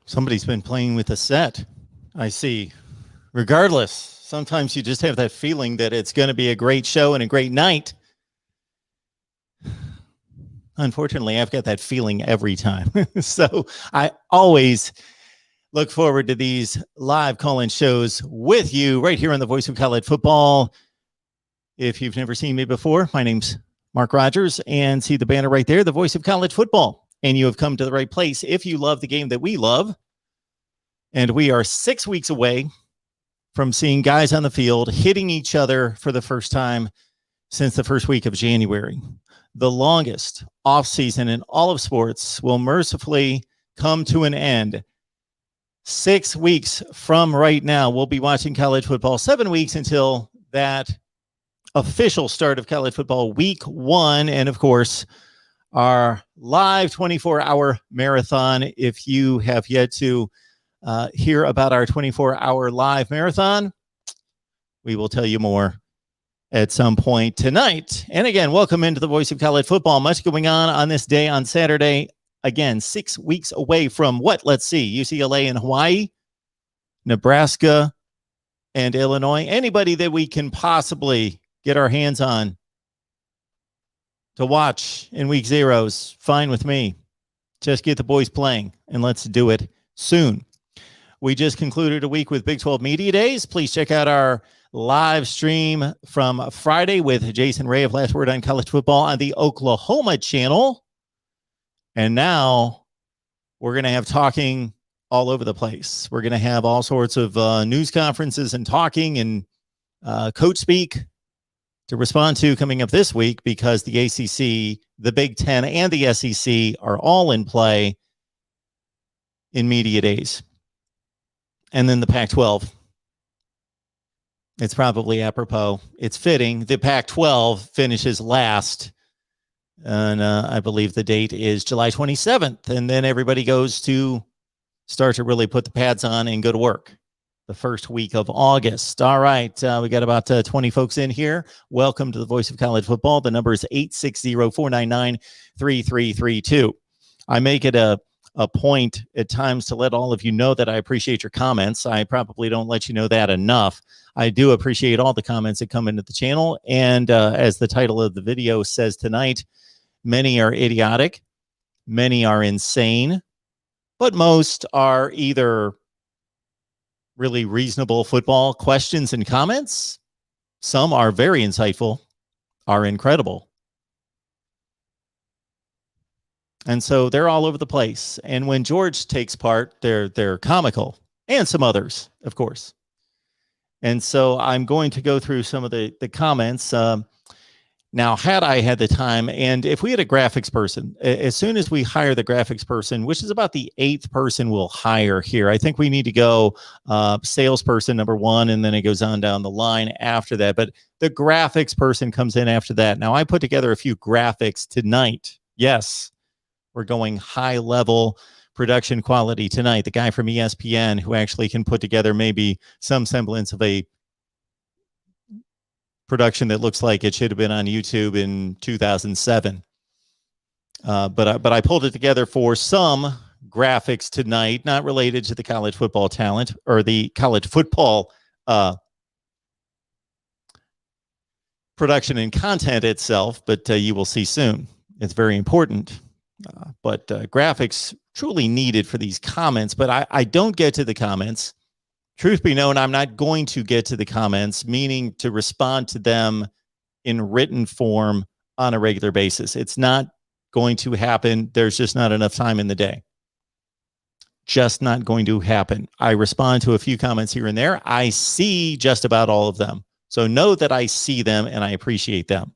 Somebody's been playing with a set, I see. Regardless, sometimes you just have that feeling that it's going to be a great show and a great night. Unfortunately, I've got that feeling every time. So I always look forward to these live call-in shows with you right here on the Voice of College Football. If you've never seen me before, my name's Mark Rogers, and see the banner right there, the Voice of College Football. And you have come to the right place if you love the game that we love. And we are 6 weeks away from seeing guys on the field hitting each other for the first time since the first week of January. The longest offseason in all of sports will mercifully come to an end. 6 weeks from right now, we'll be watching college football. 7 weeks until that official start of college football, week 1. And of course, our live 24-hour marathon. If you have yet to hear about our 24-hour live marathon, we will tell you more at some point tonight. And again, welcome into the Voice of College Football. Much going on this day on Saturday. Again, 6 weeks away from what? Let's see. UCLA and Hawaii, Nebraska, and Illinois. Anybody that we can possibly get our hands on to watch in week 0 is fine with me. Just get the boys playing, and let's do it soon. We just concluded a week with Big 12 Media Days. Please check out our live stream from Friday with Jason Ray of Last Word on College Football on the Oklahoma channel. And now we're going to have talking all over the place. We're going to have all sorts of news conferences and talking and coach speak to respond to coming up this week, because the ACC, the Big Ten, and the SEC are all in play in media days. And then the Pac-12. It's probably apropos. It's fitting. The Pac-12 finishes last. And I believe the date is July 27th. And then everybody goes to start to really put the pads on and go to work the first week of August. All right. We got about 20 folks in here. Welcome to the Voice of College Football. The number is 860-499-3332. I make it a point at times to let all of you know that I appreciate your comments. I probably don't let you know that enough. I do appreciate all the comments that come into the channel. And as the title of the video says tonight, many are idiotic, many are insane, but most are either really reasonable football questions and comments. Some are very insightful, are incredible. And so they're all over the place. And when George takes part, they're comical, and some others, of course. And so I'm going to go through some of the comments. Now, had I had the time, and if we had a graphics person, as soon as we hire the graphics person, which is about the 8th person we'll hire here, I think we need to go salesperson number 1, and then it goes on down the line after that. But the graphics person comes in after that. Now, I put together a few graphics tonight. Yes, we're going high-level production quality tonight. The guy from ESPN who actually can put together maybe some semblance of a production that looks like it should have been on YouTube in 2007. But I pulled it together for some graphics tonight, not related to the college football talent or the college football production and content itself, but you will see soon. It's very important. But graphics truly needed for these comments, but I don't get to the comments. Truth be known, I'm not going to get to the comments, meaning to respond to them in written form on a regular basis. It's not going to happen. There's just not enough time in the day. Just not going to happen. I respond to a few comments here and there. I see just about all of them. So know that I see them and I appreciate them.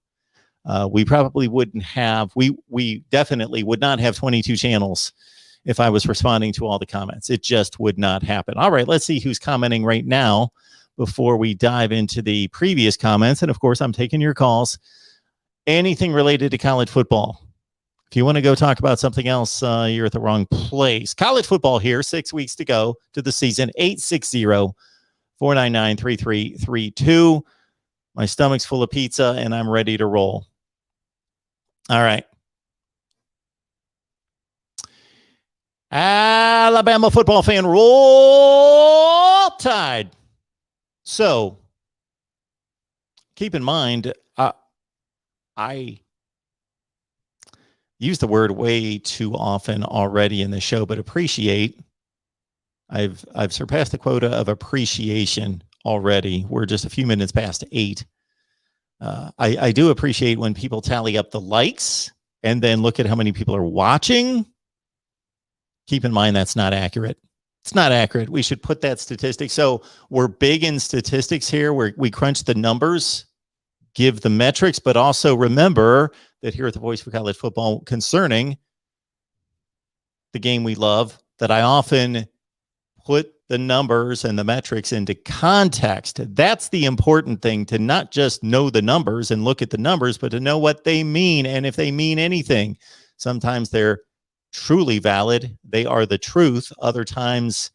We probably wouldn't have, we definitely would not have 22 channels if I was responding to all the comments. It just would not happen. All right, let's see who's commenting right now before we dive into the previous comments. And of course, I'm taking your calls. Anything related to college football. If you want to go talk about something else, you're at the wrong place. College football here, 6 weeks to go to the season. 860-499-3332. My stomach's full of pizza and I'm ready to roll. All right. Alabama football fan, roll Tide. So keep in mind, I use the word way too often already in the show, but appreciate. I've surpassed the quota of appreciation already. We're just a few minutes past 8. I do appreciate when people tally up the likes and then look at how many people are watching. Keep in mind that's not accurate. It's not accurate. We should put that statistic. So we're big in statistics here. We crunch the numbers, give the metrics, but also remember that here at the Voice for College Football, concerning the game we love, that I often put the numbers and the metrics into context. That's the important thing, to not just know the numbers and look at the numbers, but to know what they mean and if they mean anything. Sometimes they're truly valid. They are the truth. Other times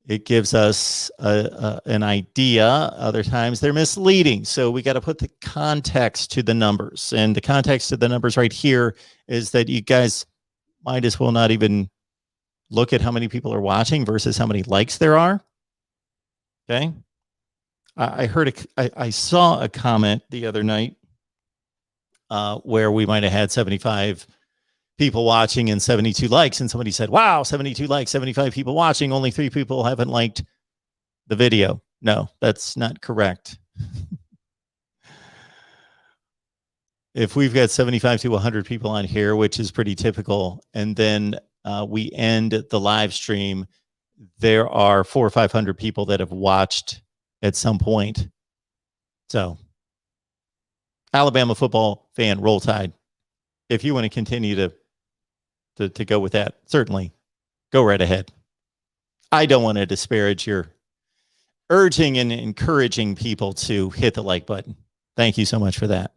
it gives us an idea. Other times they're misleading. So we got to put the context to the numbers. And the context to the numbers right here is that you guys might as well not even look at how many people are watching versus how many likes there are. Okay. I saw a comment the other night where we might have had 75 people watching and 72 likes. And somebody said, wow, 72 likes, 75 people watching, only 3 people haven't liked the video. No, that's not correct. If we've got 75 to 100 people on here, which is pretty typical, and then we end the live stream, there are 400 or 500 people that have watched at some point. So Alabama football fan, roll Tide. If you want to continue to go with that, certainly go right ahead. I don't want to disparage your urging and encouraging people to hit the like button. Thank you so much for that.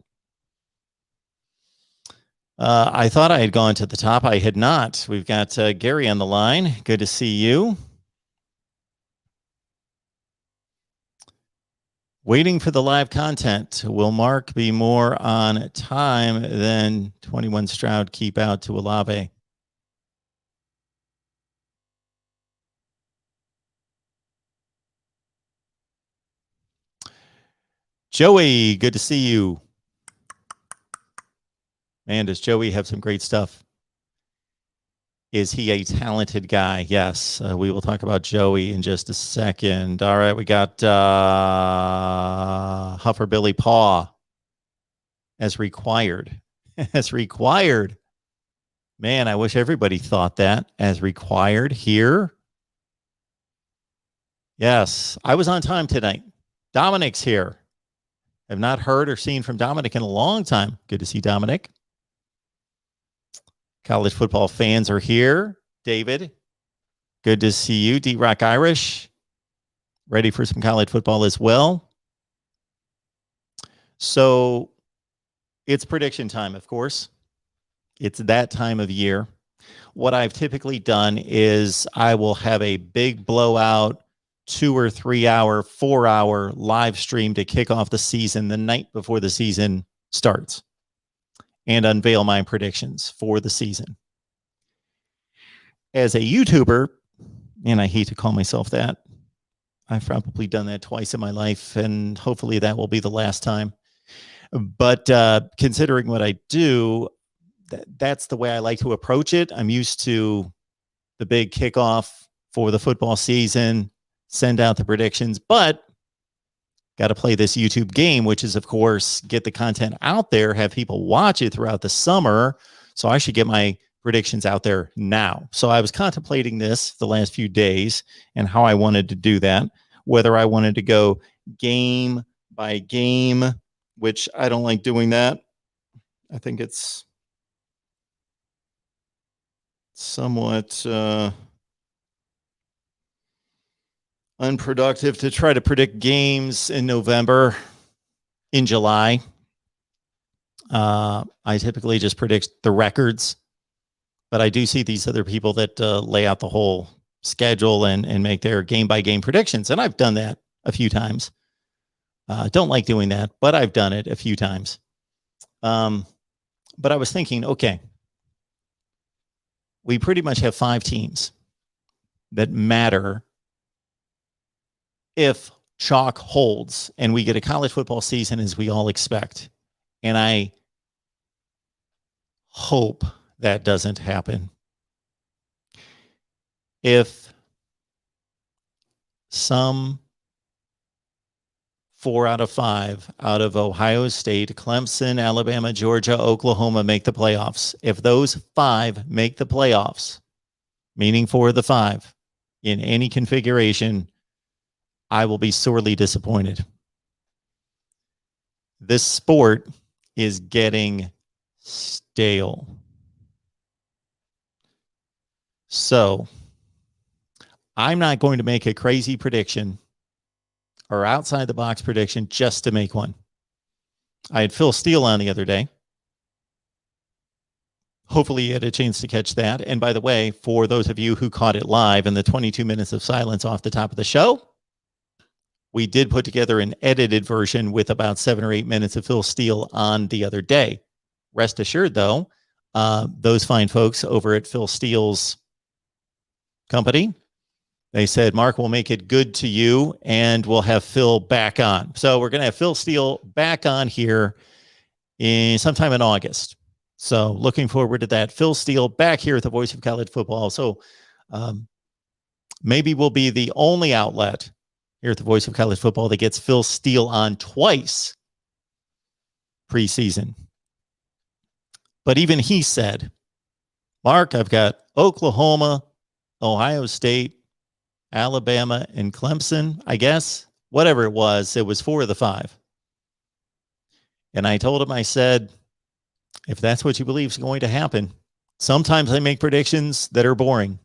I thought I had gone to the top. I had not. We've got Gary on the line. Good to see you. Waiting for the live content. Will Mark be more on time than 21 Stroud keep out to Olave? Joey, good to see you. Man, does Joey have some great stuff? Is he a talented guy? Yes. We will talk about Joey in just a second. All right, we got Huffer Billy Paw as required. As required. Man, I wish everybody thought that. As required here. Yes, I was on time tonight. Dominic's here. I've not heard or seen from Dominic in a long time. Good to see Dominic. College football fans are here. David, good to see you. D-Rock Irish, ready for some college football as well. So it's prediction time, of course. It's that time of year. What I've typically done is I will have a big blowout 2 or 3 hour, 4 hour live stream to kick off the season the night before the season starts and unveil my predictions for the season. As a YouTuber, and I hate to call myself that, I've probably done that twice in my life, and hopefully that will be the last time. But considering what I do, that's the way I like to approach it. I'm used to the big kickoff for the football season, send out the predictions, but got to play this YouTube game, which is, of course, get the content out there, have people watch it throughout the summer. So I should get my predictions out there now. So I was contemplating this the last few days and how I wanted to do that, whether I wanted to go game by game, which I don't like doing that. I think it's somewhat unproductive to try to predict games in November, in July. I typically just predict the records, but I do see these other people that lay out the whole schedule and make their game-by-game predictions, and I've done that a few times. Don't like doing that, but I've done it a few times. But I was thinking, okay, we pretty much have 5 teams that matter if chalk holds and we get a college football season as we all expect. And I hope that doesn't happen. If some 4 out of 5 out of Ohio State, Clemson, Alabama, Georgia, Oklahoma make the playoffs, if those 5 make the playoffs, meaning 4 of the 5 in any configuration, I will be sorely disappointed. This sport is getting stale. So I'm not going to make a crazy prediction or outside the box prediction just to make one. I had Phil Steele on the other day. Hopefully you had a chance to catch that. And by the way, for those of you who caught it live in the 22 minutes of silence off the top of the show, we did put together an edited version with about 7 or 8 minutes of Phil Steele on the other day. Rest assured, though, those fine folks over at Phil Steele's company, they said, Mark, we'll make it good to you and we'll have Phil back on. So we're going to have Phil Steele back on here sometime in August. So looking forward to that. Phil Steele back here at the Voice of College Football. So maybe we'll be the only outlet here at the Voice of College Football that gets Phil Steele on twice preseason. But even he said, Mark, I've got Oklahoma, Ohio State, Alabama, and Clemson, I guess. Whatever it was 4 of the 5. And I told him, I said, if that's what you believe is going to happen, sometimes I make predictions that are boring.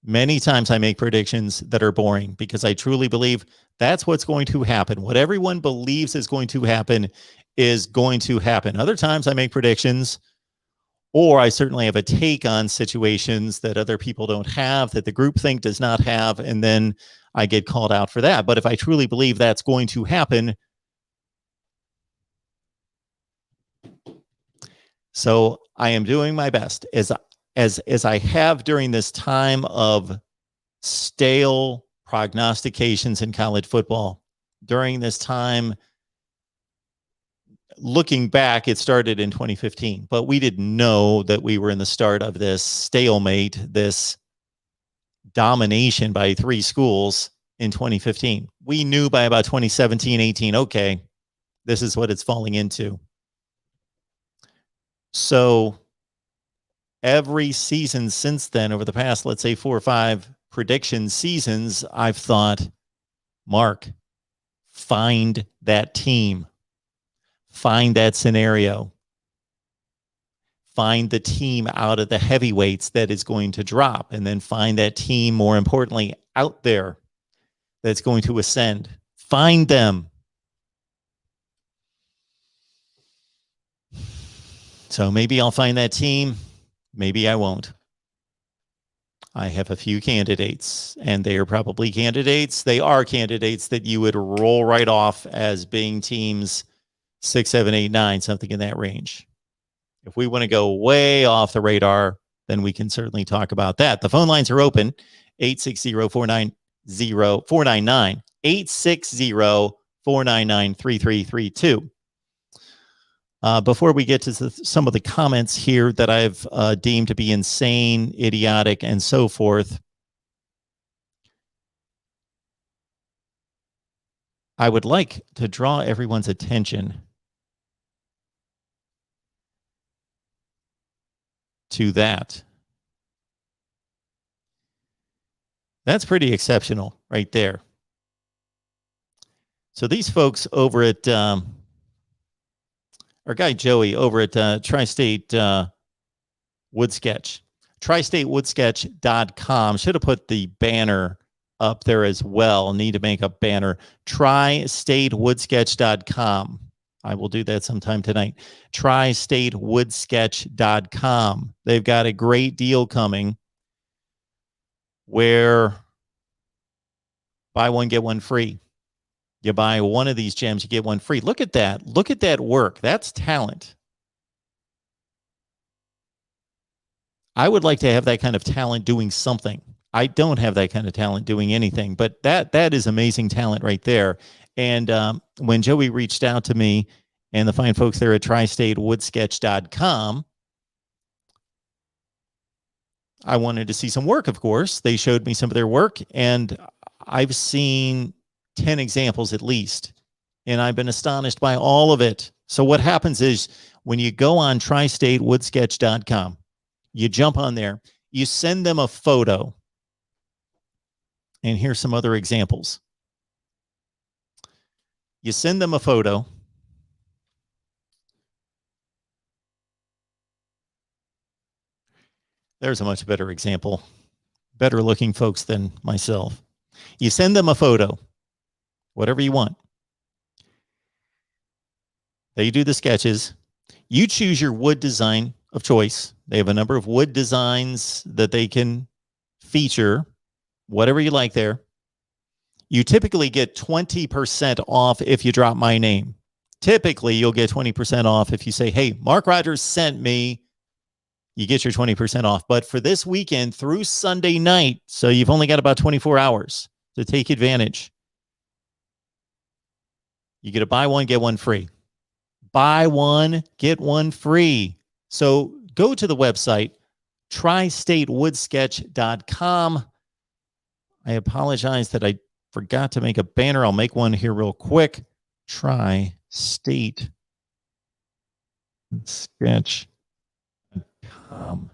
Many times I make predictions that are boring because I truly believe that's what's going to happen. What everyone believes is going to happen is going to happen. Other times I make predictions, or I certainly have a take on situations that other people don't have, that the groupthink does not have, and then I get called out for that. But if I truly believe that's going to happen, so I am doing my best as I have during this time of stale prognostications in college football. During this time, looking back, it started in 2015, but we didn't know that we were in the start of this stalemate, this domination by 3 schools in 2015. We knew by about 2017, 18, okay, this is what it's falling into. So every season since then, over the past, let's say 4 or 5 prediction seasons, I've thought, Mark, find that team. Find that scenario. Find the team out of the heavyweights that is going to drop, and then find that team, more importantly, out there that's going to ascend. Find them. So maybe I'll find that team. Maybe I won't. I have a few candidates, and they are probably candidates. They are candidates that you would roll right off as being teams 6, 7, 8, 9, something in that range. If we want to go way off the radar, then we can certainly talk about that. The phone lines are open, 860-499, 860-499-3332. Before we get to some of the comments here that I've deemed to be insane, idiotic, and so forth, I would like to draw everyone's attention to that. That's pretty exceptional right there. So these folks over at our guy Joey over at Tri-State Woodsketch, tristatewoodsketch.com. Should have put the banner up there as well. Need to make a banner. tristatewoodsketch.com. I will do that sometime tonight. tristatewoodsketch.com. They've got a great deal coming where buy one, get one free. You buy one of these gems, you get one free. Look at that. Look at that work. That's talent. I would like to have that kind of talent doing something. I don't have that kind of talent doing anything, but that is amazing talent right there. And when Joey reached out to me and the fine folks there at tristatewoodsketch.com, I wanted to see some work, of course. They showed me some of their work, and I've seen 10 examples at least, and I've been astonished by all of it. So what happens is when you go on tristatewoodsketch.com, you jump on there, you send them a photo, and here's some other examples. You send them a photo. There's a much better example. Better looking folks than myself. You send them a photo, whatever you want. They do the sketches. You choose your wood design of choice. They have a number of wood designs that they can feature, whatever you like there. You typically get 20% off if you drop my name. Typically, you'll get 20% off if you say, hey, Mark Rogers sent me. You get your 20% off. But for this weekend through Sunday night, so you've only got about 24 hours to take advantage, you get a buy one, get one free. Buy one, get one free. So go to the website, tristatewoodsketch.com. I apologize that I forgot to make a banner. I'll make one here real quick. tristatewoodsketch.com.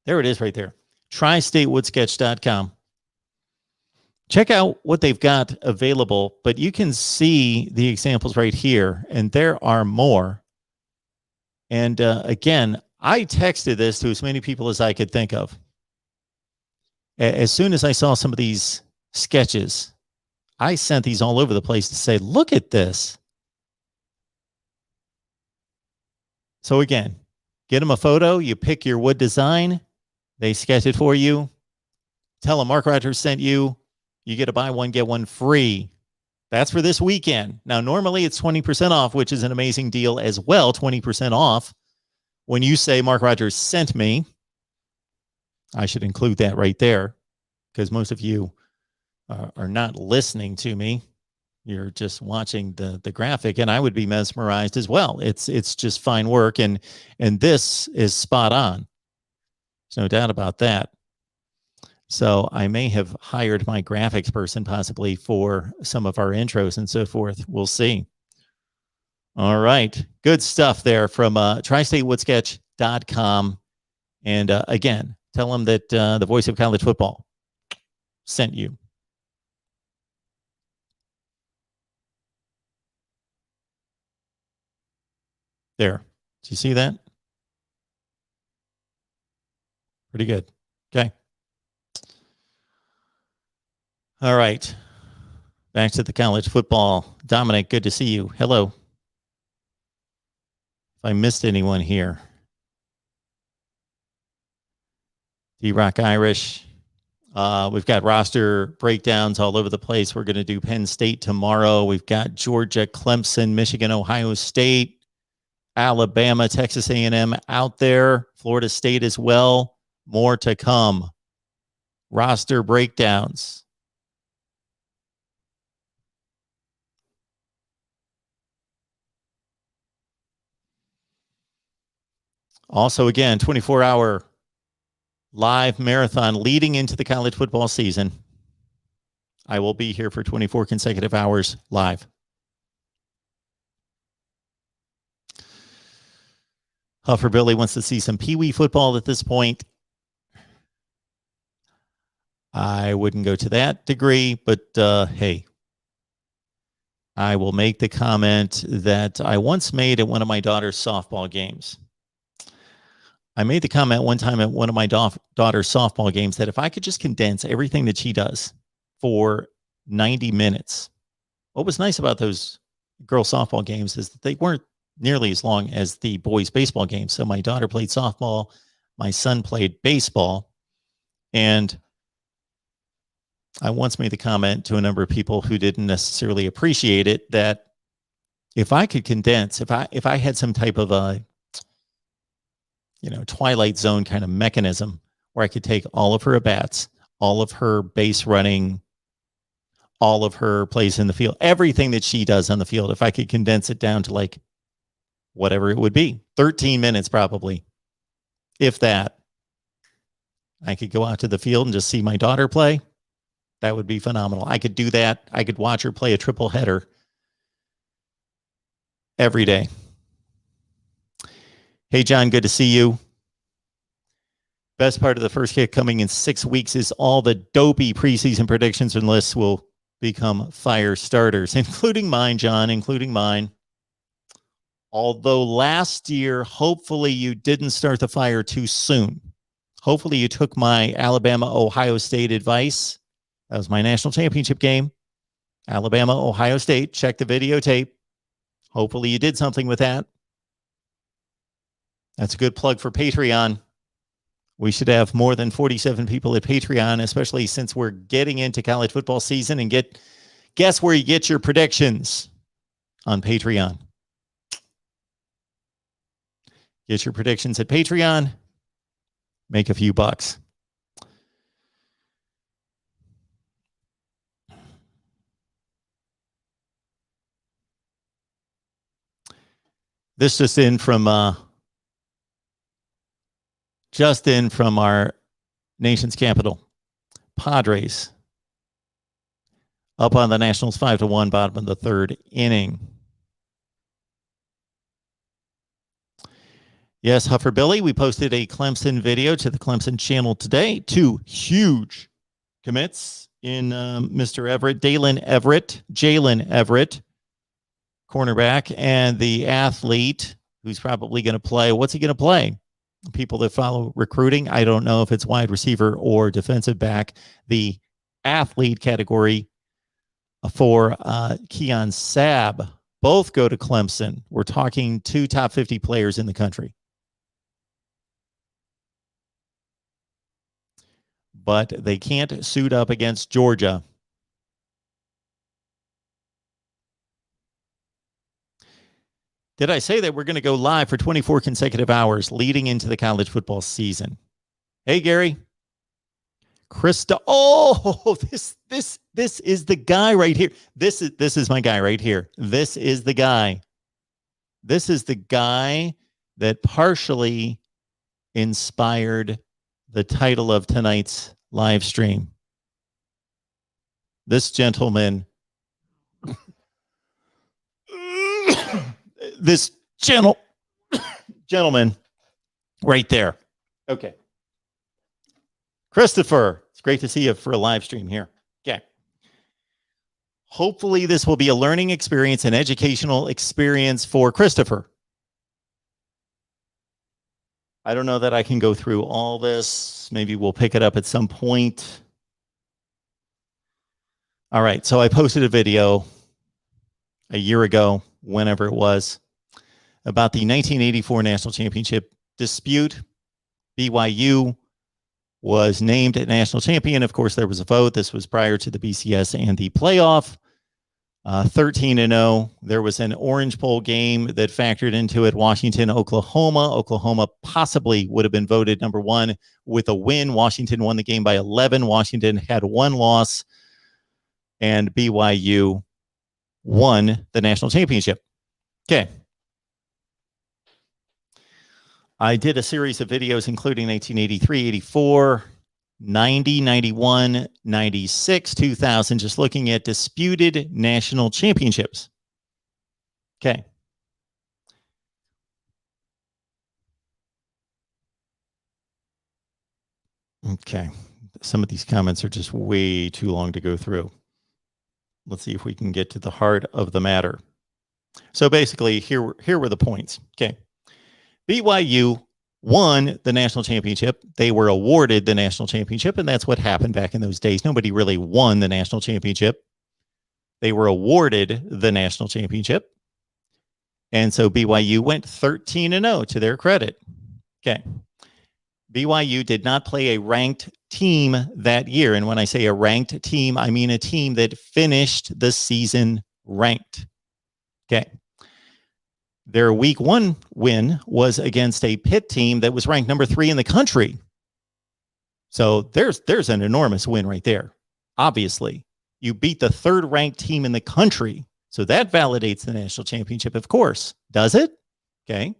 There it is right there. tristatewoodsketch.com. Check out what they've got available, but you can see the examples right here, and there are more. And again, I texted this to as many people as I could think of. As soon as I saw some of these sketches, I sent these all over the place to say, look at this. So again, get them a photo, you pick your wood design, they sketch it for you, tell them Mark Rogers sent you, you get a buy one, get one free. That's for this weekend. Now, normally it's 20% off, which is an amazing deal as well, 20% off. When you say Mark Rogers sent me, I should include that right there because most of you are not listening to me. You're just watching the graphic, and I would be mesmerized as well. It's just fine work, and this is spot on. There's no doubt about that. So I may have hired my graphics person possibly for some of our intros and so forth. We'll see. All right. Good stuff there from tristatewoodsketch.com. And again, tell them that the voice of college football sent you. There. Did you see that? Pretty good. Okay. All right. Back to the college football. Dominic, good to see you. Hello. If I missed anyone here. D-Rock Irish. We've got roster breakdowns all over the place. We're going to do Penn State tomorrow. We've got Georgia, Clemson, Michigan, Ohio State, Alabama, Texas A&M out there. Florida State as well. More to come. Roster breakdowns. Also, again, 24-hour live marathon leading into the college football season. I will be here for 24 consecutive hours live. Huffer Billy wants to see some Pee Wee football at this point. I wouldn't go to that degree, but hey, I will make the comment that I once made at one of my daughter's softball games. I made the comment one time at one of my daughter's softball games that if I could just condense everything that she does for 90 minutes, what was nice about those girls softball games is that they weren't nearly as long as the boys baseball games. So my daughter played softball, my son played baseball, and I once made the comment to a number of people who didn't necessarily appreciate it that if I could condense, if I had some type of a Twilight Zone kind of mechanism where I could take all of her at-bats, all of her base running, all of her plays in the field, everything that she does on the field, if I could condense it down to like whatever it would be, 13 minutes probably, if that. I could go out to the field and just see my daughter play. That would be phenomenal. I could do that. I could watch her play a triple header every day. Hey, John, good to see you. Best part of the first kick coming in 6 weeks is all the dopey preseason predictions and lists will become fire starters, including mine, John, including mine. Although last year, hopefully you didn't start the fire too soon. Hopefully you took my Alabama-Ohio State advice. That was my national championship game. Alabama-Ohio State. Check the videotape. Hopefully you did something with that. That's a good plug for Patreon. We should have more than 47 people at Patreon, especially since we're getting into college football season. And guess where you get your predictions? On Patreon. Get your predictions at Patreon. Make a few bucks. This just in from our nation's capital. Padres up on the Nationals 5-1, bottom of the third inning. Yes, Huffer Billy, we posted a Clemson video to the Clemson channel today. 2 huge commits in Mr. Everett, Jalen Everett, cornerback, and the athlete who's probably going to play. What's he going to play? People that follow recruiting, I don't know if it's wide receiver or defensive back. The athlete category for Keon Sabb, both go to Clemson. We're talking 2 top 50 players in the country. But they can't suit up against Georgia. Did I say that we're going to go live for 24 consecutive hours leading into the college football season? Hey, Gary. Krista. Oh, this is the guy right here. This is my guy right here. This is the guy. This is the guy that partially inspired the title of tonight's live stream. This gentleman, this gentleman right there. Okay. Christopher, it's great to see you for a live stream here. Okay. Hopefully this will be a learning experience, an educational experience for Christopher. I don't know that I can go through all this. Maybe we'll pick it up at some point. All right, so I posted a video a year ago, whenever it was, about the 1984 National Championship dispute. BYU was named national champion. Of course, there was a vote. This was prior to the BCS and the playoff. 13-0. There was an Orange Bowl game that factored into it. Washington, Oklahoma. Oklahoma possibly would have been voted number 1 with a win. Washington won the game by 11. Washington had 1 loss, and BYU won the national championship. Okay. I did a series of videos including 1983, 84, 90, 91, 96, 2000, just looking at disputed national championships. Okay. Okay. Some of these comments are just way too long to go through. Let's see if we can get to the heart of the matter. So basically, here were the points. Okay. BYU won the national championship. They were awarded the national championship, and that's what happened back in those days. Nobody really won the national championship. They were awarded the national championship. And so BYU went 13-0 to their credit. Okay. BYU did not play a ranked team that year. And when I say a ranked team, I mean a team that finished the season ranked. Okay. Their week 1 win was against a Pitt team that was ranked number 3 in the country. So there's an enormous win right there. Obviously, you beat the 3rd ranked team in the country. So that validates the national championship, of course. Does it? Okay.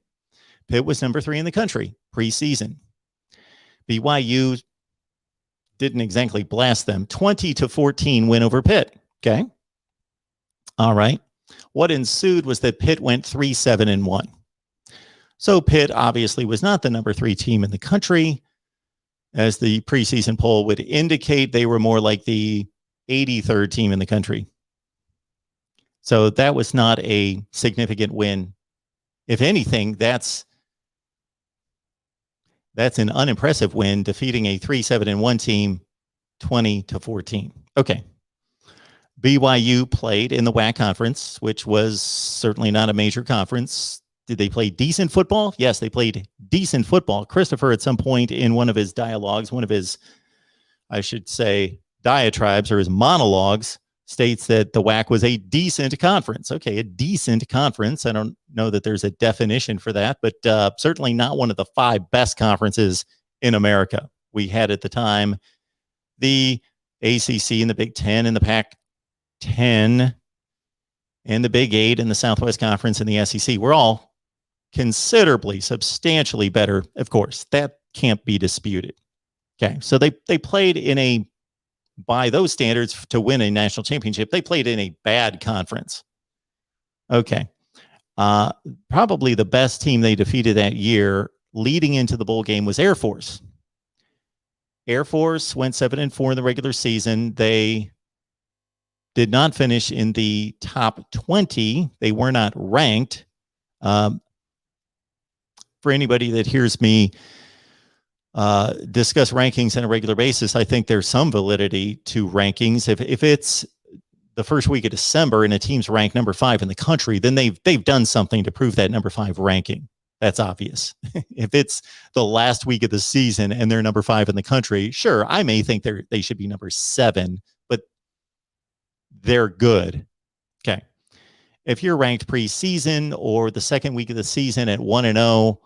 Pitt was number 3 in the country preseason. BYU didn't exactly blast them. 20-14 win over Pitt. Okay. All right. What ensued was that Pitt went 3-7-1. So Pitt obviously was not the number 3 team in the country. As the preseason poll would indicate, they were more like the 83rd team in the country. So that was not a significant win. If anything, that's an unimpressive win, defeating a 3-7-1 team 20-14. Okay. BYU played in the WAC conference, which was certainly not a major conference. Did they play decent football? Yes, they played decent football. Christopher, at some point in one of his dialogues, one of his, I should say, diatribes or his monologues, states that the WAC was a decent conference. Okay, a decent conference. I don't know that there's a definition for that, but certainly not one of the 5 best conferences in America. We had at the time the ACC and the Big Ten and the Pac-10 and the Big 8 and the Southwest Conference and the SEC. We're all considerably, substantially better, of course. That can't be disputed. Okay, so they played in a, by those standards, to win a national championship, they played in a bad conference. Okay. Probably the best team they defeated that year leading into the bowl game was Air Force. Air Force went 7-4 in the regular season. They did not finish in the top 20. They were not ranked. For anybody that hears me discuss rankings on a regular basis, I think there's some validity to rankings. If it's the first week of December and a team's ranked number 5 in the country, then they've done something to prove that number 5 ranking. That's obvious. If it's the last week of the season and they're number 5 in the country, sure, I may think they should be number 7, but they're good. Okay. If you're ranked preseason or the second week of the season at 1-0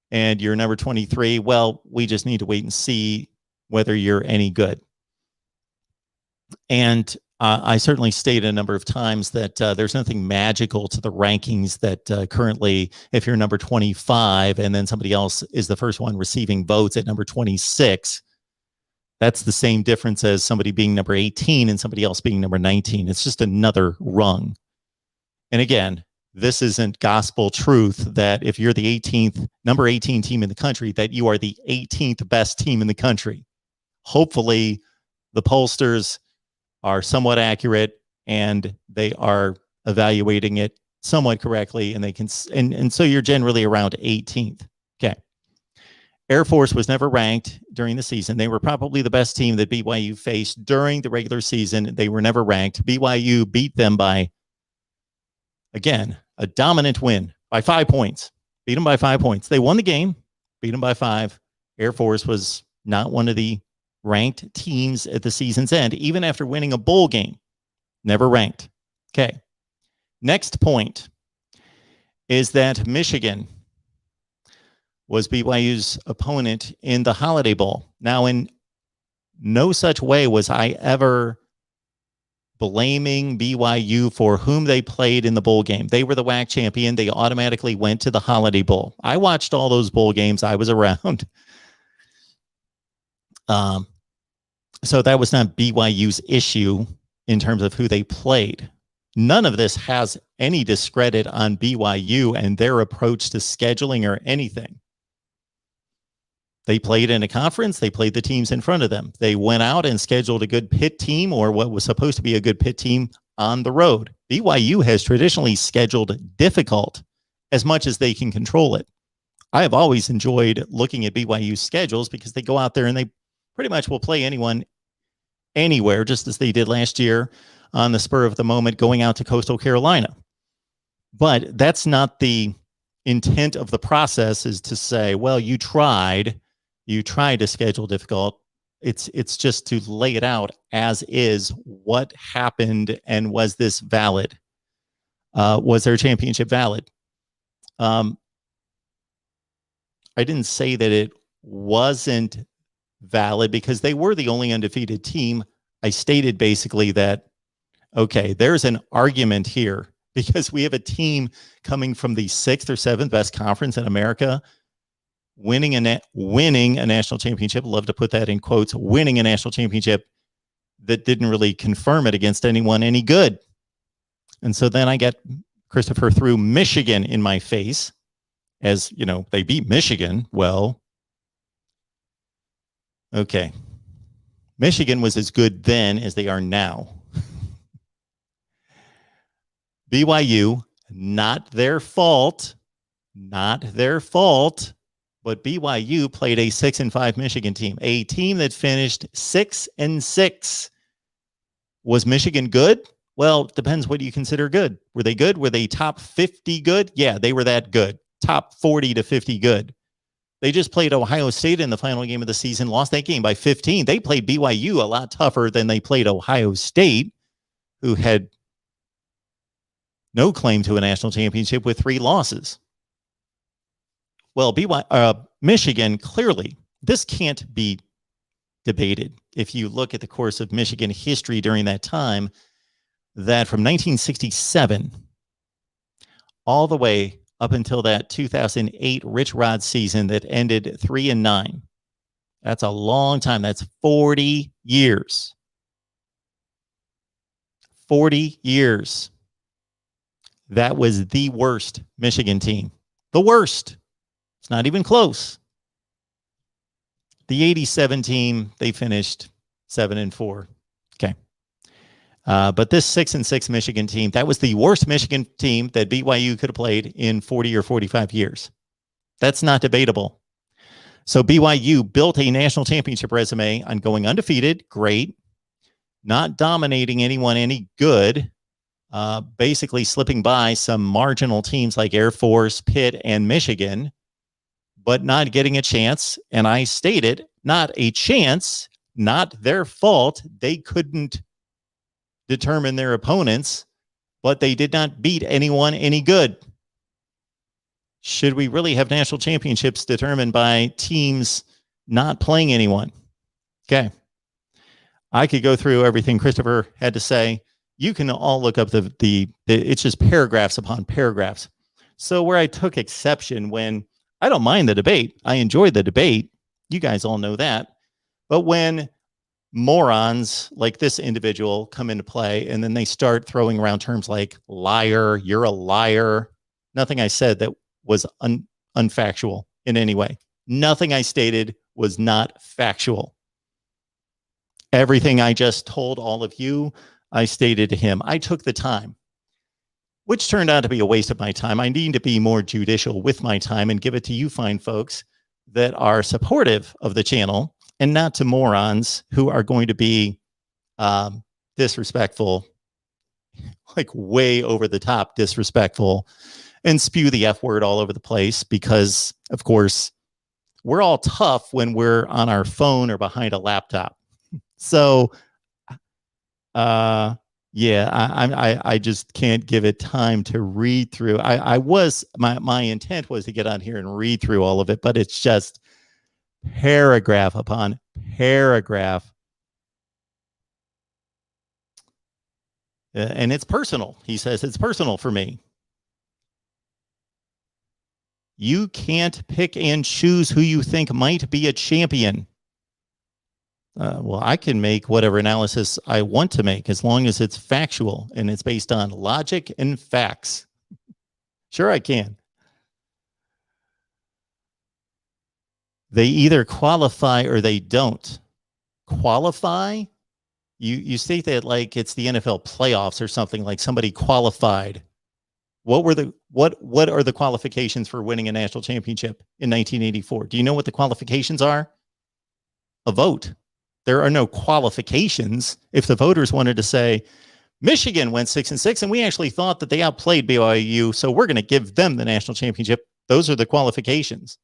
and you're number 23, well, we just need to wait and see whether you're any good. And I certainly stated a number of times that there's nothing magical to the rankings that currently, if you're number 25 and then somebody else is the first one receiving votes at number 26, that's the same difference as somebody being number 18 and somebody else being number 19. It's just another rung. And again, this isn't gospel truth that if you're the number 18 team in the country, that you are the 18th best team in the country. Hopefully, the pollsters are somewhat accurate and they are evaluating it somewhat correctly, and they can, and so you're generally around 18th. Okay. Air Force was never ranked during the season. They were probably the best team that BYU faced during the regular season. They were never ranked. BYU beat them by, again, a dominant win by 5 points. Beat them by 5 points. They won the game, beat them by 5. Air Force was not one of the ranked teams at the season's end, even after winning a bowl game. Never ranked. Okay. Next point is that Michigan was BYU's opponent in the Holiday Bowl. Now, in no such way was I ever blaming BYU for whom they played in the bowl game. They were the WAC champion. They automatically went to the Holiday Bowl. I watched all those bowl games. I was around. So that was not BYU's issue in terms of who they played. None of this has any discredit on BYU and their approach to scheduling or anything. They played in a conference. They played the teams in front of them. They went out and scheduled a good Pitt team, or what was supposed to be a good Pitt team, on the road. BYU has traditionally scheduled difficult as much as they can control it. I have always enjoyed looking at BYU's schedules because they go out there and they pretty much will play anyone, anywhere, just as they did last year on the spur of the moment, going out to Coastal Carolina. But that's not the intent of the process, is to say, well, you tried to schedule difficult. It's just to lay it out as is. What happened, and was this valid? Was their championship valid? I didn't say that it wasn't valid because they were the only undefeated team. I stated basically that, okay, there's an argument here because we have a team coming from the 6th or 7th best conference in America, winning a national championship. Love to put that in quotes, winning a national championship that didn't really confirm it against anyone any good. And so then I get Christopher threw Michigan in my face as, you know, they beat Michigan. Well, okay. Michigan was as good then as they are now. BYU, not their fault, but BYU played a 6-5 Michigan team, a team that finished 6-6. Was Michigan good? Well, it depends what you consider good. Were they good? Were they top 50 good? Yeah, they were that good. Top 40 to 50 good. They just played Ohio State in the final game of the season, lost that game by 15. They played BYU a lot tougher than they played Ohio State, who had no claim to a national championship with 3 losses. Well, Michigan, clearly, this can't be debated. If you look at the course of Michigan history during that time, that from 1967 all the way up until that 2008 Rich Rod season that ended 3-9. That's a long time. That's 40 years. 40 years. That was the worst Michigan team. The worst. It's not even close. The 87 team, they finished 7-4. Okay. But this 6-6 Michigan team, that was the worst Michigan team that BYU could have played in 40 or 45 years. That's not debatable. So BYU built a national championship resume on going undefeated, great, not dominating anyone any good, basically slipping by some marginal teams like Air Force, Pitt, and Michigan, but not getting a chance. And I stated, not a chance, not their fault. They couldn't determine their opponents, but they did not beat anyone any good. Should we really have national championships determined by teams not playing anyone? Okay. I could go through everything Christopher had to say. You can all look up it's just paragraphs upon paragraphs. So where I took exception when I don't mind the debate, I enjoy the debate. You guys all know that. But when morons like this individual come into play and then they start throwing around terms like liar, you're a liar, nothing I said that was unfactual in any way. Nothing I stated was not factual. Everything I just told all of you, I stated to him. I took the time, which turned out to be a waste of my time. I need to be more judicial with my time and give it to you fine folks that are supportive of the channel and not to morons who are going to be disrespectful, like way over the top disrespectful, and spew the F word all over the place because, of course, we're all tough when we're on our phone or behind a laptop. So, yeah, I just can't give it time to read through. My intent was to get on here and read through all of it, but it's just paragraph upon paragraph. And it's personal. He says it's personal for me. You can't pick and choose who you think might be a champion. Well, I can make whatever analysis I want to make as long as it's factual and it's based on logic and facts. Sure, I can. They either qualify or they don't. Qualify? You state that like it's the NFL playoffs or something, like somebody qualified. What are the qualifications for winning a national championship in 1984? Do you know what the qualifications are? A vote. There are no qualifications. If the voters wanted to say, Michigan went 6-6, and we actually thought that they outplayed BYU, so we're going to give them the national championship. Those are the qualifications.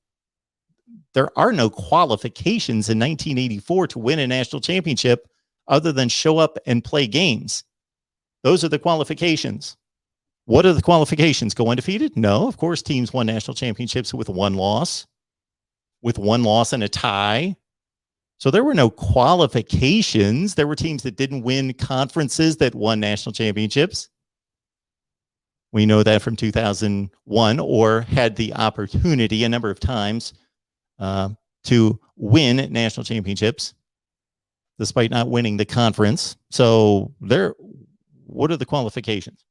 There are no qualifications in 1984 to win a national championship other than show up and play games. Those are the qualifications. What are the qualifications? Go undefeated? No, of course, teams won national championships with one loss and a tie. So there were no qualifications. There were teams that didn't win conferences that won national championships. We know that from 2001, or had the opportunity a number of times to win national championships despite not winning the conference. So what are the qualifications?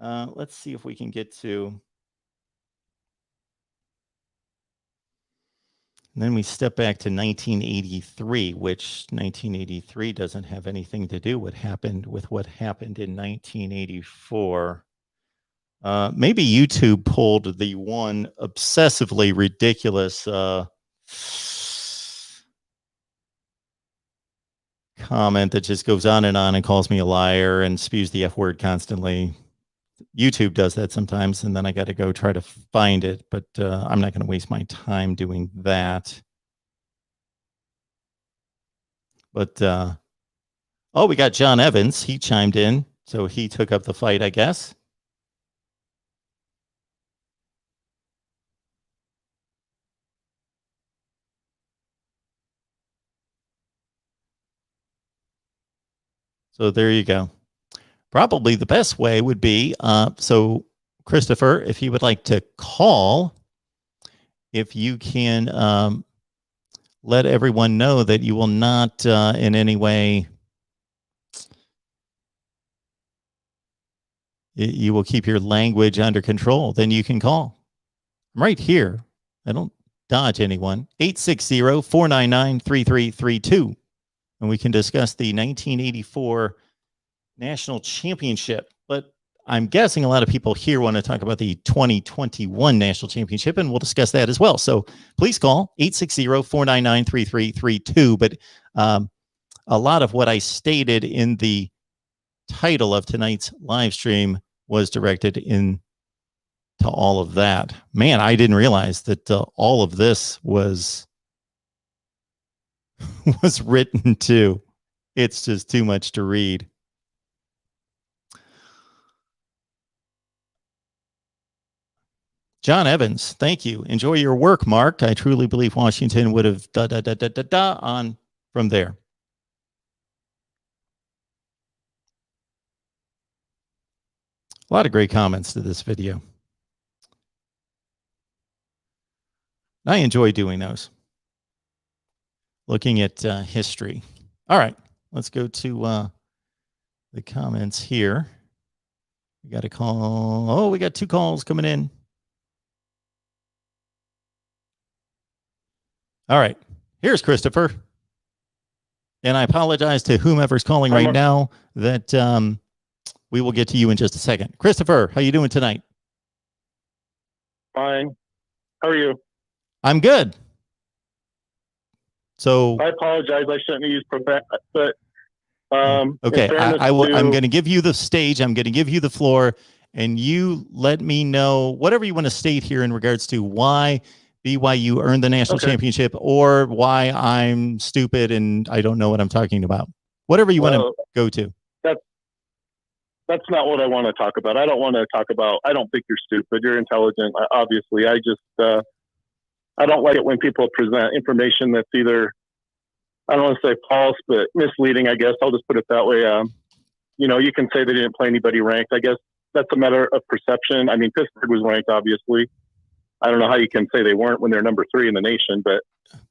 Let's see if we can get to. And then we step back to 1983, which 1983 doesn't have anything to do with what happened in 1984. Maybe YouTube pulled the one obsessively ridiculous comment that just goes on and calls me a liar and spews the F word constantly. YouTube does that sometimes, and then I got to go try to find it, but I'm not going to waste my time doing that. But, oh, we got John Evans. He chimed in, so he took up the fight, I guess. So there you go. Probably the best way would be, so Christopher, if you would like to call, if you can let everyone know that you will not in any way, you will keep your language under control, then you can call. I'm right here. I don't dodge anyone. 860-499-3332. And we can discuss the 1984 National Championship. But I'm guessing a lot of people here want to talk about the 2021 National Championship, and we'll discuss that as well. So please call 860-499-3332. But a lot of what I stated in the title of tonight's live stream was directed into all of that. Man, I didn't realize that all of this was written too. It's just too much to read. John Evans, thank you. Enjoy your work, Mark. I truly believe Washington would have on from there. A lot of great comments to this video. I enjoy doing those. Looking at history. All right, let's go to the comments here. We got a call. Oh, we got 2 calls coming in. All right, here's Christopher. And I apologize to whomever's calling right now that we will get to you in just a second. Christopher, how you doing tonight? Fine. How are you? I'm good. So I apologize. I shouldn't use profanity, but okay, I'm going to give you the stage. I'm going to give you the floor, and you let me know whatever you want to state here in regards to why BYU earned the national championship, or why I'm stupid and I don't know what I'm talking about. Whatever you want to go to. That's not what I want to talk about. I don't want to talk about. I don't think you're stupid. You're intelligent. Obviously, I just I don't like it when people present information that's either, I don't want to say false, but misleading, I guess. I'll just put it that way. You know, you can say they didn't play anybody ranked. I guess that's a matter of perception. I mean, Pittsburgh was ranked, obviously. I don't know how you can say they weren't when they're number 3 in the nation, but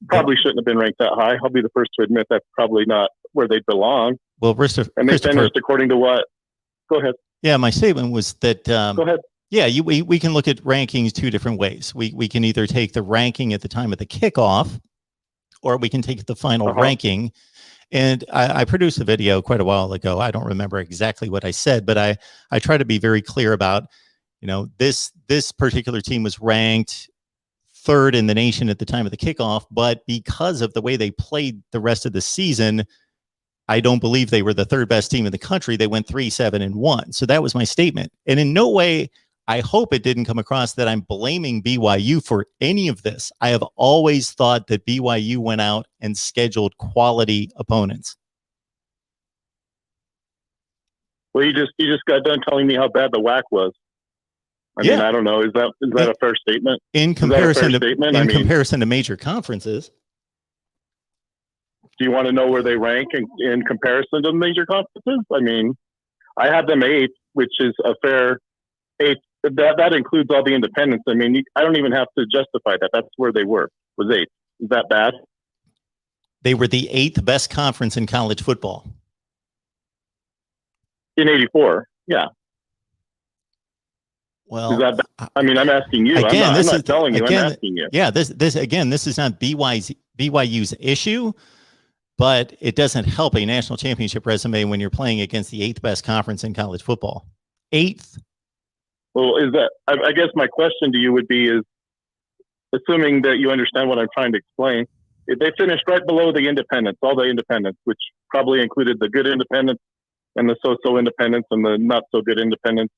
probably shouldn't have been ranked that high. I'll be the first to admit that's probably not where they belong. Well, and they finished according to what? Go ahead. Yeah, my statement was that go ahead. Yeah, we can look at rankings 2 different ways. We can either take the ranking at the time of the kickoff, or we can take the final ranking. And I produced a video quite a while ago. I don't remember exactly what I said, but I try to be very clear about, you know, this particular team was ranked 3rd in the nation at the time of the kickoff, but because of the way they played the rest of the season, I don't believe they were the 3rd best team in the country. They went 3-7-1. So that was my statement. And in no way, I hope it didn't come across that I'm blaming BYU for any of this. I have always thought that BYU went out and scheduled quality opponents. Well, you just got done telling me how bad the WAC was. I mean, I don't know. Is that a fair statement? In comparison to major conferences. Do you want to know where they rank in comparison to major conferences? I mean, I have them 8th, which is a fair 8th. That includes all the independents. I mean, I don't even have to justify that. That's where they were, was 8th. Is that bad? They were the 8th best conference in college football. In 84, yeah. Well, is that bad? I mean, I'm asking you. I'm not telling you. I'm asking you. Yeah, this is not BYU's issue, but it doesn't help a national championship resume when you're playing against the 8th best conference in college football. 8th. Well, I guess my question to you would be is, assuming that you understand what I'm trying to explain, if they finished right below the independents, all the independents, which probably included the good independents and the so-so independents and the not-so-good independents,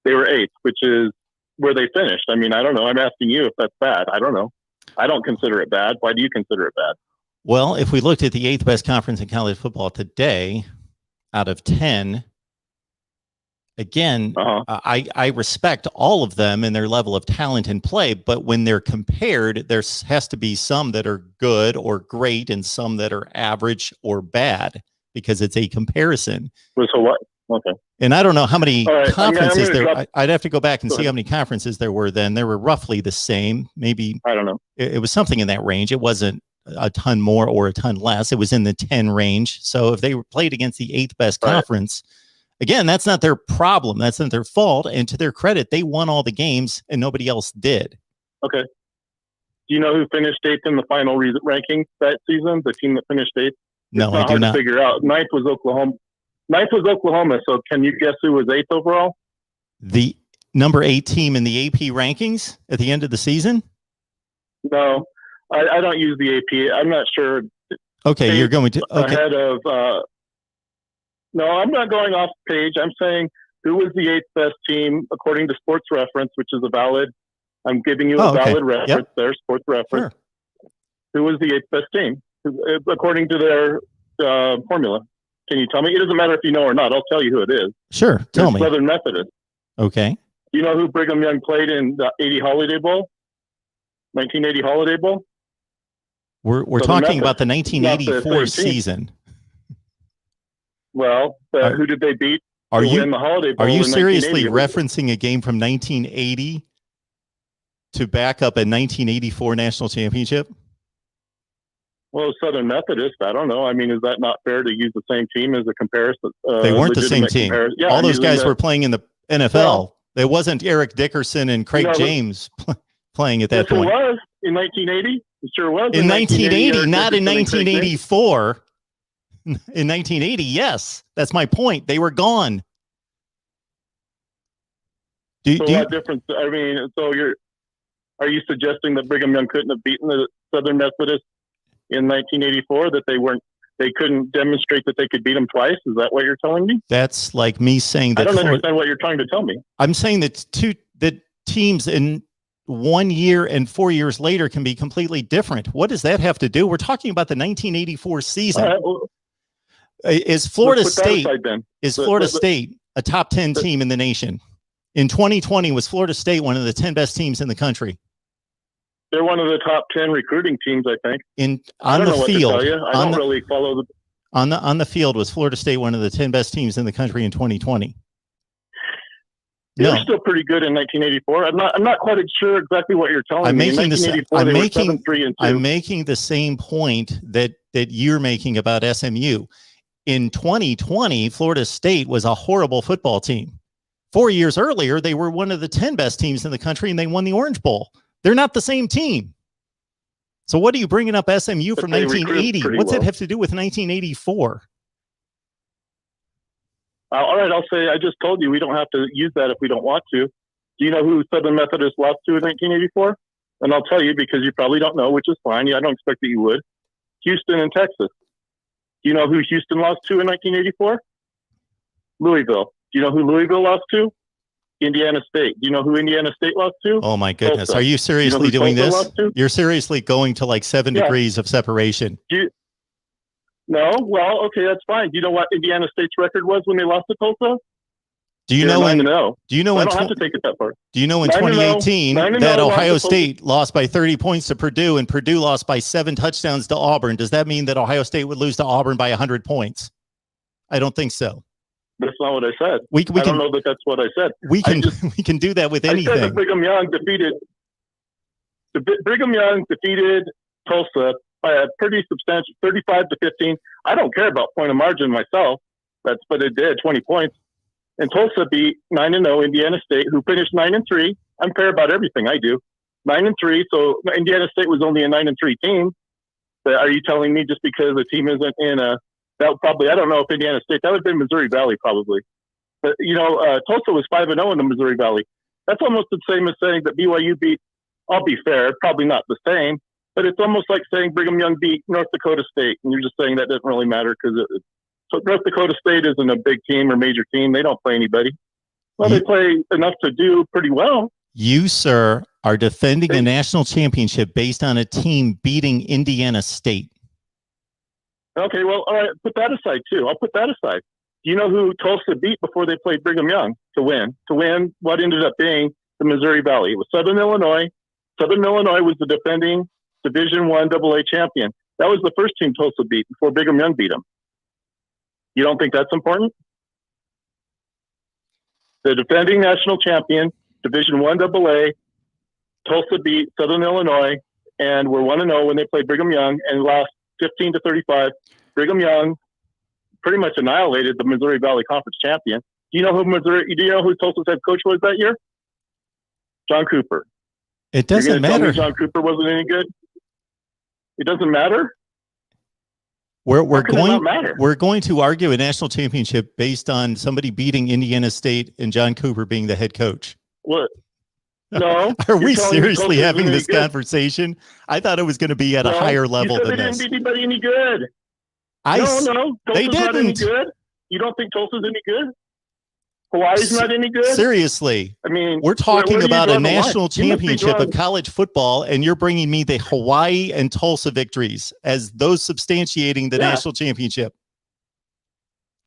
they were 8th, which is where they finished. I mean, I don't know. I'm asking you if that's bad. I don't know. I don't consider it bad. Why do you consider it bad? Well, if we looked at the 8th best conference in college football today, out of 10, again, I respect all of them and their level of talent and play, but when they're compared, there has to be some that are good or great and some that are average or bad because it's a comparison. So what? Okay. And I don't know how many conferences there. I'd have to go back and see how many conferences there were then. There were roughly the same. Maybe I don't know. It was something in that range. It wasn't a ton more or a ton less. It was in the 10 range. So if they were played against the 8th best conference, again, that's not their problem. That's not their fault. And to their credit, they won all the games and nobody else did. Okay. Do you know who finished 8th in the final ranking that season? The team that finished 8th? No, I do not. To figure out. 9th was Oklahoma. 9th was Oklahoma. So can you guess who was 8th overall? The number 8 team in the AP rankings at the end of the season? No, I don't use the AP. I'm not sure. Okay, you're going to ahead of. No, I'm not going off page. I'm saying who was the 8th best team according to Sports Reference, which is a valid. I'm giving you a valid reference there, Sports Reference. Sure. Who was the 8th best team according to their formula? Can you tell me? It doesn't matter if you know or not. I'll tell you who it is. Sure, tell me. Southern Methodist. Okay. Do you know who Brigham Young played in the 1980 Holiday Bowl? We're talking about the 1984 season. Well, who did they beat? Are you in the Holiday Bowl? Are you seriously referencing a game from 1980 to back up a 1984 national championship? Well, Southern Methodist, I don't know. I mean, is that not fair to use the same team as a comparison? They weren't the same team. Yeah, all those guys were playing in the NFL. Well, it wasn't Eric Dickerson and Craig James playing at that point. It was in 1980. It sure was. In 1980, not in 1984. In 1980, yes. That's my point. They were gone. What difference? I mean, are you suggesting that Brigham Young couldn't have beaten the Southern Methodist in 1984, that they couldn't demonstrate that they could beat them twice? Is that what you're telling me? That's like me saying that. I don't understand what you're trying to tell me. I'm saying that teams in 1 year and 4 years later can be completely different. What does that have to do? We're talking about the 1984 season. Right, well, is Florida State a top 10 team in the nation? In 2020, was Florida State one of the 10 best teams in the country? They're one of the top 10 recruiting teams, I think. On the field, I don't really follow on the field. Was Florida State one of the 10 best teams in the country in 2020? They're still pretty good in 1984. I'm not quite sure exactly what you're telling me. I'm making the same point that you're making about SMU. In 2020, Florida State was a horrible football team. 4 years earlier, they were one of the 10 best teams in the country, and they won the Orange Bowl. They're not the same team. So what are you bringing up SMU from 1980? What's that have to do with 1984? All right, I'll say I just told you we don't have to use that if we don't want to. Do you know who Southern Methodist lost to in 1984? And I'll tell you because you probably don't know, which is fine. I don't expect that you would. Houston and Texas. Do you know who Houston lost to in 1984? Louisville. Do you know who Louisville lost to? Indiana State. Do you know who Indiana State lost to? Oh my goodness. Tulsa. Are you seriously doing this? You're seriously going to like 7 degrees of separation. No? Well, okay, that's fine. Do you know what Indiana State's record was when they lost to Tulsa? Do you know when? Do you know when? I don't have to take it that far. Do you know in 2018 that Ohio State lost by 30 points to Purdue and Purdue lost by 7 touchdowns to Auburn? Does that mean that Ohio State would lose to Auburn by 100 points? I don't think so. That's not what I said. I don't know that that's what I said. We can do that with anything. I said that Brigham Young defeated Tulsa by a pretty substantial 35-15. I don't care about point of margin myself. But it did 20 points. And Tulsa beat 9-0 Indiana State, who finished 9-3. I'm fair about everything I do. 9-3. So Indiana State was only a 9-3 team. But are you telling me just because the team isn't in a that probably I don't know if Indiana State that would have been Missouri Valley probably. But Tulsa was 5-0 in the Missouri Valley. That's almost the same as saying that BYU beat. I'll be fair, probably not the same, but it's almost like saying Brigham Young beat North Dakota State, and you're just saying that doesn't really matter because so North Dakota State isn't a big team or major team. They don't play anybody. Well, they play enough to do pretty well. You, sir, are defending a national championship based on a team beating Indiana State. Okay, well, all right, put that aside, too. I'll put that aside. Do you know who Tulsa beat before they played Brigham Young to win? To win what ended up being the Missouri Valley. It was Southern Illinois. Southern Illinois was the defending Division I AA champion. That was the first team Tulsa beat before Brigham Young beat them. You don't think that's important? The defending national champion, Division I AA, Tulsa beat Southern Illinois, and were 1-0 when they played Brigham Young and lost 15-35. Brigham Young pretty much annihilated the Missouri Valley Conference champion. Do you know who Tulsa's head coach was that year? John Cooper. It doesn't matter. John Cooper wasn't any good. It doesn't matter. We're going to argue a national championship based on somebody beating Indiana State and John Cooper being the head coach. What? No. Are we seriously having this conversation? I thought it was going to be at a higher level than this. They didn't beat anybody any good. No. They didn't. Not any good. You don't think Tulsa's any good? Hawaii's not any good? Seriously. I mean, we're talking about a national championship of college football, and you're bringing me the Hawaii and Tulsa victories as those substantiating the national championship.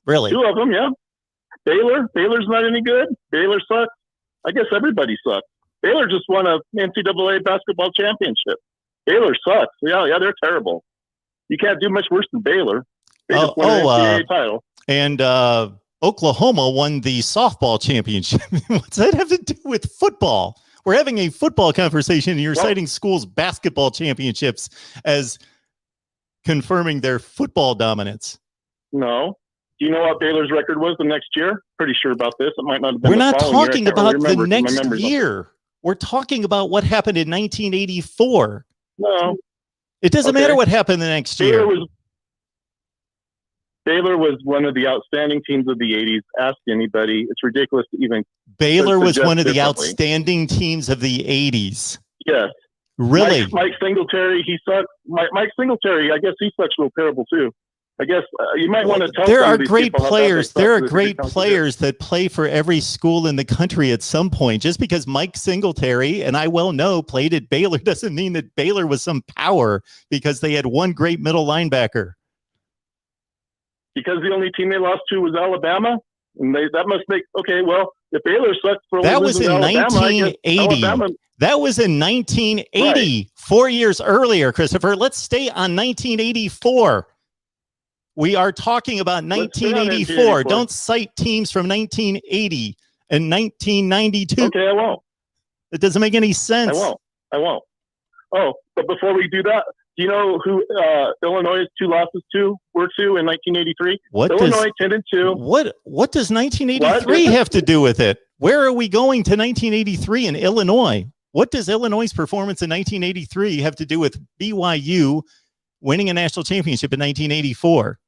Really? 2 of them, yeah. Baylor's not any good. Baylor sucks. I guess everybody sucks. Baylor just won a NCAA basketball championship. Baylor sucks. Yeah, they're terrible. You can't do much worse than Baylor. They just won an NCAA title. And Oklahoma won the softball championship. What's that have to do with football? We're having a football conversation, and you're citing schools' basketball championships as confirming their football dominance. No. Do you know what Baylor's record was the next year? Pretty sure about this. It might not have been. We're not talking about the next year. We're talking about what happened in 1984. No. It doesn't matter what happened the next year. Baylor was one of the outstanding teams of the 80s. Ask anybody. It's ridiculous to even. Baylor was one of the outstanding teams of the 80s. Yes. Really? Mike Singletary, he sucked. Mike Singletary, I guess he sucks real terrible too. I guess you might want to tell. There are great players. There are great players that play for every school in the country at some point. Just because Mike Singletary, and I well know, played at Baylor doesn't mean that Baylor was some power because they had one great middle linebacker. Because the only team they lost to was Alabama, and that must make well. If Baylor sucked for that was in Alabama, 1980. That was in 1980, 4 years earlier, Christopher. Let's stay on 1984. We are talking about 1984. Don't cite teams from 1980 and 1992. Okay, I won't. It doesn't make any sense. I won't. Oh, but before we do that, do you know who Illinois' 2 losses were to in 1983? Illinois 10-2. What does 1983 have to do with it? Where are we going to 1983 in Illinois? What does Illinois' performance in 1983 have to do with BYU winning a national championship in 1984?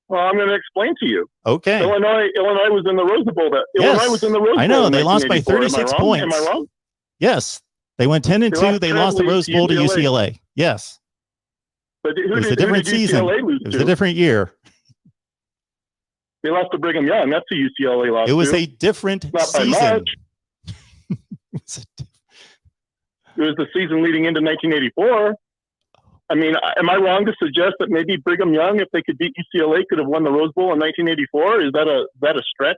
Well, I'm going to explain to you. Okay. Illinois was in the Rose Bowl. Illinois was in the Rose Bowl. I know. They lost by 36 points. Am I wrong? Yes. They went 10-2. They lost the Rose Bowl to UCLA. Yes. But it was a different season. It was a different year. They lost to Brigham Young. That's a UCLA loss. It was a different season. It was the season leading into 1984. I mean, am I wrong to suggest that maybe Brigham Young, if they could beat UCLA, could have won the Rose Bowl in 1984? Is that a stretch?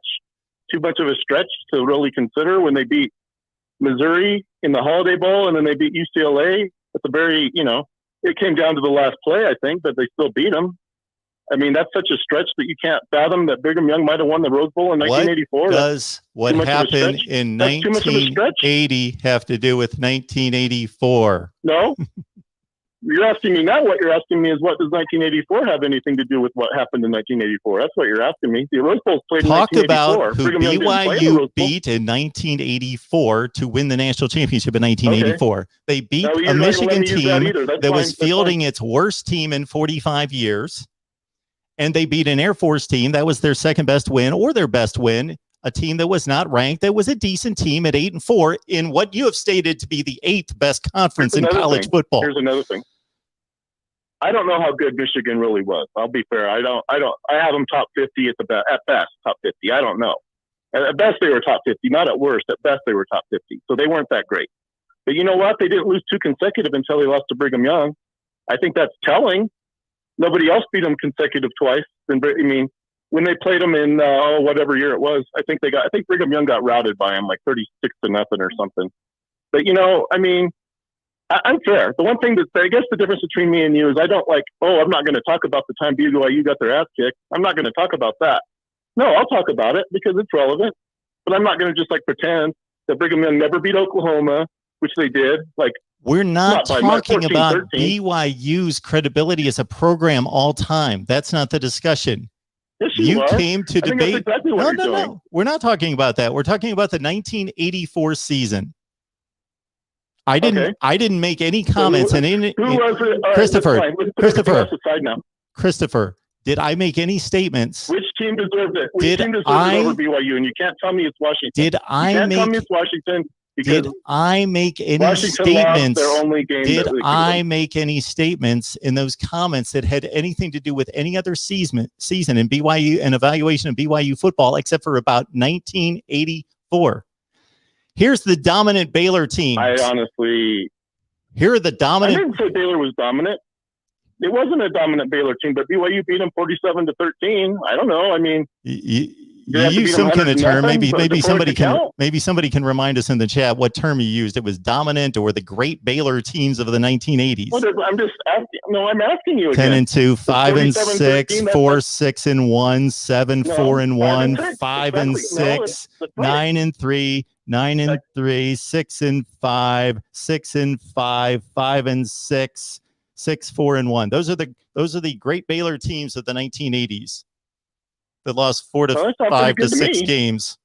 Too much of a stretch to really consider when they beat Missouri in the Holiday Bowl and then they beat UCLA at the very, it came down to the last play, I think, but they still beat them. I mean, that's such a stretch that you can't fathom that Brigham Young might have won the Rose Bowl in 1984. What happened in 1980 have to do with 1984? No. You're asking me now. What you're asking me is, what does 1984 have anything to do with what happened in 1984? That's what you're asking me. The Rose Bowl's played in 1984. Talk about who BYU beat in 1984 to win the national championship in 1984. Okay. They beat a Michigan team that was fielding its worst team in 45 years. And they beat an Air Force team that was their second best win or their best win, a team that was not ranked, that was a decent team at 8-4 in what you have stated to be the 8th best conference in college football. Here's another thing. I don't know how good Michigan really was. I'll be fair. I have them top 50 at best, top 50. I don't know. At best, they were top 50. Not at worst. At best, they were top 50. So they weren't that great. But you know what? They didn't lose 2 consecutive until they lost to Brigham Young. I think that's telling. Nobody else beat them consecutive twice. I mean, when they played them in whatever year it was, I think Brigham Young got routed by them like 36-0 or something. But I mean, I'm fair. The one thing that I guess the difference between me and you is I don't I'm not going to talk about the time BYU got their ass kicked. I'm not going to talk about that. No, I'll talk about it because it's relevant. But I'm not going to just pretend that Brigham Young never beat Oklahoma, which they did. We're not talking about BYU's credibility as a program all time. That's not the discussion. Yes, you came to debate. Exactly No. We're not talking about that. We're talking about the 1984 season. I didn't make any comments. Christopher, did I make any statements? Which team deserved it? Which team deserved it over BYU? And you can't tell me it's Washington. Tell me it's Washington. Did I make any statements? Did I make any statements in those comments that had anything to do with any other season in BYU and evaluation of BYU football except for about 1984? Here's the dominant Baylor team. Here are the dominant. I didn't say Baylor was dominant. It wasn't a dominant Baylor team, but BYU beat them 47-13. I don't know. I mean, you use some kind of term. Maybe somebody can remind us in the chat what term you used. It was dominant or the great Baylor teams of the 1980s. Well, I'm just asking. No, I'm asking you again. 10-2, 5-6, 4-6-1, 7-4-1, 5-6, 9-3, 9-3, 6-5, 6-5, 5-6, 6-4-1. Those are the great Baylor teams of the 1980s. That lost 4 to 5 to 6 games.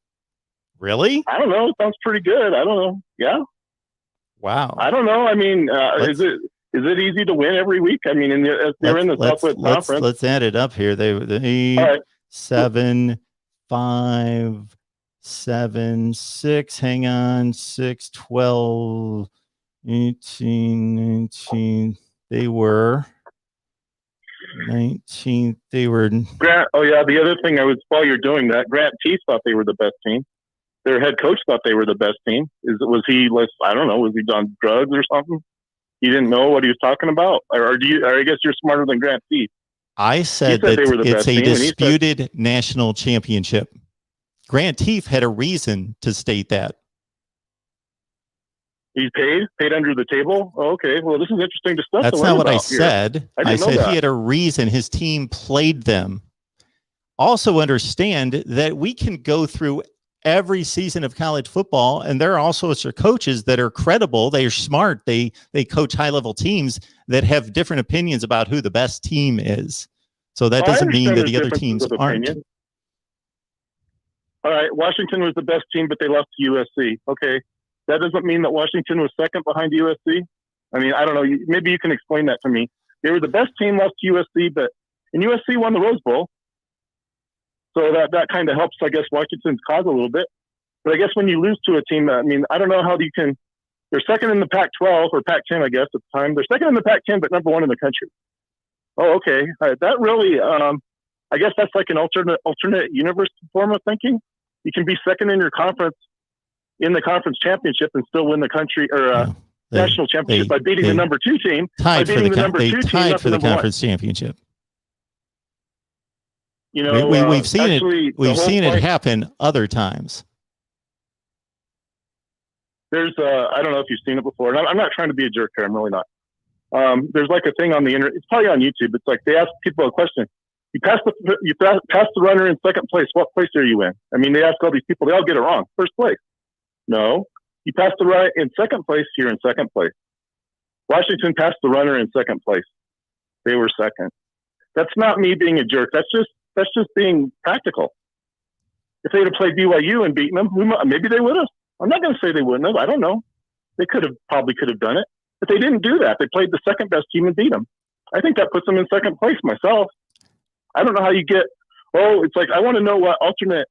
Really? I don't know. It sounds pretty good. I don't know. Yeah. Wow. I don't know. I mean, is it easy to win every week? I mean, they're in the Southwest Conference. Let's add it up here. They 7, 5, 7, 6. Hang on. 6, 12, 18, 19. They were 19th. They were Grant. Oh yeah. The other thing while you're doing that, Grant Teese thought they were the best team. Their head coach thought they were the best team. Was he I don't know. Was he on drugs or something? He didn't know what he was talking about, or I guess you're smarter than Grant Teese. I said that it's a disputed national championship. Grant Teese had a reason to state that. He's paid under the table. Oh, okay. Well, this is interesting to stuff. That's not what I said. I said he had a reason. His team played them. Also understand that we can go through every season of college football, and there are all sorts of coaches that are credible. They are smart. They coach high-level teams that have different opinions about who the best team is. So that doesn't mean that the other teams aren't. All right. Washington was the best team, but they lost to USC. Okay. That doesn't mean that Washington was second behind USC. I mean, I don't know. Maybe you can explain that to me. They were the best team, lost to USC, and USC won the Rose Bowl. So that kind of helps, I guess, Washington's cause a little bit. But I guess when you lose to a team, I mean, I don't know how you can. They're second in the Pac-12 or Pac-10, I guess, at the time. They're second in the Pac-10, but number 1 in the country. Oh, okay. All right. That really, I guess that's like an alternate universe form of thinking. You can be second in your conference, in the conference championship, and still win the country or national championship by beating the number 2 team. Tied for the conference championship. You know, we've seen it happen other times. There's I don't know if you've seen it before, and I'm not trying to be a jerk here. I'm really not. There's like a thing on the internet. It's probably on YouTube. It's like they ask people a question. You pass the runner in second place. What place are you in? I mean, they ask all these people. They all get it wrong. First place. No. You passed the runner in second place. You're in second place. Washington passed the runner in second place. They were second. That's not me being a jerk. That's just being practical. If they'd have played BYU and beaten them, maybe they would have. I'm not going to say they wouldn't have. I don't know. They probably could have done it. But they didn't do that. They played the second best team and beat them. I think that puts them in second place myself. I don't know how you get, it's like, I want to know what alternate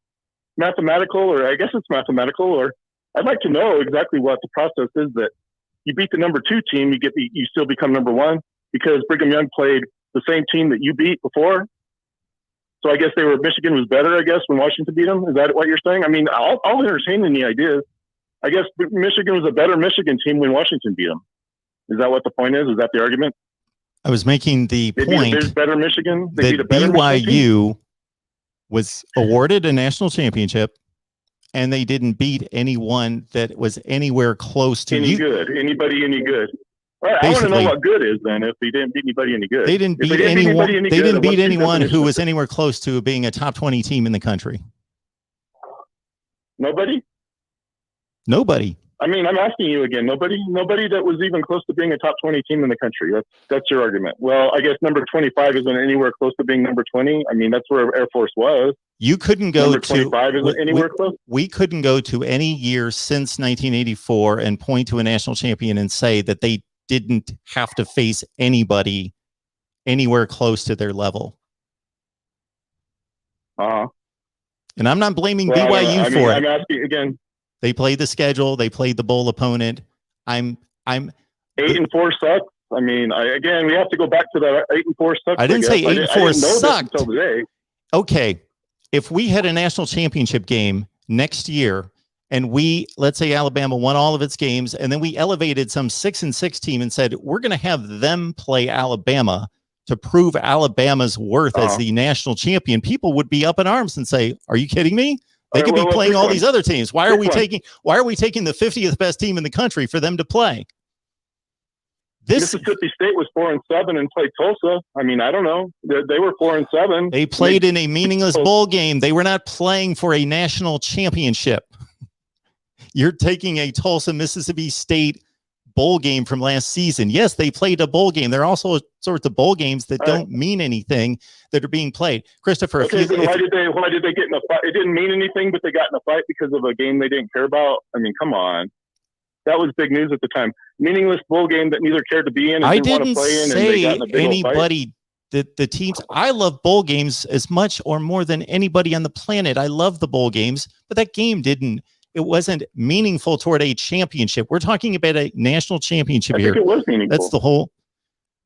mathematical, or I guess it's mathematical, or I'd like to know exactly what the process is that you beat the number 2 team, you still become number 1 because Brigham Young played the same team that you beat before. So I guess Michigan was better, I guess, when Washington beat them. Is that what you're saying? I mean, I'll entertain any ideas. I guess Michigan was a better Michigan team when Washington beat them. Is that what the point is? Is that the argument? I was making the point there's better Michigan. They that BYU was awarded a national championship, and they didn't beat anyone that was anywhere close to anybody any good. All right, I want to know what good is then. If they didn't beat anybody any good, they didn't beat anyone. They didn't beat anyone who was anywhere close to being a top 20 team in the country. Nobody. I mean, I'm asking you again. Nobody that was even close to being a top 20 team in the country. That's your argument. Well, I guess number 25 isn't anywhere close to being number 20. I mean, that's where Air Force was. You couldn't go number 25 isn't anywhere close. We couldn't go to any year since 1984 and point to a national champion and say that they didn't have to face anybody anywhere close to their level. And I'm not blaming BYU for it. I'm asking again. They played the schedule. They played the bowl opponent. 8-4 sucks. I mean, we have to go back to that 8-4 sucks. I didn't say 8-4 sucked. Until today. Okay, if we had a national championship game next year, and let's say Alabama won all of its games, and then we elevated some 6-6 team and said we're going to have them play Alabama to prove Alabama's worth as the national champion, people would be up in arms and say, "Are you kidding me? They could be playing all these other teams. Why are we taking the 50th best team in the country for them to play?" Mississippi State was 4-7 and played Tulsa. I mean, I don't know. They were 4-7. They played in a meaningless bowl game. They were not playing for a national championship. You're taking a Tulsa, Mississippi State bowl game from last season. Yes, they played a bowl game. There are also sorts of bowl games that don't mean anything that are being played. Christopher, why did they get in a fight? It didn't mean anything, but they got in a fight because of a game they didn't care about. I mean, come on. That was big news at the time. Meaningless bowl game that neither cared to be in and didn't want to play in. And they got in a big anybody that the teams. I love bowl games as much or more than anybody on the planet. I love the bowl games, but that game it wasn't meaningful toward a championship. We're talking about a national championship here. I think it was meaningful. That's the whole.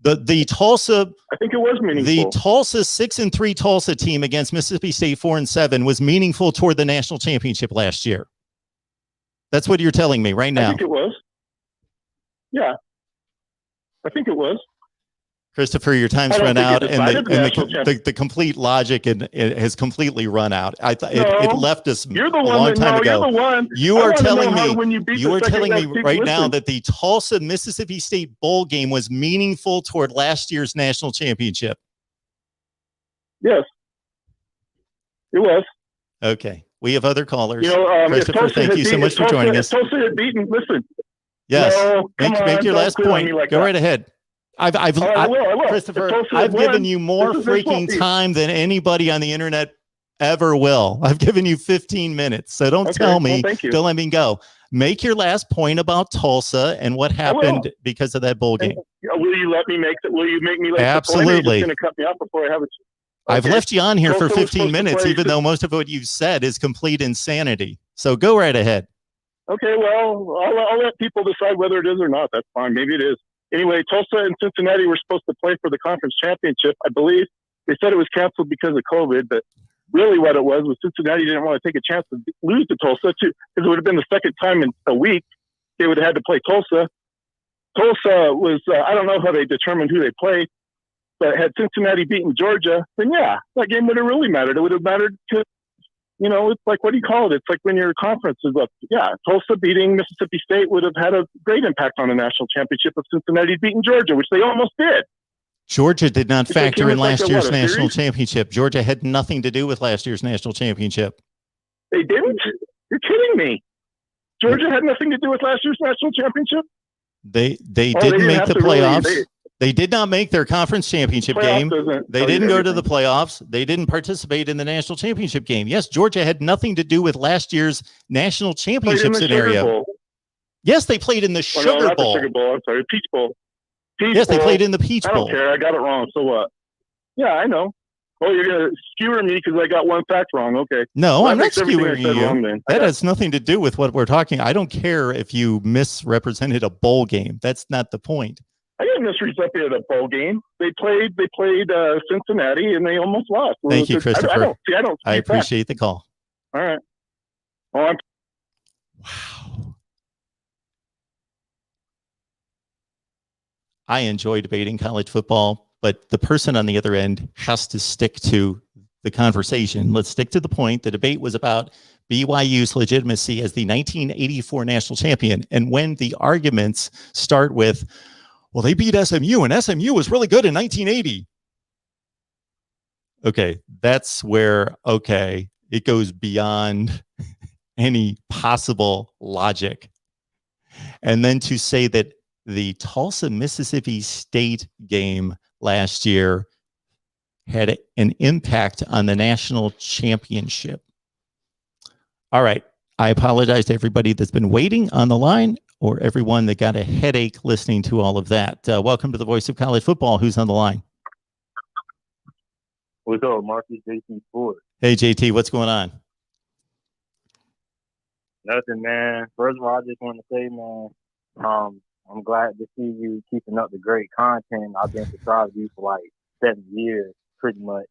The Tulsa. I think it was meaningful. The Tulsa 6-3 Tulsa team against Mississippi State 4-7 was meaningful toward the national championship last year. That's what you're telling me right now. I think it was. Yeah, I think it was. Christopher, your time's run out, and the complete logic it has completely run out. It left us a long time ago. You're the one. You are telling me right now that the Tulsa Mississippi State bowl game was meaningful toward last year's national championship. Yes, it was. Okay, we have other callers. Christopher, thank you so much for joining us. Tulsa had beaten. Listen. Yes, make your last point. Go right ahead. I will. Christopher, I've given you more freaking time than anybody on the internet ever will. I've given you 15 minutes, so don't tell me. Don't let me go. Make your last point about Tulsa and what happened because of that bowl game. Will you let me make that? Will you make me? Absolutely. You're going to cut me off before I have it. I've left you on here for 15 minutes, even though most of what you've said is complete insanity. So go right ahead. Okay, well, I'll let people decide whether it is or not. That's fine. Maybe it is. Anyway, Tulsa and Cincinnati were supposed to play for the conference championship. I believe they said it was canceled because of COVID, but really what it was Cincinnati didn't want to take a chance to lose to Tulsa, because it would have been the second time in a week they would have had to play Tulsa. Tulsa was, I don't know how they determined who they played, but had Cincinnati beaten Georgia, then yeah, that game would have really mattered. It would have mattered to, it's like, what do you call it? It's like when your conference is up. Yeah, Tulsa beating Mississippi State would have had a great impact on the national championship if Cincinnati beaten Georgia, which they almost did. Georgia did not factor in last year's national series? championship. Georgia had nothing to do with last year's national championship. They didn't? You're kidding me. Georgia had nothing to do with last year's national championship? They didn't make the playoffs. They did not make their conference championship game. They didn't go to the playoffs. They didn't participate in the national championship game. Yes, Georgia had nothing to do with last year's national championship scenario. Yes, they played in the Sugar Bowl. Sugar Bowl. I'm sorry, Peach Bowl. Yes, they played in the Peach Bowl. I don't care. I got it wrong. So what? Yeah, I know. Oh, you're going to skewer me because I got one fact wrong. Okay. No, I'm not skewering you. That has nothing to do with what we're talking. I don't care if you misrepresented a bowl game. That's not the point. I didn't misrepresent a bowl game. They played Cincinnati and they almost lost. Thank you, Christopher. I don't I appreciate the call. All right. Wow. I enjoy debating college football, but the person on the other end has to stick to the conversation. Let's stick to the point. The debate was about BYU's legitimacy as the 1984 national champion. And when the arguments start with, well, they beat SMU and SMU was really good in 1980. Okay, that's where, it goes beyond any possible logic. And then to say that the Tulsa, Mississippi State game last year had an impact on the national championship. All right. I apologize to everybody that's been waiting on the line or everyone that got a headache listening to all of that. Welcome to the Voice of College Football. Who's on the line? What's up, Marcus? JT Ford. Hey, JT, what's going on? Nothing, man. First of all, I just want to say, man, I'm glad to see you keeping up the great content. I've been subscribed to you for like 7 years, pretty much.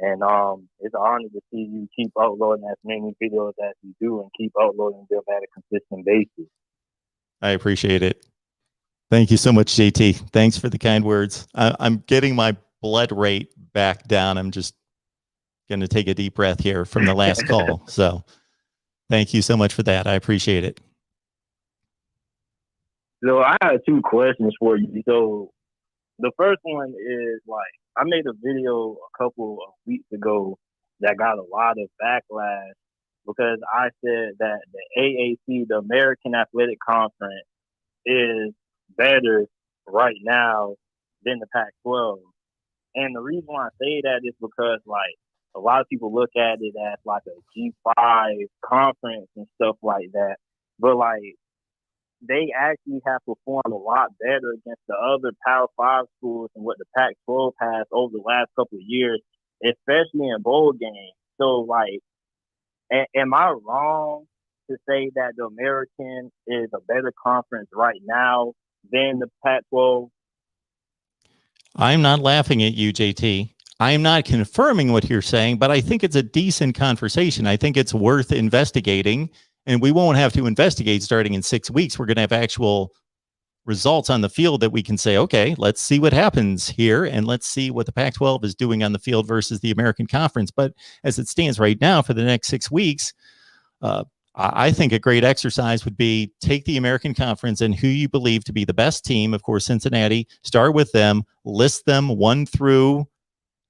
And it's an honor to see you keep uploading as many videos as you do and keep uploading them at a consistent basis. I appreciate it. Thank you so much, JT. Thanks for the kind words. I'm getting my blood rate back down. I'm just going to take a deep breath here from the last call. So thank you so much for that. I appreciate it. So I have 2 questions for you. So the first one is, like, I made a video a couple of weeks ago that got a lot of backlash because I said that the AAC, the American Athletic Conference, is better right now than the Pac-12. And the reason why I say that is because, like, a lot of people look at it as like a G5 conference and stuff like that. But, like, they actually have performed a lot better against the other Power 5 schools than what the Pac-12 has over the last couple of years, especially in bowl games. So, like, am I wrong to say that the American is a better conference right now than the Pac-12? I'm not laughing at you, JT. I'm not confirming what you're saying, but I think it's a decent conversation. I think it's worth investigating. And we won't have to investigate starting in 6 weeks. We're going to have actual results on the field that we can say, okay, let's see what happens here. And let's see what the Pac-12 is doing on the field versus the American Conference. But as it stands right now for the next 6 weeks, I think a great exercise would be take the American Conference and who you believe to be the best team. Of course, Cincinnati, start with them, list them 1 through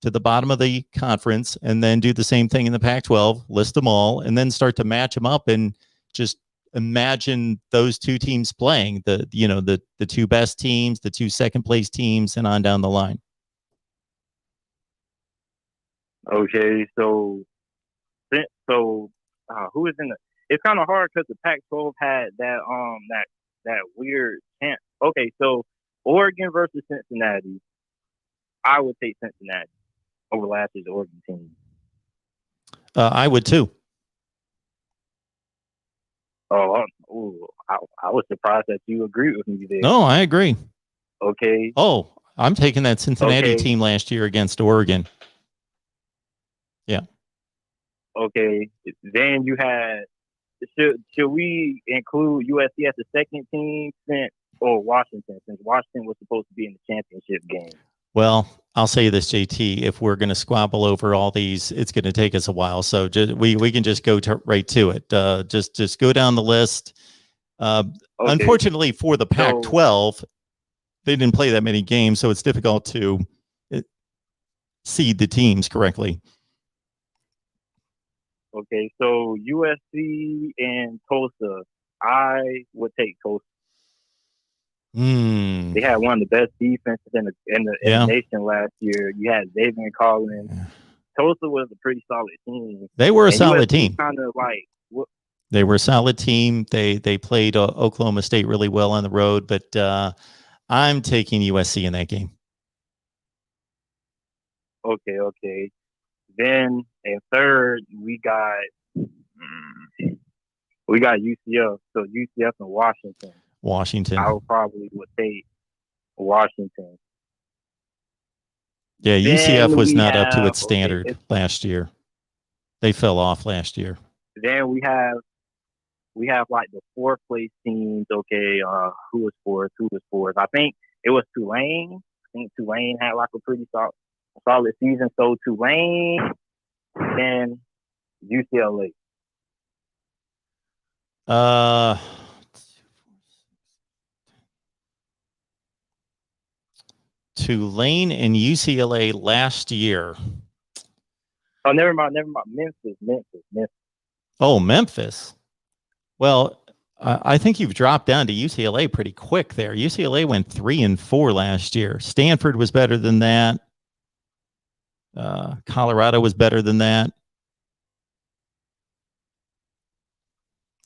to the bottom of the conference, and then do the same thing in the Pac-12, list them all, and then start to match them up and just imagine those 2 teams playing, the 2 best teams, the 2 second place teams, and on down the line. Okay, so who is in the? It's kind of hard because the Pac-12 had that weird chance. Okay, so Oregon versus Cincinnati, I would take Cincinnati over last year's Oregon team. I would too. I was surprised that you agreed with me there. No, I agree. Okay. Oh, I'm taking that Cincinnati team last year against Oregon. Yeah. Okay. Then you had, should we include USC as the second team since or Washington, since Washington was supposed to be in the championship game? Well, I'll say this, JT. If we're going to squabble over all these, it's going to take us a while. So we can just go right to it. Just go down the list. Okay. Unfortunately for the Pac-12, they didn't play that many games, so it's difficult to seed the teams correctly. Okay, so USC and Tulsa, I would take Tulsa. They had one of the best defenses in the nation last year. You had Xavier Collins. Tulsa was a pretty solid team. They were a solid team. Kind of like they were a solid team. They played Oklahoma State really well on the road, but I'm taking USC in that game. Okay. Then in third, we got UCF. So UCF and Washington. I would take Washington. Yeah, UCF was not up to its standard last year. They fell off last year. Then we have like the fourth place teams. Okay, who was fourth? I think it was Tulane. I think Tulane had like a pretty solid season. So Tulane and UCLA. Tulane and UCLA last year. Oh, never mind. Memphis. Oh, Memphis. Well, I think you've dropped down to UCLA pretty quick there. UCLA went 3-4 last year. Stanford was better than that. Colorado was better than that.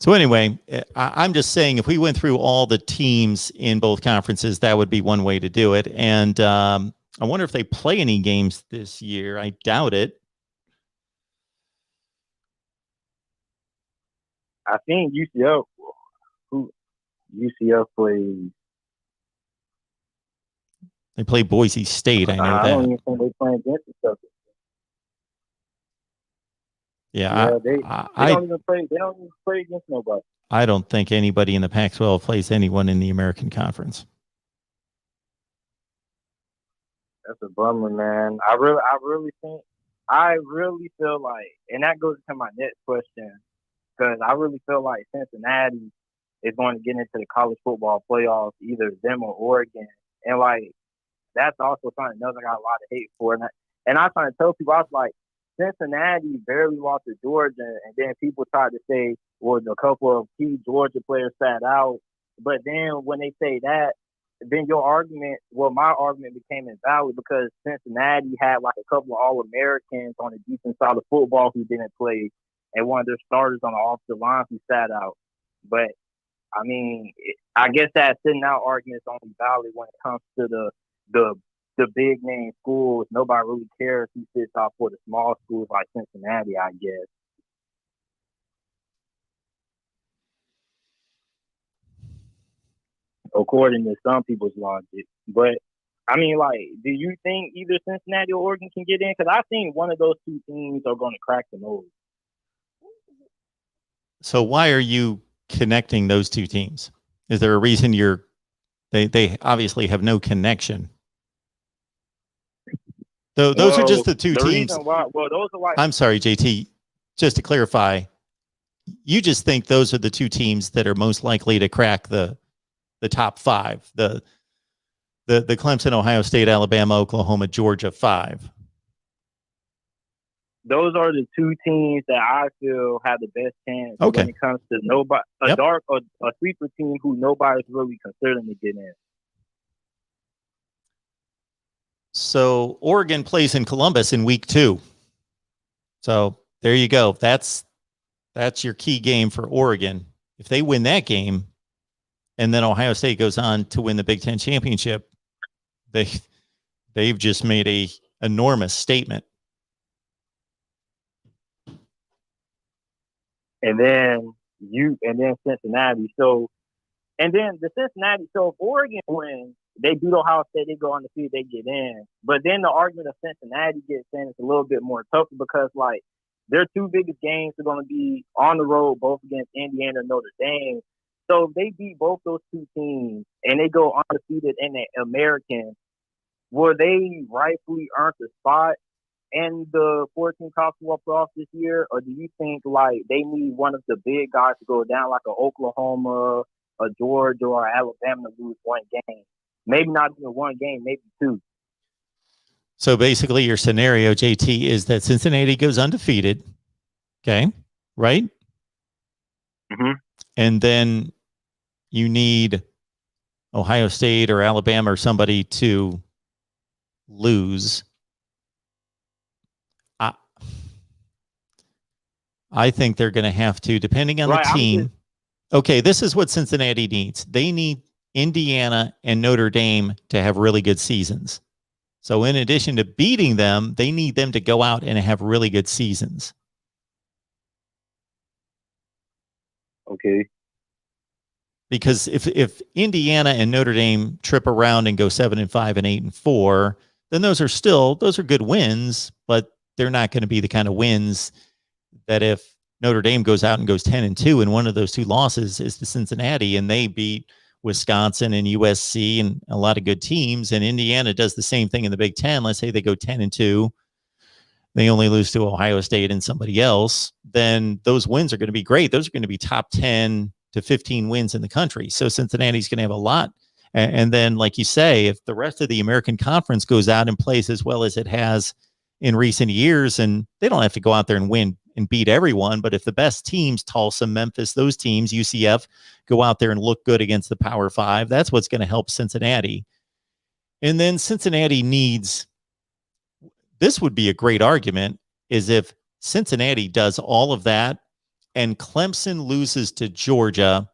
So anyway, I'm just saying if we went through all the teams in both conferences, that would be one way to do it. And I wonder if they play any games this year. I doubt it. I think UCF plays. They play Boise State. I know that. I don't even think they play against each other. Yeah, they don't even play. They don't even play against nobody. I don't think anybody in the Pac-12 plays anyone in the American Conference. That's a bummer, man. I really feel like, and that goes to my next question, because I really feel like Cincinnati is going to get into the college football playoffs, either them or Oregon, and like that's also something else I got a lot of hate for. And I was trying to tell people, I was like, Cincinnati barely lost to Georgia, and then people tried to say, well, a couple of key Georgia players sat out. But then when they say that, then my argument became invalid because Cincinnati had like a couple of All-Americans on the defense side of football who didn't play, and one of their starters on the offensive line who sat out. But, I mean, I guess that sitting out argument is only valid when it comes to the big name schools. Nobody really cares who sits out for the small schools like Cincinnati, I guess. According to some people's logic. But, I mean, like, do you think either Cincinnati or Oregon can get in? Because I think one of those two teams are going to crack the nose. So why are you connecting those two teams? Is there a reason they obviously have no connection? Those are just the two teams. I'm sorry, JT. Just to clarify, you just think those are the two teams that are most likely to crack the top five, the Clemson, Ohio State, Alabama, Oklahoma, Georgia 5. Those are the two teams that I feel have the best chance when it comes to nobody, a sleeper team who nobody's really considering to get in. So Oregon plays in Columbus in week 2. So there you go. That's your key game for Oregon. If they win that game, and then Ohio State goes on to win the Big Ten championship, they've just made a enormous statement. And then Cincinnati. So if Oregon wins, they beat Ohio State, they go on the field, they get in. But then the argument of Cincinnati gets in is a little bit more tougher because, like, their two biggest games are going to be on the road, both against Indiana and Notre Dame. So if they beat both those two teams and they go undefeated in the American, will they rightfully earn the spot in the 14 college football playoffs this year, or do you think like they need one of the big guys to go down, like a Oklahoma, a Georgia, or Alabama to lose one game? Maybe not even one game, maybe two. So basically, your scenario, JT, is that Cincinnati goes undefeated. Okay, right? Mm-hmm. And then you need Ohio State or Alabama or somebody to lose. I think they're going to have to, depending on the team. Okay, this is what Cincinnati needs. They need Indiana and Notre Dame to have really good seasons. So in addition to beating them, they need them to go out and have really good seasons. Okay. Because if Indiana and Notre Dame trip around and go 7-5 and 8-4, then those are good wins, but they're not going to be the kind of wins that if Notre Dame goes out and goes 10-2, and one of those two losses is to Cincinnati, and they beat Wisconsin and USC and a lot of good teams, and Indiana does the same thing in the Big Ten. Let's say they go 10-2, they only lose to Ohio State and somebody else, then those wins are going to be great. Those are going to be top 10 to 15 wins in the country. So Cincinnati's going to have a lot. And then, like you say, if the rest of the American Conference goes out and plays as well as it has in recent years, and they don't have to go out there and win and beat everyone, but if the best teams, Tulsa, Memphis, those teams, UCF, go out there and look good against the Power Five, that's what's going to help Cincinnati. And then Cincinnati needs, this would be a great argument, is if Cincinnati does all of that and Clemson loses to Georgia,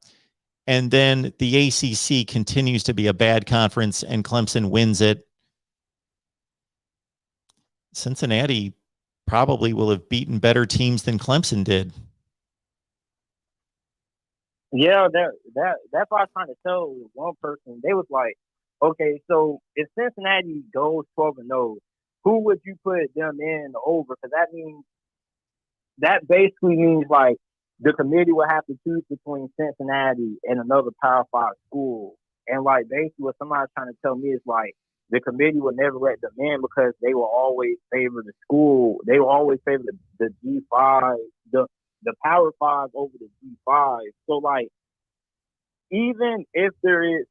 and then the ACC continues to be a bad conference and Clemson wins it, Cincinnati probably will have beaten better teams than Clemson did. Yeah, that's what I was trying to tell one person. They was like, okay, so if Cincinnati goes 12-0, who would you put them in over? Because that basically means like the committee will have to choose between Cincinnati and another Power 5 school. And like basically what somebody's trying to tell me is like the committee will never let them in because they will always favor the school. They will always favor the G5, the Power 5 over the G5. So like even if there is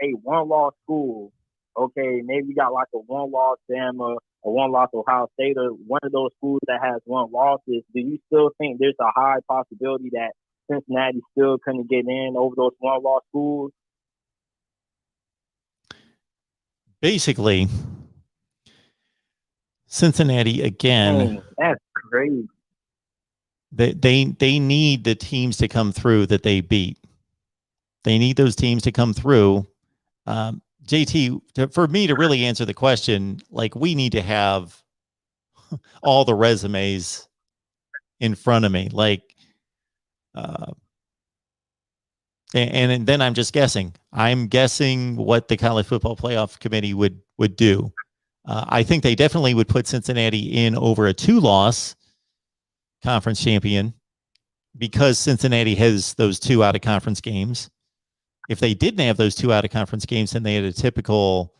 a one-loss school, okay, maybe you got like a one-loss Bama, a one-loss Ohio State, or one of those schools that has one losses, do you still think there's a high possibility that Cincinnati still couldn't get in over those one-loss schools? Basically, Cincinnati again. That's crazy. They need the teams to come through that they beat. They need those teams to come through. JT, for me to really answer the question, like we need to have all the resumes in front of me, like, and then I'm just guessing. I'm guessing what the College Football Playoff Committee would do. I think they definitely would put Cincinnati in over a 2-loss conference champion because Cincinnati has those 2 out-of-conference games. If they didn't have those 2 out-of-conference games and they had a typical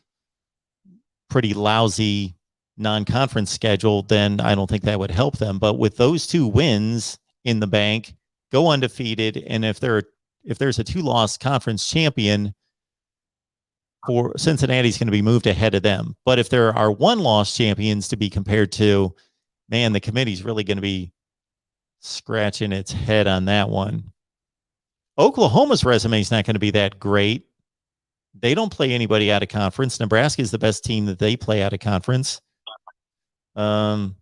pretty lousy non-conference schedule, then I don't think that would help them. But with those 2 wins in the bank, go undefeated, and if there's a 2-loss conference champion, for Cincinnati's going to be moved ahead of them. But if there are 1-loss champions to be compared to, man, the committee's really going to be scratching its head on that one. Oklahoma's resume is not going to be that great. They don't play anybody out of conference. Nebraska is the best team that they play out of conference. They'll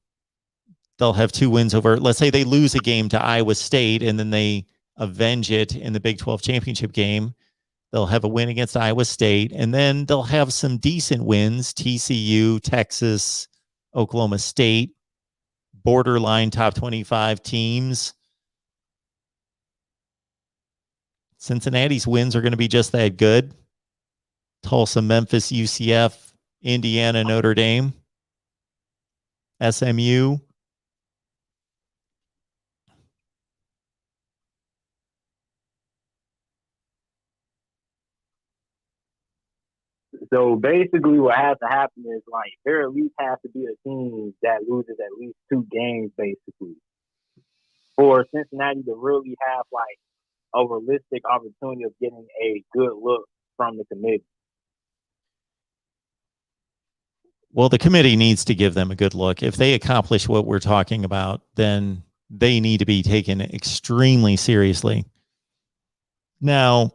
have 2 wins over, let's say they lose a game to Iowa State and then they avenge it in the Big 12 championship game. They'll have a win against Iowa State, and then they'll have some decent wins, TCU, Texas, Oklahoma State, borderline top 25 teams. Cincinnati's wins are going to be just that good. Tulsa, Memphis, UCF, Indiana, Notre Dame, SMU. So basically, what has to happen is like there at least has to be a team that loses at least 2 games, basically, for Cincinnati to really have like a realistic opportunity of getting a good look from the committee. Well, the committee needs to give them a good look. If they accomplish what we're talking about, then they need to be taken extremely seriously. Now,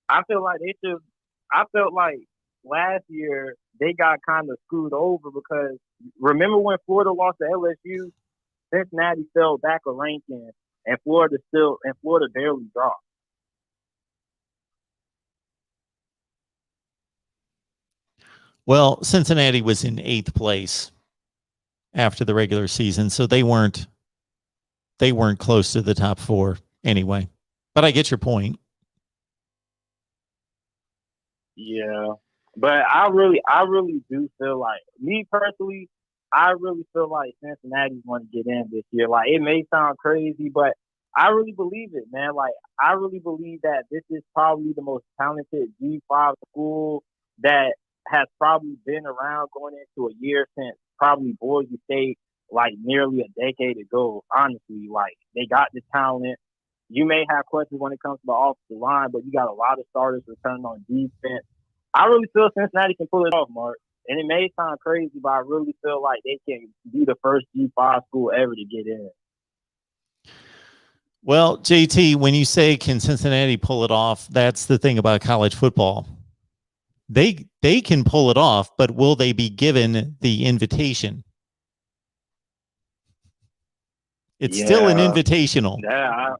I feel like they should. I felt like last year they got kind of screwed over because remember when Florida lost to LSU, Cincinnati fell back a ranking, and Florida barely dropped. well, Cincinnati was in 8th place after the regular season, so they weren't close to the top 4 anyway. But I get your point. Yeah, but I really do feel like me personally, I really feel like Cincinnati's going to get in this year. Like it may sound crazy, but I really believe it, man. Like I really believe that this is probably the most talented G5 school that has probably been around going into a year since probably Boise State, like nearly a decade ago. Honestly, like they got the talent. You may have questions when it comes to the offensive line, but you got a lot of starters returning on defense. I really feel Cincinnati can pull it off, Mark. And it may sound crazy, but I really feel like they can be the first G5 school ever to get in. Well, JT, when you say can Cincinnati pull it off, that's the thing about college football. They can pull it off, but will they be given the invitation? It's still an invitational. Yeah.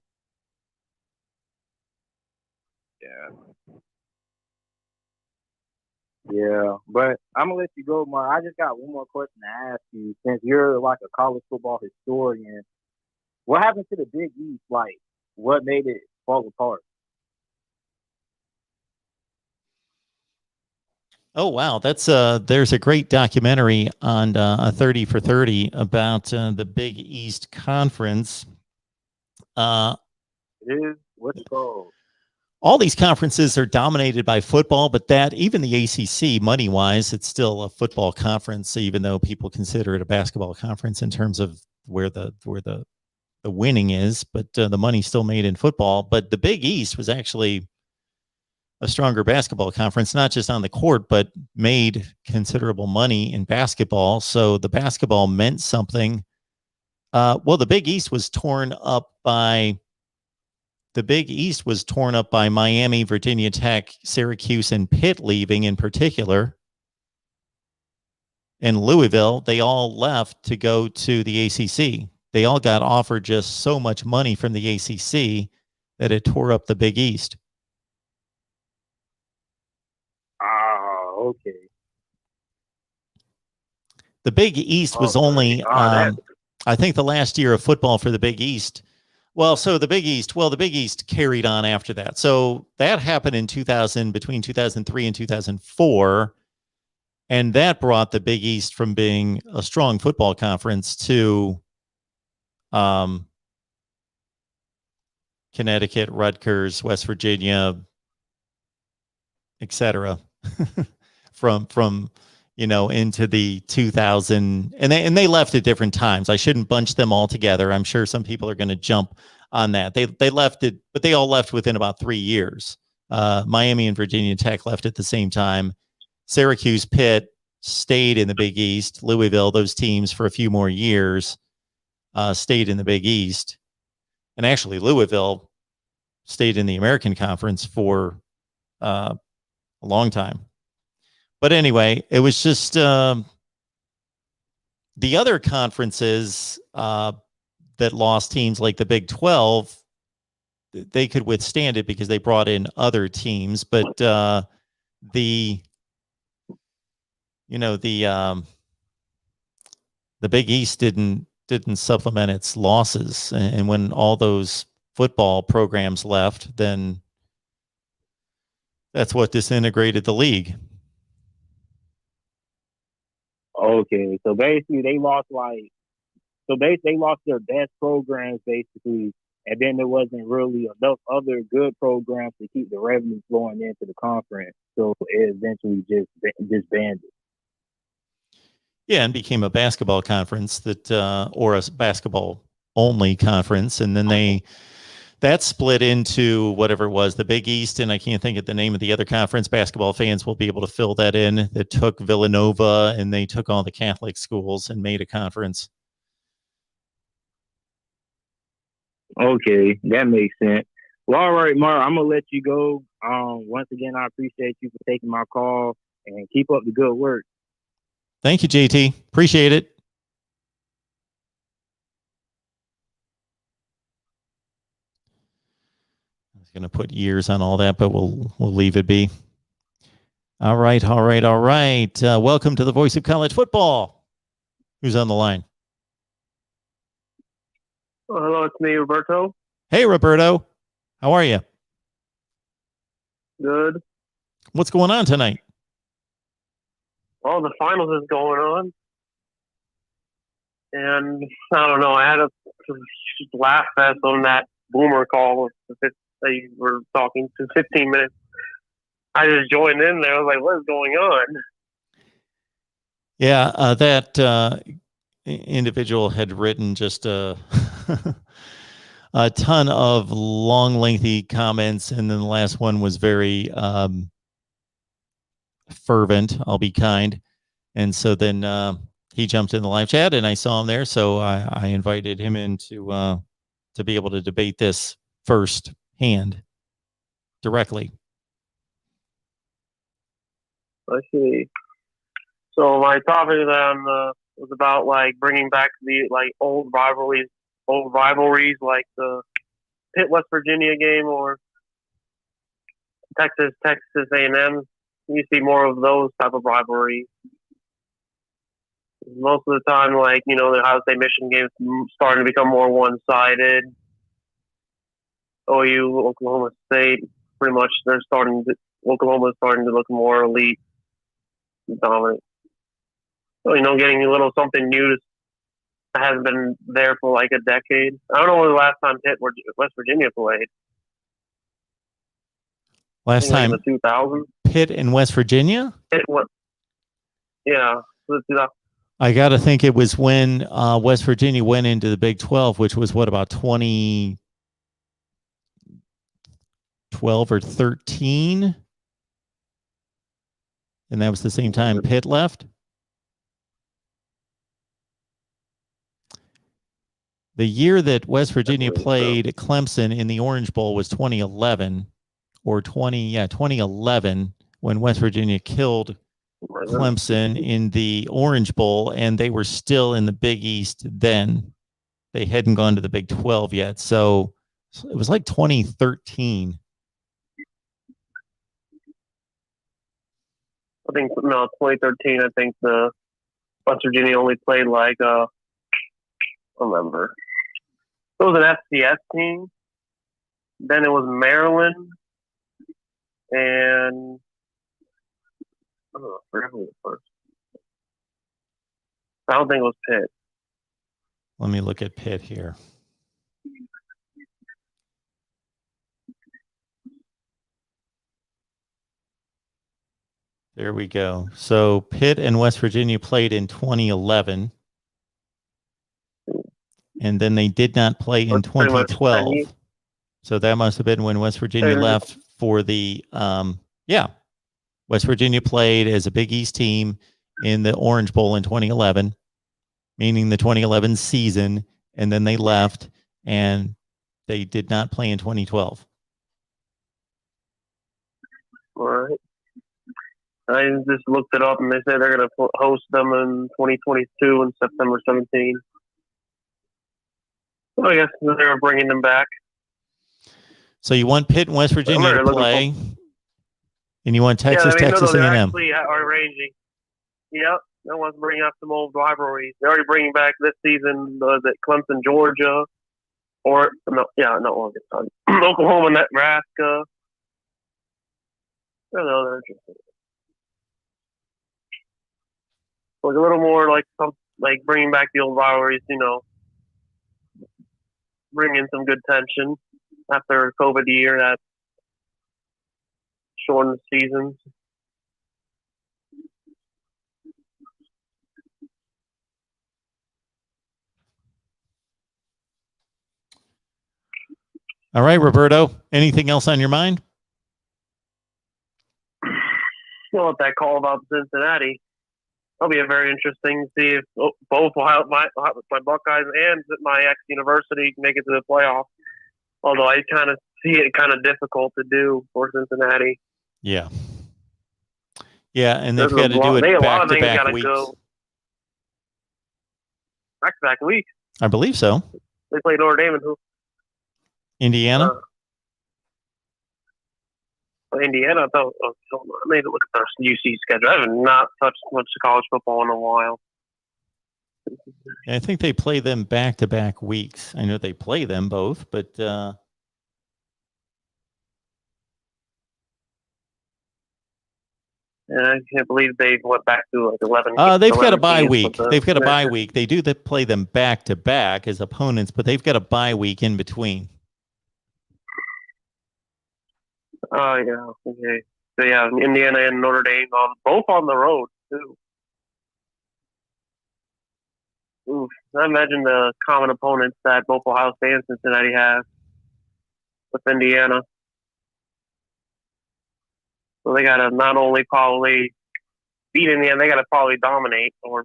Yeah, but I'm gonna let you go, Mark. I just got one more question to ask you. Since you're like a college football historian, what happened to the Big East? Like, what made it fall apart? Oh wow, that's there's a great documentary on a 30 for 30 about the Big East Conference. It is what's it called? All these conferences are dominated by football, but that even the ACC, money wise, it's still a football conference, even though people consider it a basketball conference in terms of where the winning is. But the money's still made in football. But the Big East was actually a stronger basketball conference, not just on the court, but made considerable money in basketball. So the basketball meant something. Well, the Big East was torn up by Miami, Virginia Tech, Syracuse, and Pitt leaving in particular. And Louisville, they all left to go to the ACC. They all got offered just so much money from the ACC that it tore up the Big East. Okay. The Big East was only, I think, the last year of football for the Big East. Well, the Big East carried on after that. So that happened in between 2003 and 2004. And that brought the Big East from being a strong football conference to Connecticut, Rutgers, West Virginia, etc. from into the 2000, and they left at different times. I shouldn't bunch them all together. I'm sure some people are going to jump on that. They left it, but they all left within about 3 years. Miami and Virginia Tech left at the same time. Syracuse, Pitt stayed in the Big East. Louisville, those teams for a few more years stayed in the Big East. And actually, Louisville stayed in the American Conference for a long time. But anyway, it was just the other conferences that lost teams like the Big 12, they could withstand it because they brought in other teams. But the Big East didn't supplement its losses. And when all those football programs left, then that's what disintegrated the league. Okay, so basically they lost their best programs basically And then there wasn't really enough other good programs to keep the revenue flowing into the conference. So it eventually just disbanded. Yeah, and became a basketball conference that, or a basketball only conference, and then that split into whatever it was, the Big East, and I can't think of the name of the other conference. Basketball fans will be able to fill that in. That took Villanova, and they took all the Catholic schools and made a conference. Okay, that makes sense. Well, all right, Mark, I'm gonna let you go. Once again, I appreciate you for taking my call and keep up the good work. Thank you, JT. Appreciate it. I was going to put years on all that, but we'll leave it be. All right. Welcome to the Voice of College Football. Who's on the line? Well, hello, it's me, Roberto. Hey, Roberto. How are you? Good. What's going on tonight? Well, the finals is going on. And I don't know, I had a laugh fest on that boomer call they were talking to 15 minutes. I just joined in there. I was like, what is going on? Yeah, that individual had written just a ton of long, lengthy comments, and then the last one was very fervent. I'll be kind. And so then he jumped in the live chat, and I saw him there, so I invited him in to be able to debate this first hand directly. I see. So my topic then was about like bringing back the like old rivalries like the Pitt West Virginia game or Texas A&M. You see more of those type of rivalries. Most of the time, like, you know, the Ohio State Michigan games starting to become more one-sided. OU, Oklahoma State, pretty much Oklahoma's starting to look more elite, dominant. So, you know, getting a little something new that hasn't been there for like a decade. I don't know when the last time Pitt or West Virginia played. Last time in the 2000s. Pitt and West Virginia? Yeah. I got to think it was when West Virginia went into the Big 12, which was what, about 2012 or 13? And that was the same time Pitt left? The year that West Virginia played Clemson in the Orange Bowl was 2011 or 2011 when West Virginia killed Clemson in the Orange Bowl, and they were still in the Big East then. They hadn't gone to the Big 12 yet. So it was like 2013. I think, no, 2013, I think the West Virginia only played like, I don't remember. It was an FCS team. Then it was Maryland. And I don't know, I forgot who was first. I don't think it was Pitt. Let me look at Pitt here. There we go. So Pitt and West Virginia played in 2011. And then they did not play in 2012. So that must have been when West Virginia left for the, West Virginia played as a Big East team in the Orange Bowl in 2011, meaning the 2011 season, and then they left, and they did not play in 2012. All right. I just looked it up, and they said they're going to host them in 2022 in September 17. So I guess they're bringing them back. So you want Pitt and West Virginia to play, and you want Texas A&M. They actually are arranging. Yep, they want to bring up some old rivalries. They're already bringing back this season the Clemson, Georgia, Oklahoma, Nebraska. I don't know, they're interesting. Like a little more like bringing back the old rivalries, you know. bring in some good tension after a COVID year that shortened seasons. All right, Roberto, anything else on your mind? Well, with that call about Cincinnati, it'll be a very interesting to see if both my Buckeyes and my ex-university make it to the playoffs. Although I kind of see it kind of difficult to do for Cincinnati. Yeah. Yeah, and they've got to do it back-to-back weeks. Back-to-back weeks? I believe so. They play Notre Dame and who? Indiana? Indiana, I thought, I made it look at their UC schedule. I have not touched much college football in a while. I think they play them back-to-back weeks. I know they play them both, but and I can't believe they went back to like 11. They've got a bye week. They've got a bye week. They do play them back-to-back as opponents, but they've got a bye week in between. Oh, yeah. Okay. So, yeah, Indiana and Notre Dame, both on the road, too. Oof. I imagine the common opponents that both Ohio State and Cincinnati have with Indiana. So they got to not only probably beat Indiana, they got to probably dominate or,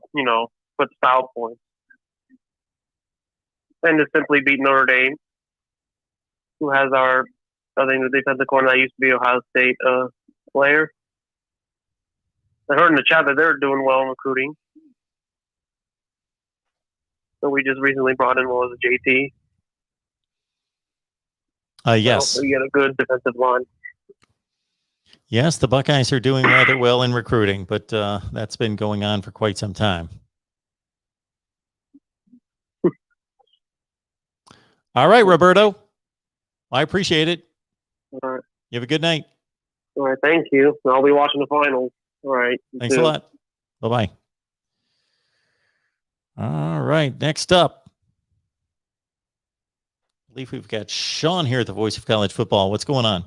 put style points. And to simply beat Notre Dame, who has I think the defensive corner that used to be Ohio State player. I heard in the chat that they're doing well in recruiting. So we just recently brought in, what was it, JT? Yes. So we get a good defensive line. Yes, the Buckeyes are doing rather well in recruiting, but that's been going on for quite some time. All right, Roberto. I appreciate it. All right. You have a good night. All right, thank you. I'll be watching the finals. All right. Thanks a lot. Bye-bye. All right, next up. I believe we've got Sean here at the Voice of College Football. What's going on?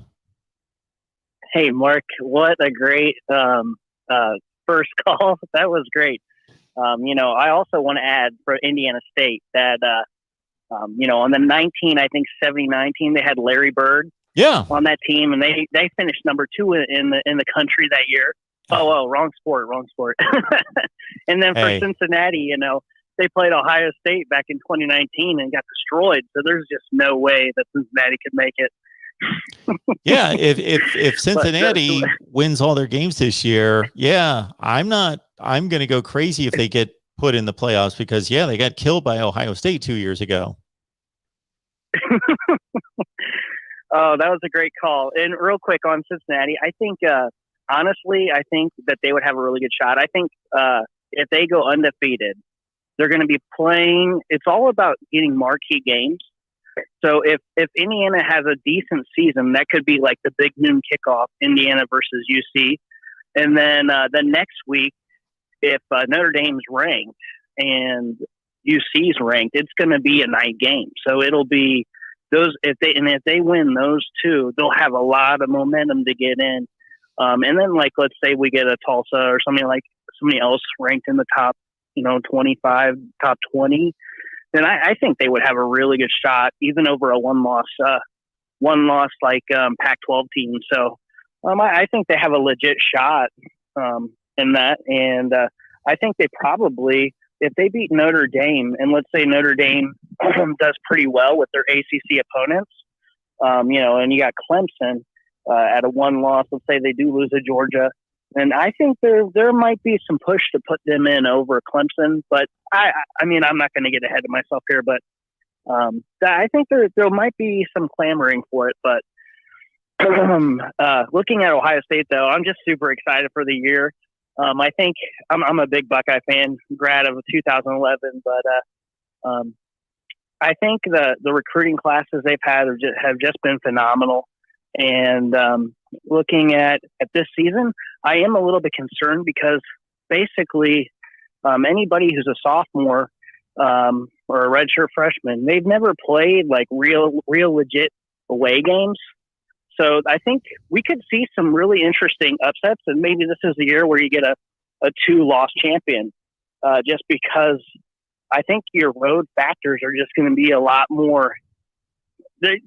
Hey, Mark, what a great first call. That was great. I also want to add for Indiana State that, on the 79 team, they had Larry Bird on that team, and they finished number 2 in the country that year. Oh, wrong sport. And then for Cincinnati, they played Ohio State back in 2019 and got destroyed. So there's just no way that Cincinnati could make it. Yeah, if Cincinnati wins all their games this year, I'm going to go crazy if they get put in the playoffs because they got killed by Ohio State 2 years ago. Oh, that was a great call. And real quick on Cincinnati, I think honestly, I think that they would have a really good shot. I think if they go undefeated, they're going to be playing. It's all about getting marquee games. So if Indiana has a decent season, that could be like the big noon kickoff, Indiana versus UC. And then the next week, if Notre Dame's ranked and UC's ranked, it's going to be a night game. So it'll be those. If they win those two, they'll have a lot of momentum to get in. And then let's say we get a Tulsa or somebody else ranked in the top, 25, top 20. Then I think they would have a really good shot, even over a one loss Pac-12 team. So I think they have a legit shot in that, and I think they probably, if they beat Notre Dame, and let's say Notre Dame does pretty well with their ACC opponents, and you got Clemson at a one loss. Let's say they do lose to Georgia. And I think there might be some push to put them in over Clemson, but I mean, I'm not going to get ahead of myself here, but I think there might be some clamoring for it. But looking at Ohio State, though, I'm just super excited for the year. I think I'm a big Buckeye fan, grad of 2011, but I think the recruiting classes they've had have just been phenomenal. And looking at this season, I am a little bit concerned because basically anybody who's a sophomore or a redshirt freshman. They've never played like real legit away games. So I think we could see some really interesting upsets, and maybe this is the year where you get a 2-loss champion, just because I think your road factors are just going to be a lot more. They're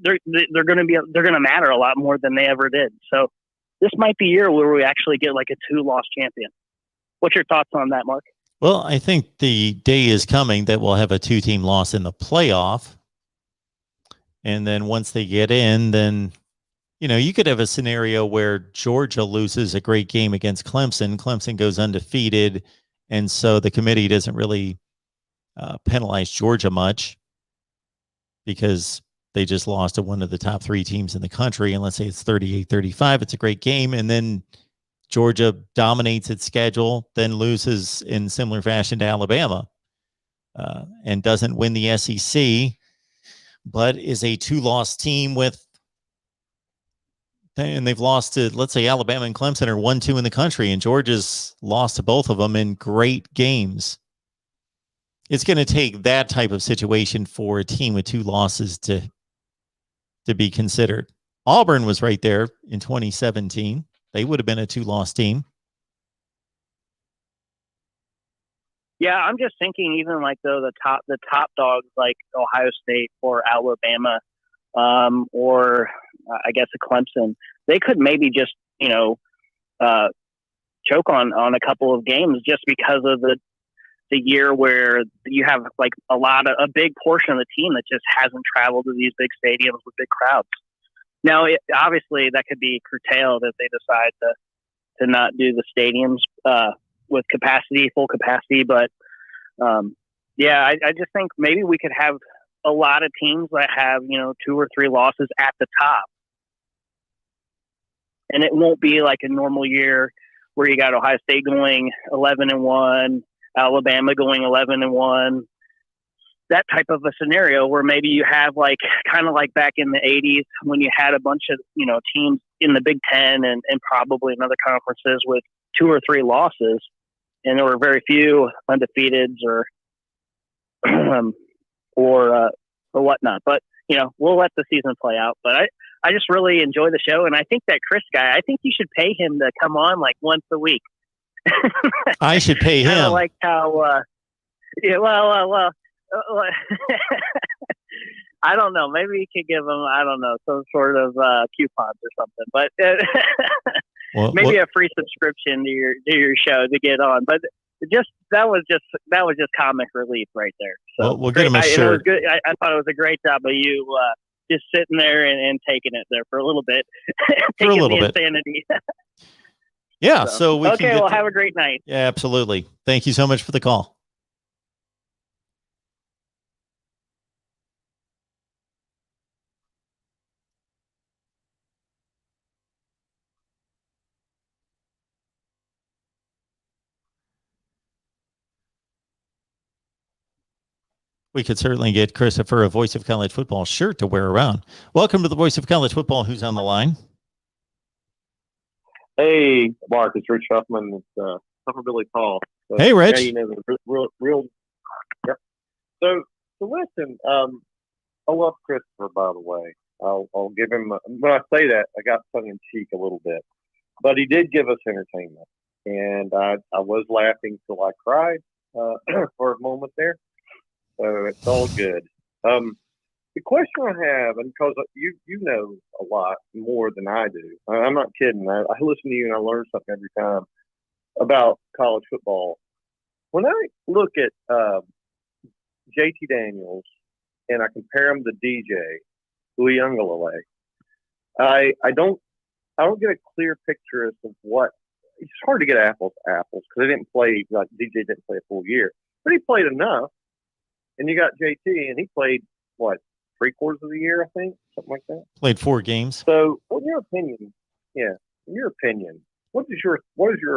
going to matter a lot more than they ever did. So this might be a year where we actually get like a 2-loss champion. What's your thoughts on that, Mark? Well, I think the day is coming that we'll have a 2-team loss in the playoff. And then once they get in, then, you could have a scenario where Georgia loses a great game against Clemson. Clemson goes undefeated. And so the committee doesn't really penalize Georgia much because they just lost to one of the top 3 teams in the country. And let's say it's 38-35. It's a great game. And then Georgia dominates its schedule, then loses in similar fashion to Alabama, and doesn't win the SEC, but is a 2-loss team and they've lost to, let's say, Alabama and Clemson are 1-2 in the country, and Georgia's lost to both of them in great games. It's going to take that type of situation for a team with 2 losses to be considered. Auburn was right there in 2017. They would have been a 2-loss team. Yeah, I'm just thinking even like though the top dogs like Ohio State or Alabama, or I guess a Clemson, they could maybe just choke on a couple of games just because of the year where you have like a big portion of the team that just hasn't traveled to these big stadiums with big crowds. Now, obviously, that could be curtailed if they decide to not do the stadiums with full capacity. But, I just think maybe we could have a lot of teams that have, 2 or 3 losses at the top. And it won't be like a normal year where you got Ohio State going 11-1, Alabama going 11-1. That type of a scenario where maybe you have like kind of like back in the 80s when you had a bunch of teams in the Big Ten and probably in other conferences with 2 or 3 losses, and there were very few undefeateds or whatnot. But we'll let the season play out. But I just really enjoy the show, and I think that Chris guy, I think you should pay him to come on like once a week. I should pay him. I like how I don't know. Maybe you could give him, some sort of coupons or something. But maybe a free subscription to your show to get on. But that was just comic relief right there. So we'll get him a shirt. It was good. I thought it was a great job of you just sitting there and taking it there for a little bit. For a little bit. Insanity. Yeah. So we okay. Well, have a great night. Yeah, absolutely. Thank you so much for the call. We could certainly get Christopher a Voice of College Football shirt to wear around. Welcome to the Voice of College Football. Who's on the line? Hey, Mark, it's Rich Huffman. It's Billy Paul. So, hey, Rich. Yeah, the real. Yep. So listen, I love Christopher, by the way. I'll give him. When I say that, I got tongue in cheek a little bit, but he did give us entertainment, and I was laughing till I cried for a moment there. So it's all good. The question I have, and because you know a lot more than I do, I'm not kidding. I listen to you and I learn something every time about college football. When I look at JT Daniels and I compare him to DJ Uiagalelei, I don't get a clear picture as to what. It's hard to get apples to apples because they didn't play like DJ didn't play a full year, but he played enough. And you got JT, and he played, what, 3/4 of the year, I think? Something like that? Played 4 games. So, in your opinion, what is your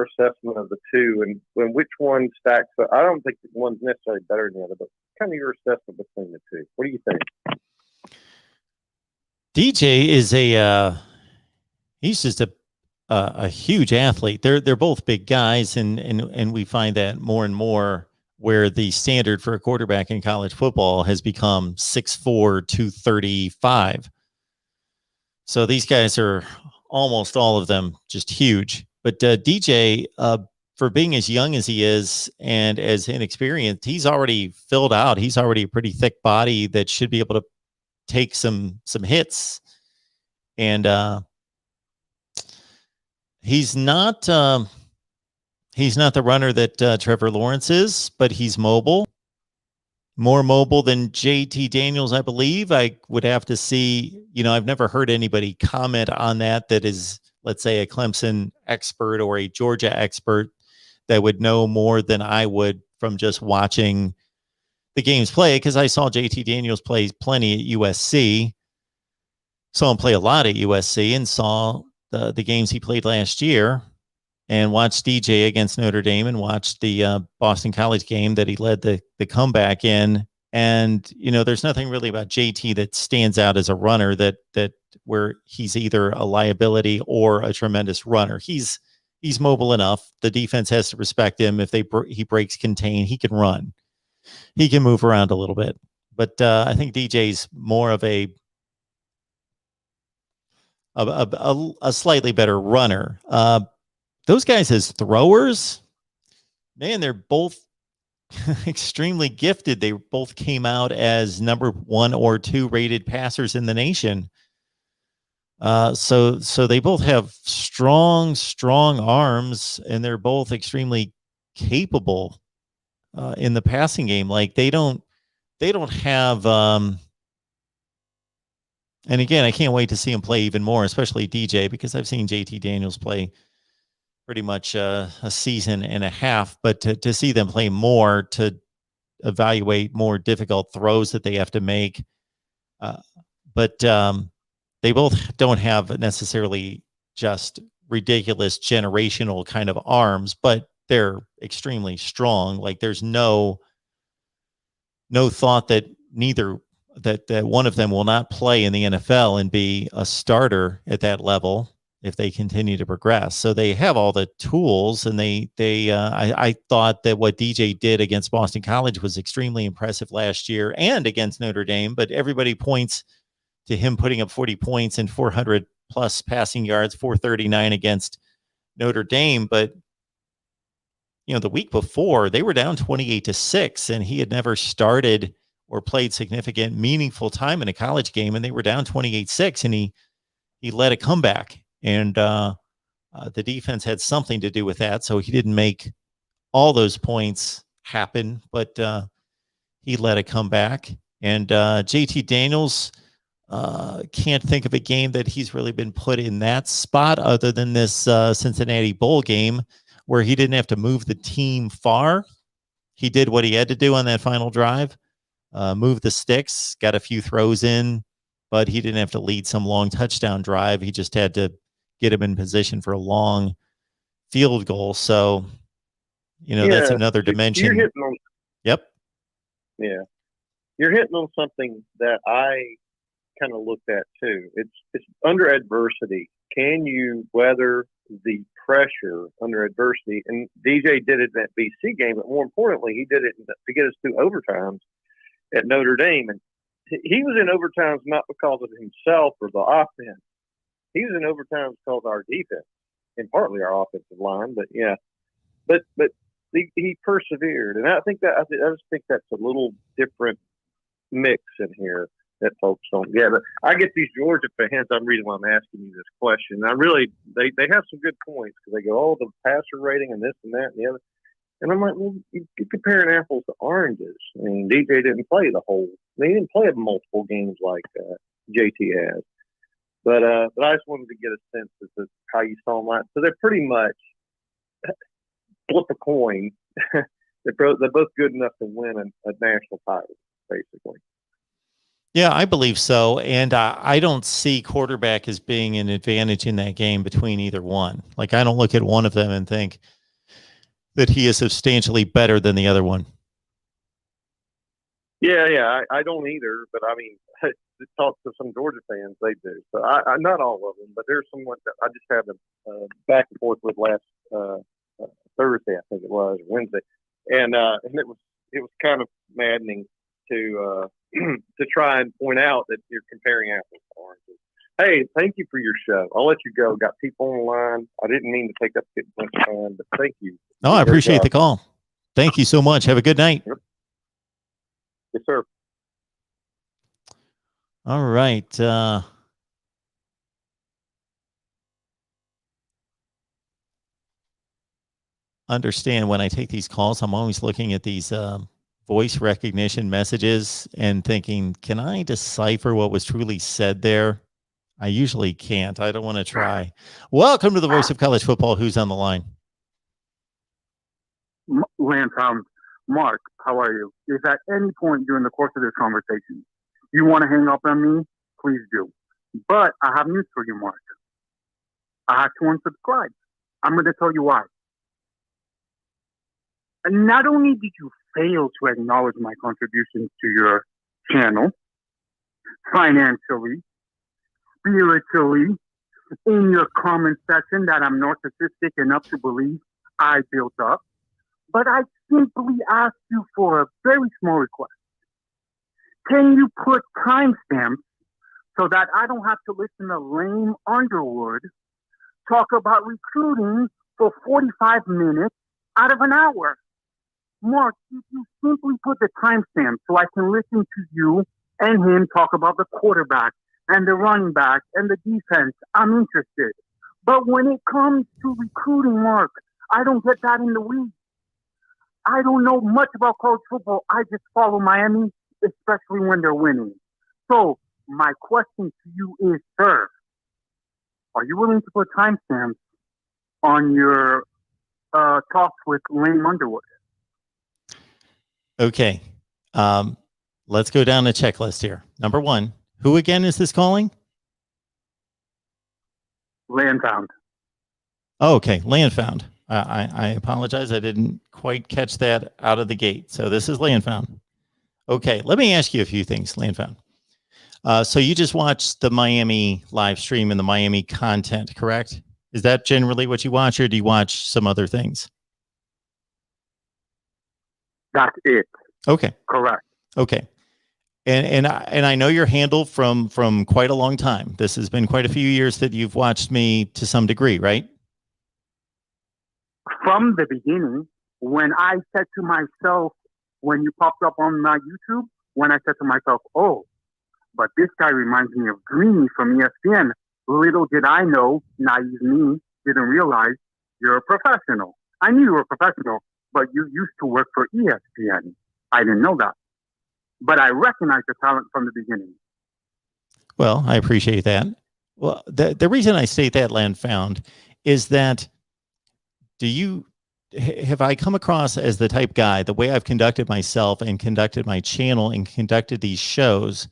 assessment of the two, and which one stacks up? I don't think one's necessarily better than the other, but kind of your assessment between the two. What do you think? DJ is he's just a huge athlete. They're both big guys, and we find that more and more where the standard for a quarterback in college football has become 6'4", 235. So these guys are almost all of them just huge. But DJ, for being as young as he is and as inexperienced, he's already filled out. He's already a pretty thick body that should be able to take some hits. And he's not the runner that Trevor Lawrence is, but he's mobile. More mobile than JT Daniels, I believe. I would have to see, I've never heard anybody comment on that is, let's say, a Clemson expert or a Georgia expert that would know more than I would from just watching the games play, because I saw JT Daniels play plenty at USC, saw him play a lot at USC, and saw the games he played last year, and watched DJ against Notre Dame, and watched the Boston College game that he led the comeback in. And, there's nothing really about JT that stands out as a runner that where he's either a liability or a tremendous runner. He's mobile enough. The defense has to respect him. If he breaks contain, he can run. He can move around a little bit. But I think DJ's more of a slightly better runner. Those guys as throwers, man, they're both extremely gifted. They both came out as number 1 or 2 rated passers in the nation. So they both have strong arms, and they're both extremely capable in the passing game. Like they don't have. And again, I can't wait to see him play even more, especially DJ, because I've seen JT Daniels play pretty much a season and a half, but to see them play more, to evaluate more difficult throws that they have to make. But they both don't have necessarily just ridiculous generational kind of arms, but they're extremely strong. Like there's no thought that that one of them will not play in the NFL and be a starter at that level if they continue to progress. So they have all the tools, and I thought that what DJ did against Boston College was extremely impressive last year and against Notre Dame, but everybody points to him putting up 40 points and 400 plus passing yards, 439 against Notre Dame. But, the week before they were down 28-6, and he had never started or played significant, meaningful time in a college game, and they were down 28-6, and he led a comeback. And the defense had something to do with that. So he didn't make all those points happen, but he led a comeback. And JT Daniels, can't think of a game that he's really been put in that spot other than this Cincinnati Bowl game, where he didn't have to move the team far. He did what he had to do on that final drive, move the sticks, got a few throws in, but he didn't have to lead some long touchdown drive. He just had to get him in position for a long field goal. So, that's another dimension. You're hitting on, yep. Yeah. You're hitting on something that I kind of looked at too. It's under adversity. Can you weather the pressure under adversity? And DJ did it in that BC game, but more importantly, he did it to get us through overtimes at Notre Dame. And he was in overtimes not because of himself or the offense. He was in overtimes because of our defense and partly our offensive line. But yeah, but he persevered, and I just think that's a little different mix in here that folks don't get. But I get these Georgia fans. I'm reading why I'm asking you this question. And I really, they have some good points, because they go, oh, the passer rating and this and that and the other. And I'm like, well, you're comparing apples to oranges. I mean, DJ didn't play he didn't play multiple games like JT has. But I just wanted to get a sense as to how you saw them. So they're pretty much flip a coin. They're both good enough to win a national title, basically. Yeah, I believe so. And I don't see quarterback as being an advantage in that game between either one. Like, I don't look at one of them and think that he is substantially better than the other one. Yeah, I don't either. But I mean, talk to some Georgia fans, they do. So I not all of them, but there's someone that I just had a back and forth with last Thursday, I think it was, Wednesday, and it was was kind of maddening to to try and point out that you're comparing apples to oranges. Hey, thank you for your show. I'll let you go. Got people on the line. I didn't mean to take up too much time, but thank you. No, I appreciate the call. Thank you so much. Have a good night. Yes, sir. All right. Understand when I take these calls, I'm always looking at these voice recognition messages and thinking, can I decipher what was truly said there? I usually can't. I don't want to try. Welcome to the Voice of College Football. Who's on the line? Lance, Mark, how are you? If at any point during the course of this conversation you want to hang up on me, please do. But I have news for you, Mark. I have to unsubscribe. I'm going to tell you why. And not only did you fail to acknowledge my contributions to your channel, financially, spiritually, in your comment section that I'm narcissistic enough to believe I built up, but I simply asked you for a very small request. Can you put timestamps so that I don't have to listen to lame Underwood talk about recruiting for 45 minutes out of an hour? Mark, if you simply put the timestamp so I can listen to you and him talk about the quarterback and the running back and the defense, I'm interested. But when it comes to recruiting, Mark, I don't get that in the weeds. I don't know much about college football. I just follow Miami, especially when they're winning. So my question to you is, sir, are you willing to put timestamps on your talks with Lane Underwood? Okay. Let's go down the checklist here. Number one, who again is this calling? Landfound. Oh, okay. Landfound. I apologize. I didn't quite catch that out of the gate. So this is Landfound. Okay. Let me ask you a few things, Landfound. So you just watched the Miami live stream and the Miami content, correct? Is that generally what you watch, or do you watch some other things? That's it. Okay. Correct. Okay. And I know your handle from quite a long time. This has been quite a few years that you've watched me to some degree, right? From the beginning, when I said to myself, when you popped up on my YouTube, when I said to myself, oh, but this guy reminds me of Greeny from ESPN. Little did I know, naive me, didn't realize you're a professional. I knew you were a professional, but you used to work for ESPN. I didn't know that. But I recognized the talent from the beginning. Well, I appreciate that. Well, the reason I state that, Landfound, is that have I come across as the type guy, the way I've conducted myself and conducted my channel and conducted these shows,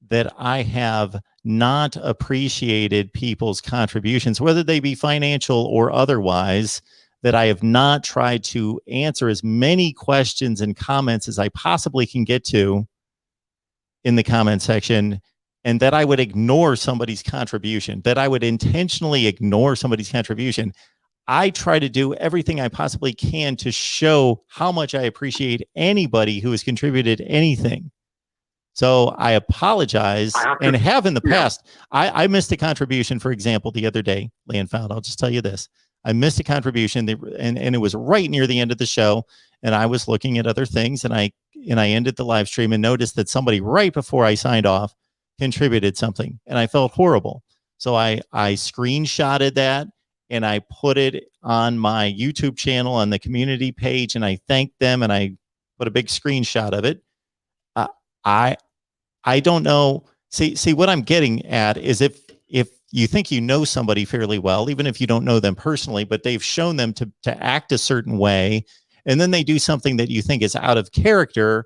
that I have not appreciated people's contributions, whether they be financial or otherwise, that I have not tried to answer as many questions and comments as I possibly can get to in the comment section, and that I would ignore somebody's contribution, that I would intentionally ignore somebody's contribution. I try to do everything I possibly can to show how much I appreciate anybody who has contributed anything. So I apologize and have in the past. I missed a contribution, for example, the other day, Landfound. I'll just tell you this. I missed a contribution and it was right near the end of the show. And I was looking at other things, and I ended the live stream and noticed that somebody right before I signed off contributed something, and I felt horrible. So I screenshotted that and I put it on my YouTube channel on the community page, and I thanked them and I put a big screenshot of it. I don't know. See what I'm getting at is if you think you know somebody fairly well, even if you don't know them personally, but they've shown them to act a certain way, and then they do something that you think is out of character,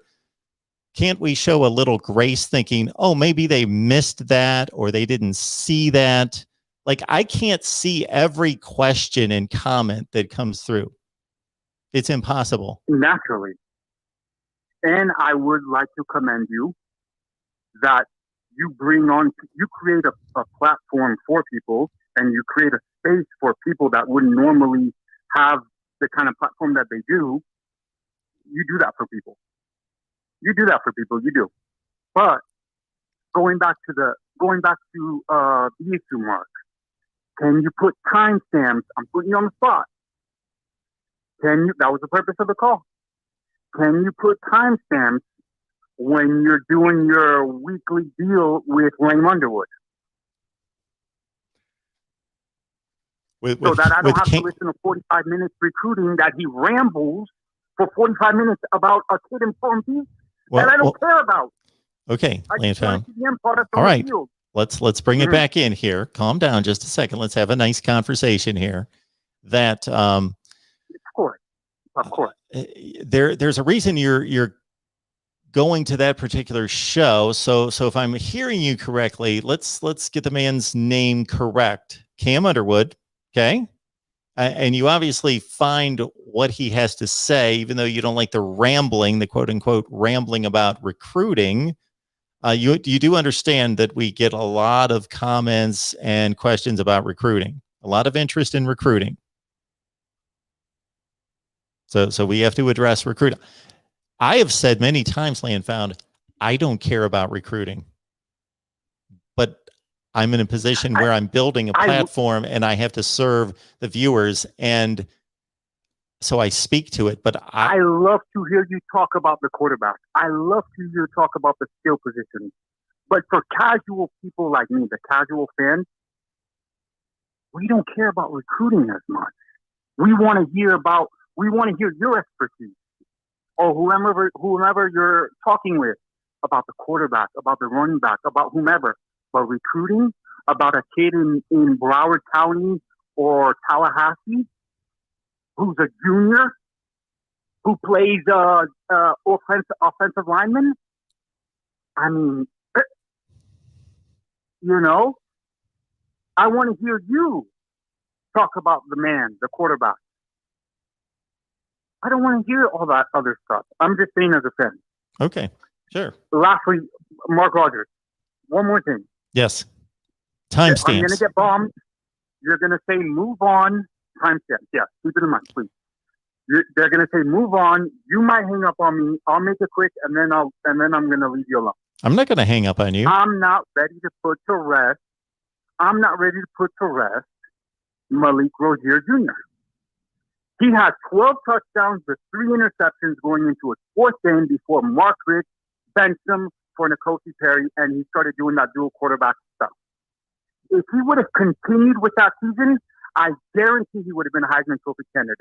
can't we show a little grace, thinking, oh, maybe they missed that or they didn't see that? Like, I can't see every question and comment that comes through. It's impossible. Naturally. And I would like to commend you that you create a platform for people, and you create a space for people that wouldn't normally have the kind of platform that they do. You do that for people. You do that for people. You do. But going back to the issue, Mark. Can you put timestamps? I'm putting you on the spot. That was the purpose of the call. Can you put timestamps when you're doing your weekly deal with Lane Underwood? So that I don't have to listen to 45 minutes recruiting that he rambles for 45 minutes about a kid in Palm Beach that I don't care about. Okay, Landfound. All right, let's bring it back in here. Calm down just a second. Let's have a nice conversation here. That of course. There's a reason you're going to that particular show. So if I'm hearing you correctly, let's get the man's name correct. Cam Underwood. Okay. And you obviously find what he has to say, even though you don't like the rambling, the quote unquote rambling about recruiting. You do understand that we get a lot of comments and questions about recruiting, a lot of interest in recruiting. So we have to address recruiting. I have said many times, Landfound, I don't care about recruiting, but I'm in a position where I'm building a platform and I have to serve the viewers. And so I speak to it, but I love to hear you talk about the quarterback. I love to hear you talk about the skill position. But for casual people like me, the casual fans, we don't care about recruiting as much. We want to hear your expertise or whomever you're talking with about the quarterback, about the running back, about whomever. But recruiting about a kid in Broward County or Tallahassee who's a junior who plays offensive lineman. I mean, I want to hear you talk about the man, the quarterback. I don't want to hear all that other stuff. I'm just saying as a fan. Okay, sure. Lastly, Mark Rogers, one more thing. Yes. Timestamps. I'm going to get bombed. You're going to say move on. Timestamps. Yeah, keep it in mind, please. They're going to say move on. You might hang up on me. I'll make it quick, and then I'm going to leave you alone. I'm not going to hang up on you. I'm not ready to put to rest. Malik Rozier Jr. He had 12 touchdowns with 3 interceptions going into his 4th game before Mark Rich benched him for N'Kosi Perry, and he started doing that dual quarterback stuff. If he would have continued with that season, I guarantee he would have been a Heisman Trophy candidate.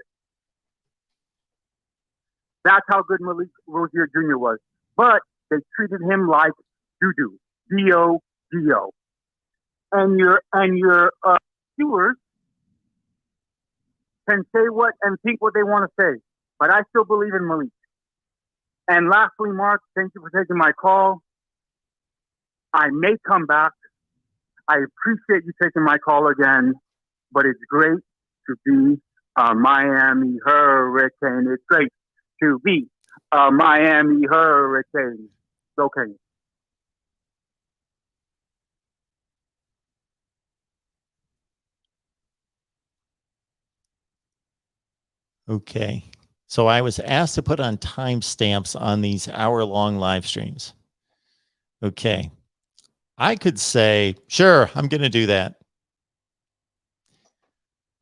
That's how good Malik Rozier Jr. was. But they treated him like doo-doo. D-O-D-O. And your viewers can say what and think what they want to say. But I still believe in Malik. And lastly, Mark, thank you for taking my call. I may come back. I appreciate you taking my call again, but it's great to be a Miami Hurricane. It's great to be a Miami Hurricane. Okay. Okay. So I was asked to put on timestamps on these hour-long live streams. Okay. I could say, sure, I'm going to do that.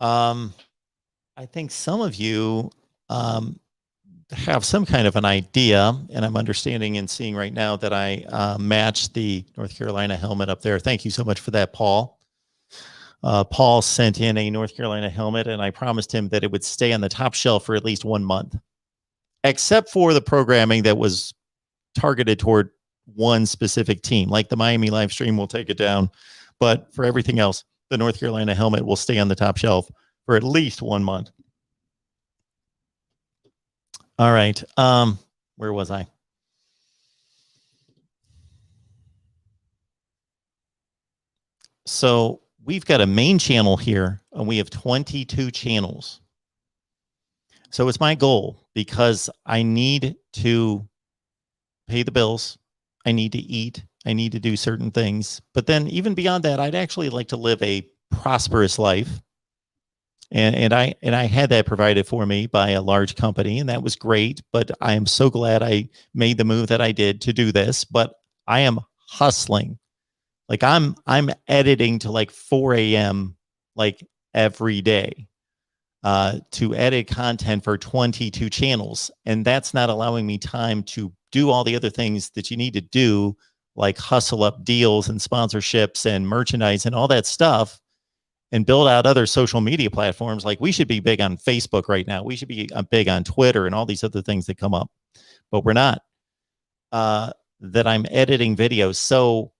I think some of you have some kind of an idea, and I'm understanding and seeing right now that I matched the North Carolina helmet up there. Thank you so much for that, Paul. Paul sent in a North Carolina helmet, and I promised him that it would stay on the top shelf for at least 1 month, except for the programming that was targeted toward one specific team. Like the Miami live stream, we'll take it down. But for everything else, the North Carolina helmet will stay on the top shelf for at least 1 month. All right. Where was I? So we've got a main channel here, and we have 22 channels. So it's my goal, because I need to pay the bills. I need to eat. I need to do certain things. But then even beyond that, I'd actually like to live a prosperous life. And I had that provided for me by a large company, and that was great. But I am so glad I made the move that I did to do this. But I am hustling. Like I'm editing to like 4 a.m. like every day to edit content for 22 channels. And that's not allowing me time to do all the other things that you need to do, like hustle up deals and sponsorships and merchandise and all that stuff, and build out other social media platforms. Like we should be big on Facebook right now. We should be big on Twitter and all these other things that come up, but we're not. That I'm editing videos. So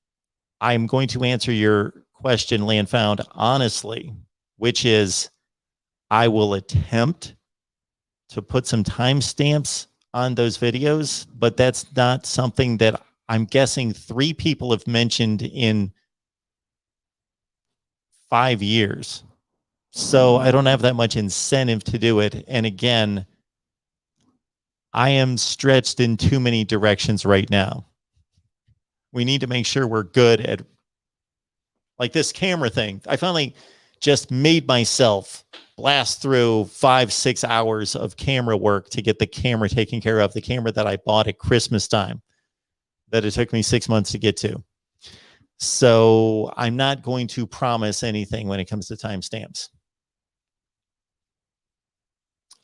I'm going to answer your question, Land Found, honestly, which is I will attempt to put some timestamps on those videos, but that's not something that I'm guessing 3 people have mentioned in 5 years. So I don't have that much incentive to do it. And again, I am stretched in too many directions right now. We need to make sure we're good at, like, this camera thing. I finally just made myself blast through 5-6 hours of camera work to get the camera taken care of, the camera that I bought at Christmas time that it took me 6 months to get to. So I'm not going to promise anything when it comes to timestamps.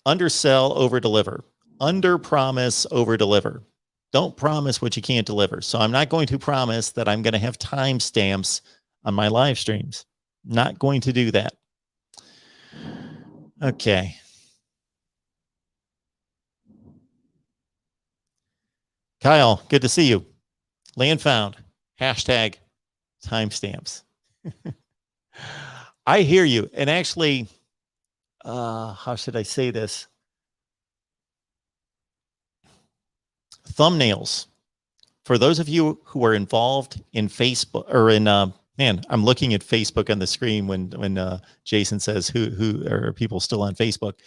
Undersell, over deliver. Under promise, over deliver. Don't promise what you can't deliver. So I'm not going to promise that I'm going to have timestamps on my live streams. Not going to do that. Okay. Kyle, good to see you. Land found. Hashtag timestamps. I hear you. And actually, how should I say this? Thumbnails. For those of you who are involved in Facebook or in, man, I'm looking at Facebook on the screen when Jason says who are people still on Facebook.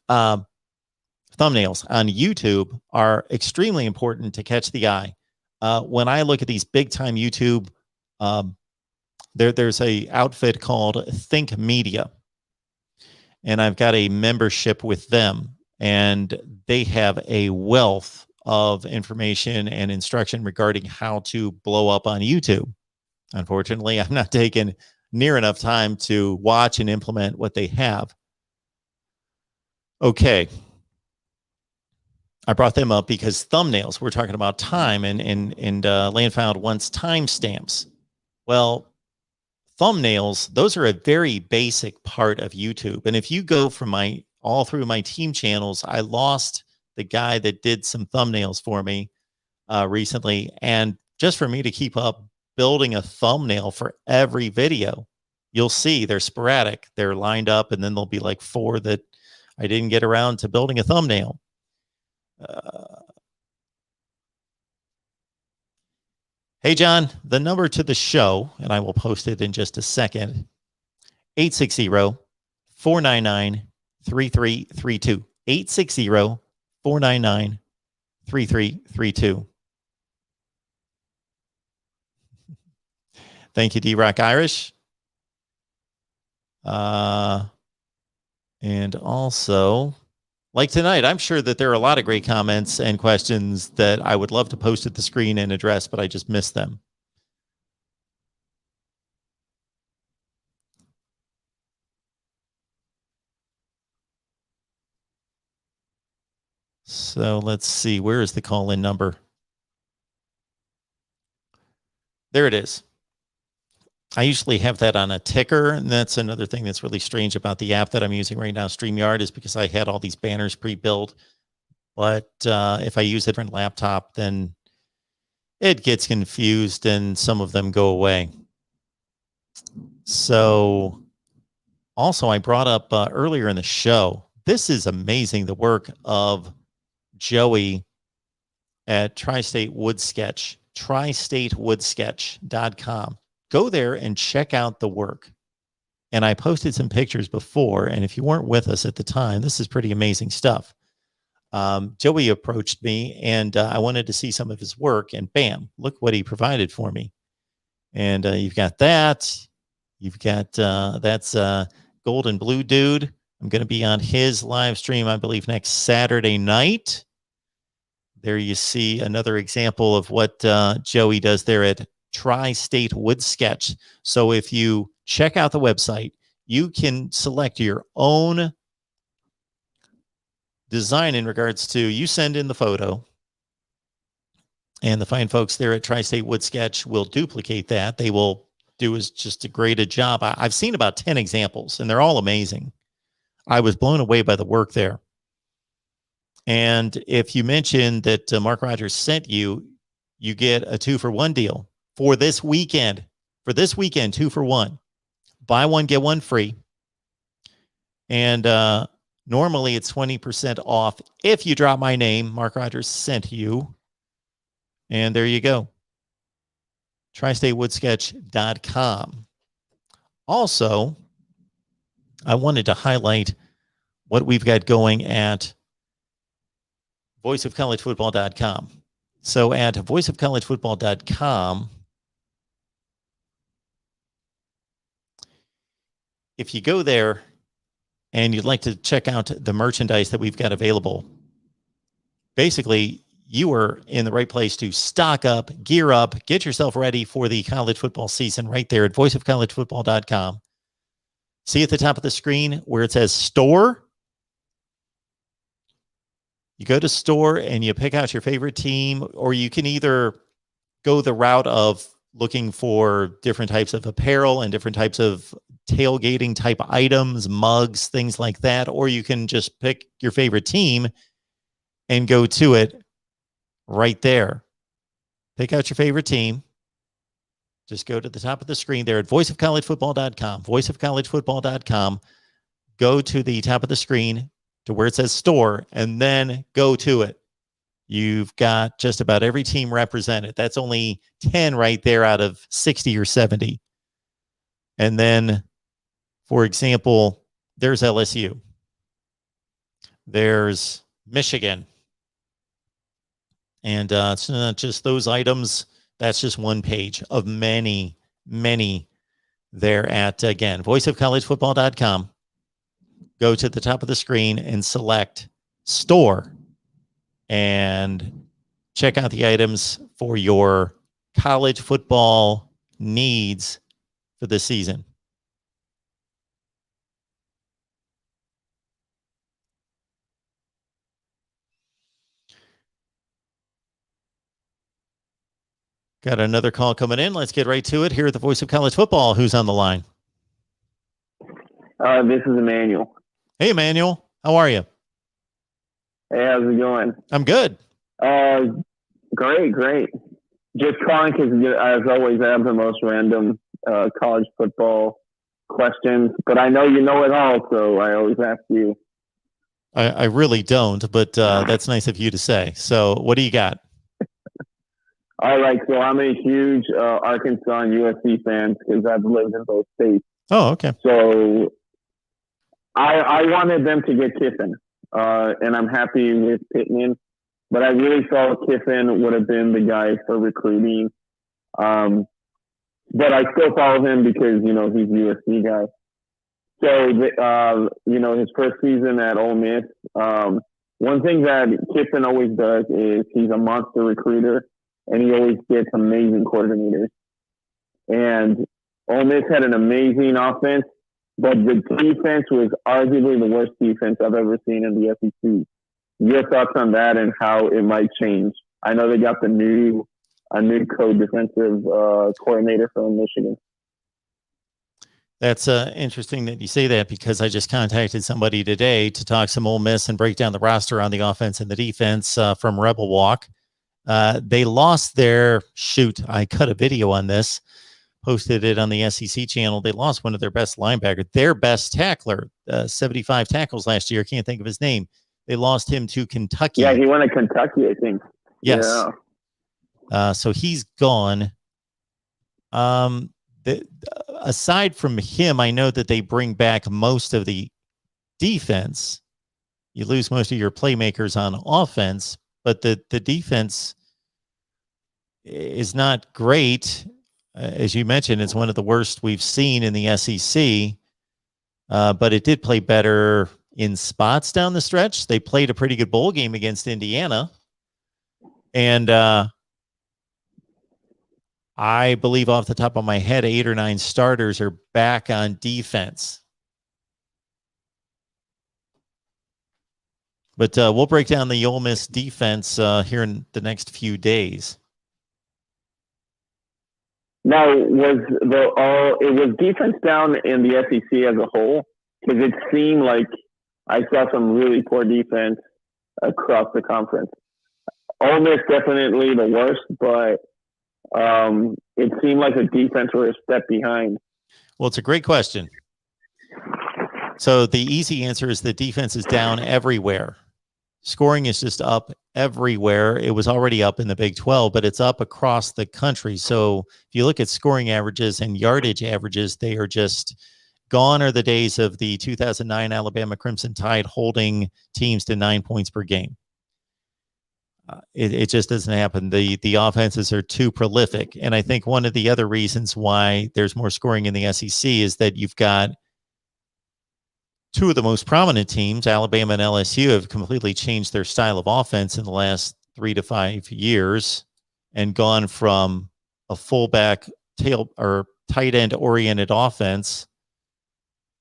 Thumbnails on YouTube are extremely important to catch the eye. When I look at these big time YouTube, there's a outfit called Think Media, and I've got a membership with them, and they have a wealth of information and instruction regarding how to blow up on YouTube. Unfortunately, I'm not taking near enough time to watch and implement what they have. Okay. I brought them up because thumbnails, we're talking about time, and Land Found wants timestamps. Well, thumbnails, those are a very basic part of YouTube. And if you go from all through my team channels, I lost the guy that did some thumbnails for me recently. And just for me to keep up building a thumbnail for every video, you'll see they're sporadic. They're lined up, and then there'll be like 4 that I didn't get around to building a thumbnail. Hey, John, the number to the show, and I will post it in just a second, 860-499-3332. 860-499-3332. Thank you, D-Rock Irish. And also, like tonight, I'm sure that there are a lot of great comments and questions that I would love to post at the screen and address, but I just missed them. So let's see, where is the call-in number? There it is. I usually have that on a ticker, and that's another thing that's really strange about the app that I'm using right now, StreamYard, is because I had all these banners pre-built. But if I use a different laptop, then it gets confused and some of them go away. So also, I brought up earlier in the show, this is amazing, the work of Joey at Tri-State Wood Sketch, tristatewoodsketch.com. Go there and check out the work. And I posted some pictures before, and if you weren't with us at the time, this is pretty amazing stuff. Joey approached me, and I wanted to see some of his work, and bam, look what he provided for me. And you've got that. You've got that's Gold and Blue Dude. I'm going to be on his live stream, I believe, next Saturday night. There you see another example of what Joey does there at Tri-State Wood Sketch. So if you check out the website, you can select your own design in regards to, you send in the photo, and the fine folks there at Tri-State Wood Sketch will duplicate that. They will do just a great job. I've seen about 10 examples, and they're all amazing. I was blown away by the work there. And if you mention that Mark Rogers sent you, you get a 2-for-1 deal for this weekend. For this weekend, 2-for-1. Buy one, get one free. And normally it's 20% off if you drop my name. Mark Rogers sent you. And there you go. TriStateWoodsketch.com. Also, I wanted to highlight what we've got going at voiceofcollegefootball.com. So at voiceofcollegefootball.com, if you go there and you'd like to check out the merchandise that we've got available, basically you are in the right place to stock up, gear up, get yourself ready for the college football season right there at voiceofcollegefootball.com. See at the top of the screen where it says store? You go to store and you pick out your favorite team, or you can either go the route of looking for different types of apparel and different types of tailgating type items, mugs, things like that, or you can just pick your favorite team and go to it right there. Pick out your favorite team. Just go to the top of the screen there at voiceofcollegefootball.com, voiceofcollegefootball.com. Go to the top of the screen to where it says store, and then go to it. You've got just about every team represented. That's only 10 right there out of 60 or 70. And then, for example, there's LSU. There's Michigan. And it's not just those items. That's just one page of many, many there at, again, voiceofcollegefootball.com. Go to the top of the screen and select store and check out the items for your college football needs for this season. Got another call coming in. Let's get right to it. Here at the Voice of College Football. Who's on the line? This is Emmanuel. Hey, Emmanuel. How are you? Hey, how's it going? I'm good. Great. Just calling because, as always, I have the most random college football questions, but I know you know it all, so I always ask you. I really don't, but that's nice of you to say. So what do you got? All right, so I'm a huge Arkansas and USC fan because I've lived in both states. Oh, okay. So I wanted them to get Kiffin, and I'm happy with Pittman, but I really thought Kiffin would have been the guy for recruiting. But I still follow him because, he's a USC guy. So, his first season at Ole Miss, one thing that Kiffin always does is he's a monster recruiter, and he always gets amazing coordinators. And Ole Miss had an amazing offense, but the defense was arguably the worst defense I've ever seen in the SEC. Your thoughts on that and how it might change? I know they got a new co-defensive coordinator from Michigan. That's interesting that you say that, because I just contacted somebody today to talk some Ole Miss and break down the roster on the offense and the defense from Rebel Walk. They lost their I cut a video on this, posted it on the SEC channel. They lost one of their best linebackers, their best tackler, 75 tackles last year. I can't think of his name. They lost him to Kentucky. Yeah, he went to Kentucky, I think. Yes. Yeah. So he's gone. Aside from him, I know that they bring back most of the defense. You lose most of your playmakers on offense, but the defense is not great. As you mentioned, it's one of the worst we've seen in the SEC. but it did play better in spots down the stretch. They played a pretty good bowl game against Indiana. And I believe off the top of my head, 8 or 9 starters are back on defense. But we'll break down the Ole Miss defense here in the next few days. Now, it was defense down in the SEC as a whole? Because it seemed like I saw some really poor defense across the conference. Ole Miss definitely the worst, but it seemed like the defense were a step behind. Well, it's a great question. So the easy answer is the defense is down everywhere. Scoring is just up everywhere. It was already up in the Big 12, but it's up across the country. So if you look at scoring averages and yardage averages, they are just gone are the days of the 2009 Alabama Crimson Tide holding teams to 9 points per game. It just doesn't happen. The offenses are too prolific. And I think one of the other reasons why there's more scoring in the SEC is that you've got two of the most prominent teams, Alabama and LSU, have completely changed their style of offense in the last 3 to 5 years and gone from a fullback tight end oriented offense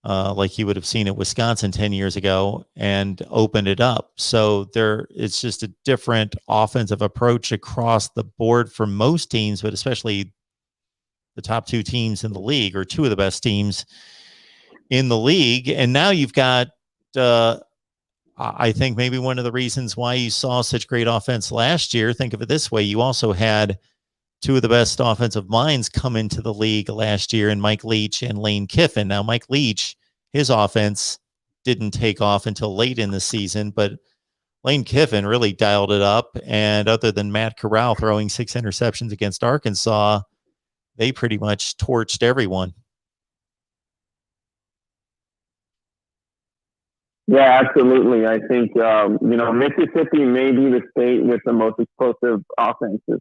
like you would have seen at Wisconsin 10 years ago and opened it up. So it's just a different offensive approach across the board for most teams, but especially the top 2 teams in the league, or 2 of the best teams in the league. And now you've got, I think maybe one of the reasons why you saw such great offense last year, think of it this way, you also had 2 of the best offensive minds come into the league last year in Mike Leach and Lane Kiffin. Now, Mike Leach, his offense didn't take off until late in the season, but Lane Kiffin really dialed it up. And other than Matt Corral throwing 6 interceptions against Arkansas, they pretty much torched everyone. Yeah, absolutely. I think, Mississippi may be the state with the most explosive offenses,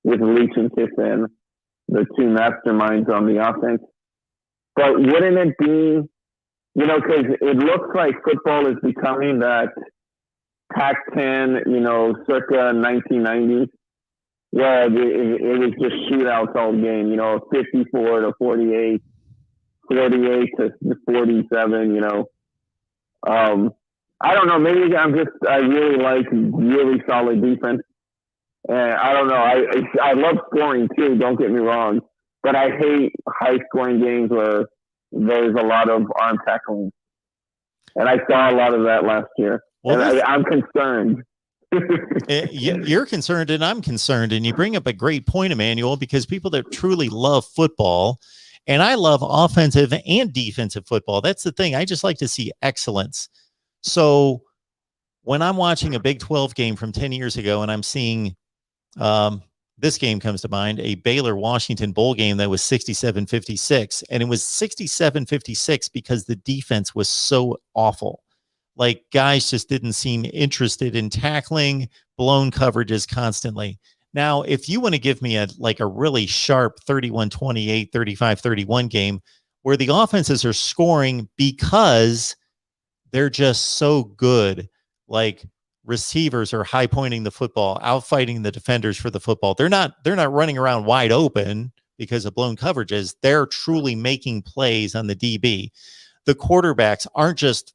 with Leach and Kiffin, the 2 masterminds on the offense. But wouldn't it be, because it looks like football is becoming that Pac-10, circa 1990s, where it was just shootouts all game, 54 to 48, 48 to 47, I don't know. Maybe I really like really solid defense. And I don't know. I love scoring too. Don't get me wrong, but I hate high scoring games where there's a lot of arm tackling, and I saw a lot of that last year. Well, and I'm concerned. You're concerned, and I'm concerned. And you bring up a great point, Emmanuel, because people that truly love football, and I love offensive and defensive football. That's the thing. I just like to see excellence. So when I'm watching a Big 12 game from 10 years ago and I'm seeing this game comes to mind, a Baylor-Washington bowl game that was 67-56, and it was 67-56 because the defense was so awful. Like, guys just didn't seem interested in tackling, blown coverages constantly. Now, if you want to give me a really sharp 31-28, 35-31 game where the offenses are scoring because they're just so good, like receivers are high pointing the football, out fighting the defenders for the football. They're not running around wide open because of blown coverages. They're truly making plays on the DB. The quarterbacks aren't just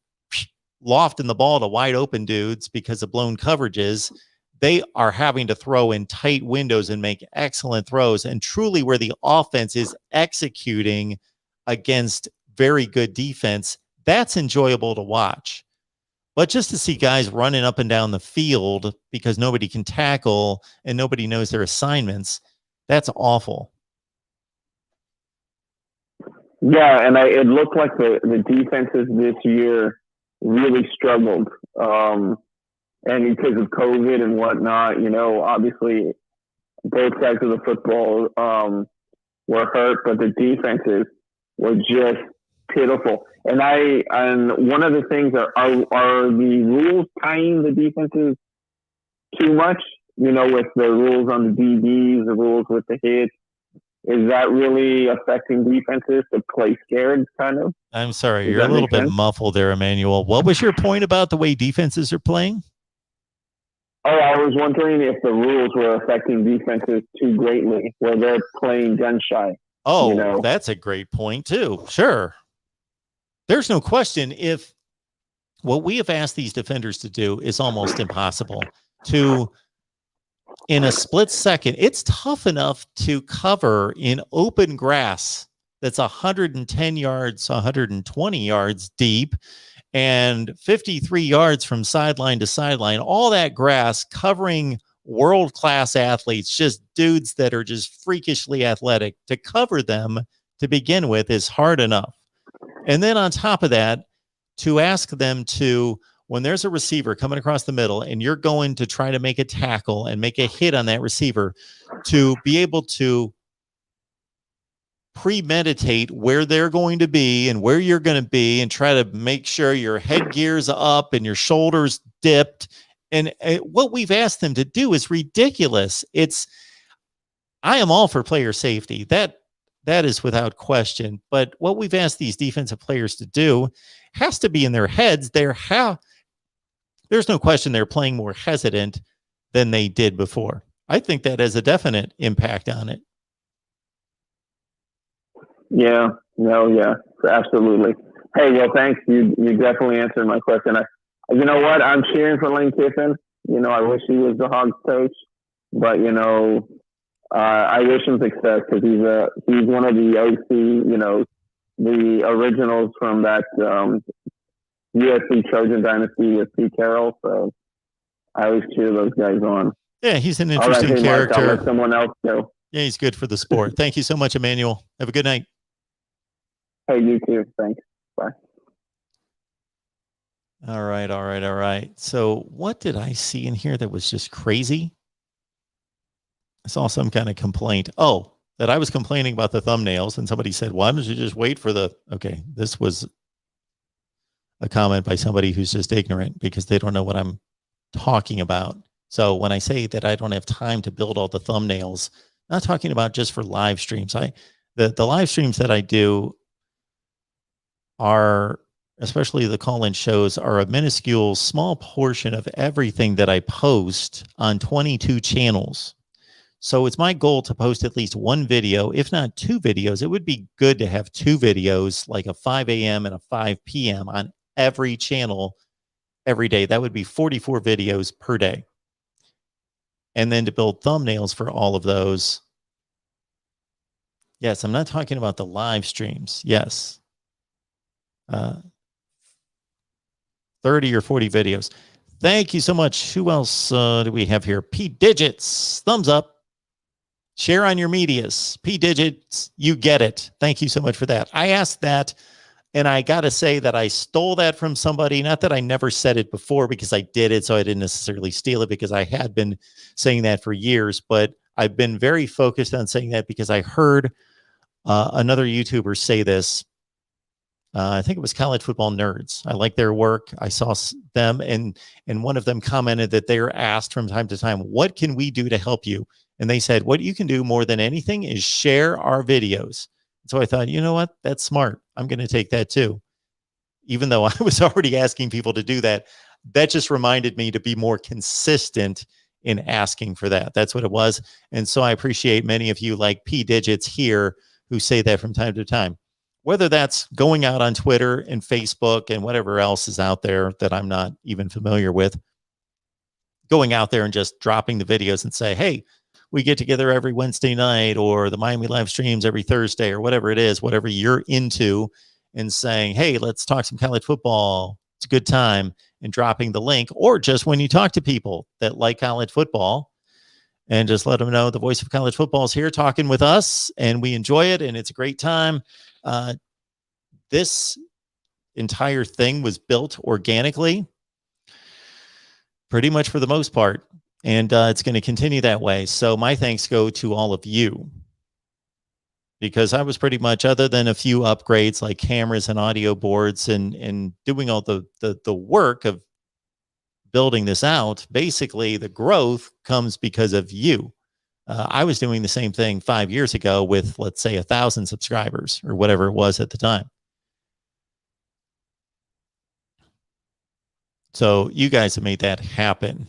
lofting the ball to wide open dudes because of blown coverages. They are having to throw in tight windows and make excellent throws. And truly where the offense is executing against very good defense, that's enjoyable to watch. But just to see guys running up and down the field because nobody can tackle and nobody knows their assignments, that's awful. Yeah, and it looked like the defenses this year really struggled. And because of COVID and whatnot, obviously both sides of the football were hurt, but the defenses were just pitiful. And one of the things are the rules tying the defenses too much, with the rules on the DBs, the rules with the hits, is that really affecting defenses to play scared, kind of? I'm sorry, Does you're a that little make bit sense? muffled there, Emmanuel. What was your point about the way defenses are playing? Oh, I was wondering if the rules were affecting defenses too greatly, where they're playing gun shy. Oh, You know? that's a great point too. Sure. There's no question if what we have asked these defenders to do is almost impossible to, in a split second, it's tough enough to cover in open grass that's 110 yards, 120 yards deep, and 53 yards from sideline to sideline, all that grass covering world-class athletes, just dudes that are just freakishly athletic. To cover them to begin with is hard enough. And then on top of that, to ask them to, when there's a receiver coming across the middle and you're going to try to make a tackle and make a hit on that receiver, to be able to premeditate where they're going to be and where you're going to be and try to make sure your headgear's up and your shoulders dipped. And what we've asked them to do is ridiculous. I am all for player safety. That is without question. But what we've asked these defensive players to do has to be in their heads. There's no question they're playing more hesitant than they did before. I think that has a definite impact on it. Yeah, no, yeah, absolutely. Hey, well, thanks. You definitely answered my question. You know what? I'm cheering for Lane Kiffin. You know, I wish he was the Hogs coach, but you know, I wish him success because he's one of the OC, you know, the originals from that USC Trojan dynasty with Pete Carroll. So I always cheer those guys on. Yeah, he's an interesting character. Mark, I'll let someone else go. Yeah, he's good for the sport. Thank you so much, Emmanuel. Have a good night. Hey, you too. Thanks. Bye. All right. So what did I see in here that was just crazy? I saw some kind of complaint. Oh, that I was complaining about the thumbnails, and somebody said, why don't you just wait for the... Okay, this was a comment by somebody who's just ignorant because they don't know what I'm talking about. So when I say that I don't have time to build all the thumbnails, I'm not talking about just for live streams. The live streams that I do are, especially the call-in shows, are a minuscule small portion of everything that I post on 22 channels. So it's my goal to post at least one video, if not two videos. It would be good to have two videos, like a 5 a.m. and a 5 p.m. on every channel every day. That would be 44 videos per day. And then to build thumbnails for all of those. Yes, I'm not talking about the live streams. Yes. 30 or 40 videos. Thank you so much. Who else do we have here? P Digits, thumbs up. Share on your medias. P Digits, you get it. Thank you so much for that. I asked that, and I got to say that I stole that from somebody. Not that I never said it before because I did it, so I didn't necessarily steal it because I had been saying that for years, but I've been very focused on saying that because I heard another YouTuber say this. I think it was College Football Nerds. I like their work. I saw them, and one of them commented that they're asked from time to time, what can we do to help you? And they said, what you can do more than anything is share our videos. So I thought, you know what? That's smart. I'm going to take that too. Even though I was already asking people to do that, that just reminded me to be more consistent in asking for that. That's what it was. And so I appreciate many of you like P Digits here who say that from time to time. Whether that's going out on Twitter and Facebook and whatever else is out there that I'm not even familiar with, going out there and just dropping the videos and say, hey, we get together every Wednesday night, or the Miami live streams every Thursday, or whatever it is, whatever you're into, and saying, hey, let's talk some college football. It's a good time, and dropping the link, or just when you talk to people that like college football, and just let them know the voice of college football is here talking with us, and we enjoy it, and it's a great time. This entire thing was built organically, pretty much for the most part, and it's going to continue that way. So my thanks go to all of you, because I was pretty much, other than a few upgrades like cameras and audio boards and doing all the work of building this out, basically the growth comes because of you. I was doing the same thing 5 years ago with, let's say, 1,000 subscribers or whatever it was at the time. So you guys have made that happen.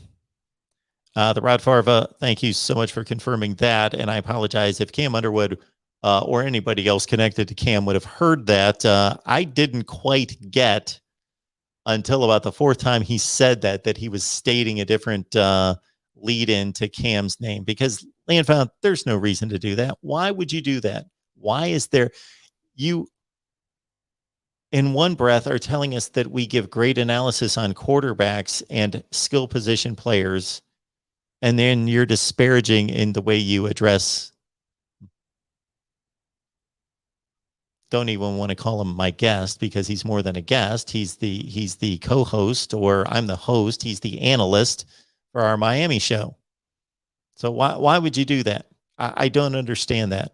The Rod Farva, thank you so much for confirming that. And I apologize if Cam Underwood or anybody else connected to Cam would have heard that. I didn't quite get until about the fourth time he said that he was stating a different lead in to Cam's name, because Land found there's no reason to do that. Why would you do that? Why is there, you in one breath are telling us that we give great analysis on quarterbacks and skill position players, and then you're disparaging in the way you address, don't even want to call him my guest because he's more than a guest. He's the co-host, or I'm the host. He's the analyst for our Miami show. So why would you do that? I don't understand that.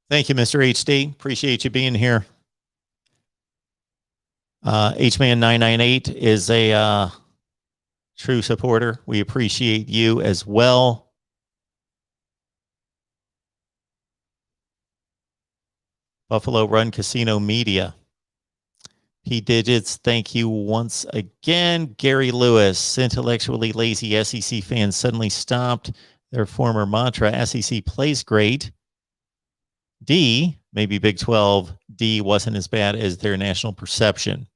Thank you, Mr. HD. Appreciate you being here. HMan998 is a true supporter. We appreciate you as well. Buffalo Run Casino Media. P Digits, thank you once again. Gary Lewis, intellectually lazy SEC fans suddenly stopped their former mantra, SEC plays great. D, maybe Big 12, D wasn't as bad as their national perception.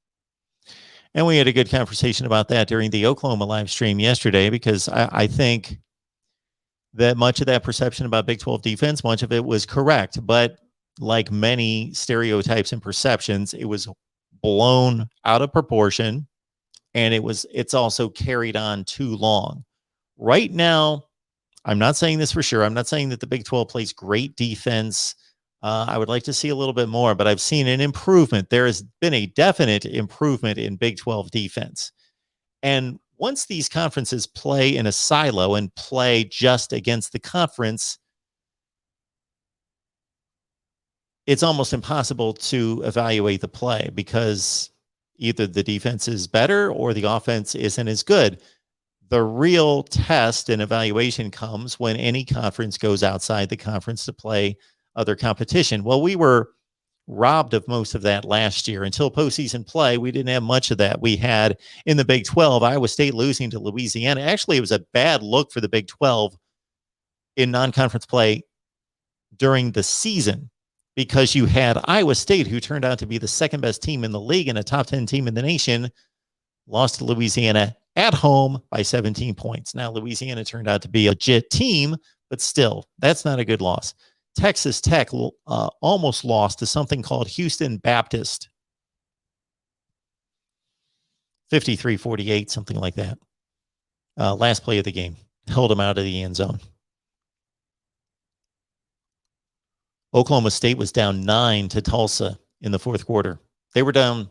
And we had a good conversation about that during the Oklahoma live stream yesterday, because I think that much of that perception about Big 12 defense, much of it was correct. But like many stereotypes and perceptions, it was blown out of proportion, and it's also carried on too long. Right now, I'm not saying this for sure. I'm not saying that the Big 12 plays great defense. I would like to see a little bit more, but I've seen an improvement. There has been a definite improvement in Big 12 defense. And once these conferences play in a silo and play just against the conference, it's almost impossible to evaluate the play, because either the defense is better or the offense isn't as good. The real test and evaluation comes when any conference goes outside the conference to play other competition. Well, we were robbed of most of that last year. Until postseason play, we didn't have much of that. We had in the Big 12, Iowa State losing to Louisiana. Actually, it was a bad look for the Big 12 in non-conference play during the season, because you had Iowa State, who turned out to be the second best team in the league and a top 10 team in the nation, lost to Louisiana at home by 17 points. Now, Louisiana turned out to be a legit team, but still, that's not a good loss. Texas Tech almost lost to something called Houston Baptist. 53-48, something like that. Last play of the game. Held them out of the end zone. Oklahoma State was down 9 to Tulsa in the fourth quarter. They were down,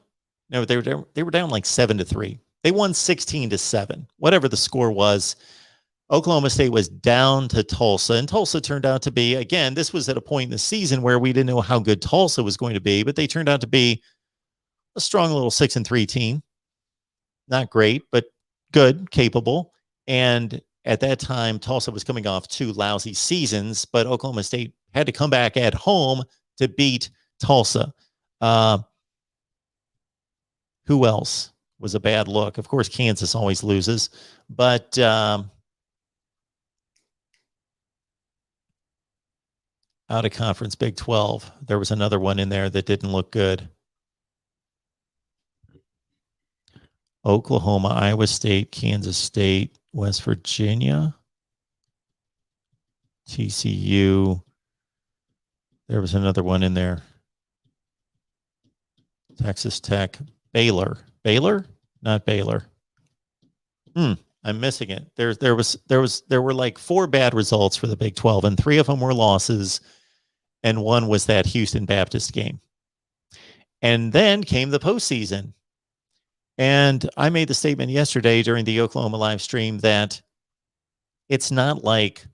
no, they were down like 7-3. They won 16-7. Whatever the score was, Oklahoma State was down to Tulsa, and Tulsa turned out to be, again, this was at a point in the season where we didn't know how good Tulsa was going to be, but they turned out to be a strong little 6-3 team. Not great, but good, capable. And at that time, Tulsa was coming off 2 lousy seasons, but Oklahoma State had to come back at home to beat Tulsa. Who else was a bad look? Of course, Kansas always loses, but out of conference Big 12, there was another one in there that didn't look good. Oklahoma, Iowa State, Kansas State, West Virginia, TCU. There was another one in there. Texas Tech, Baylor. Baylor? Not Baylor. I'm missing it. There were like 4 bad results for the Big 12, and 3 of them were losses, and one was that Houston Baptist game. And then came the postseason. And I made the statement yesterday during the Oklahoma live stream that it's not like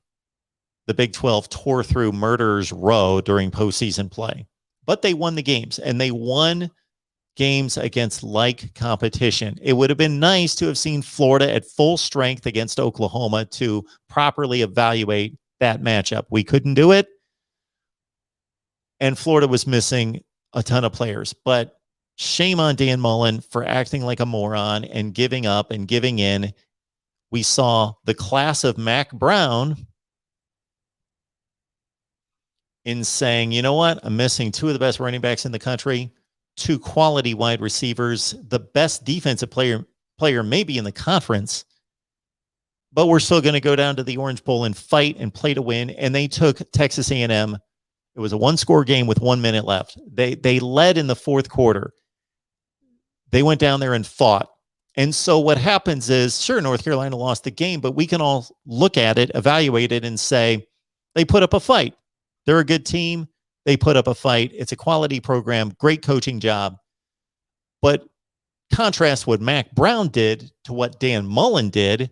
the Big 12 tore through Murderers Row during postseason play, but they won the games, and they won games against like competition. It would have been nice to have seen Florida at full strength against Oklahoma to properly evaluate that matchup. We couldn't do it, and Florida was missing a ton of players, but shame on Dan Mullen for acting like a moron and giving up and giving in. We saw the class of Mac Brown in saying, you know what, I'm missing two of the best running backs in the country, two quality wide receivers, the best defensive player maybe in the conference, but we're still going to go down to the Orange Bowl and fight and play to win. And they took Texas A&M. It was a one-score game with 1 minute left. They led in the fourth quarter. They went down there and fought. And so what happens is, sure, North Carolina lost the game, but we can all look at it, evaluate it, and say they put up a fight. They're a good team. They put up a fight. It's a quality program, great coaching job. But contrast what Mac Brown did to what Dan Mullen did,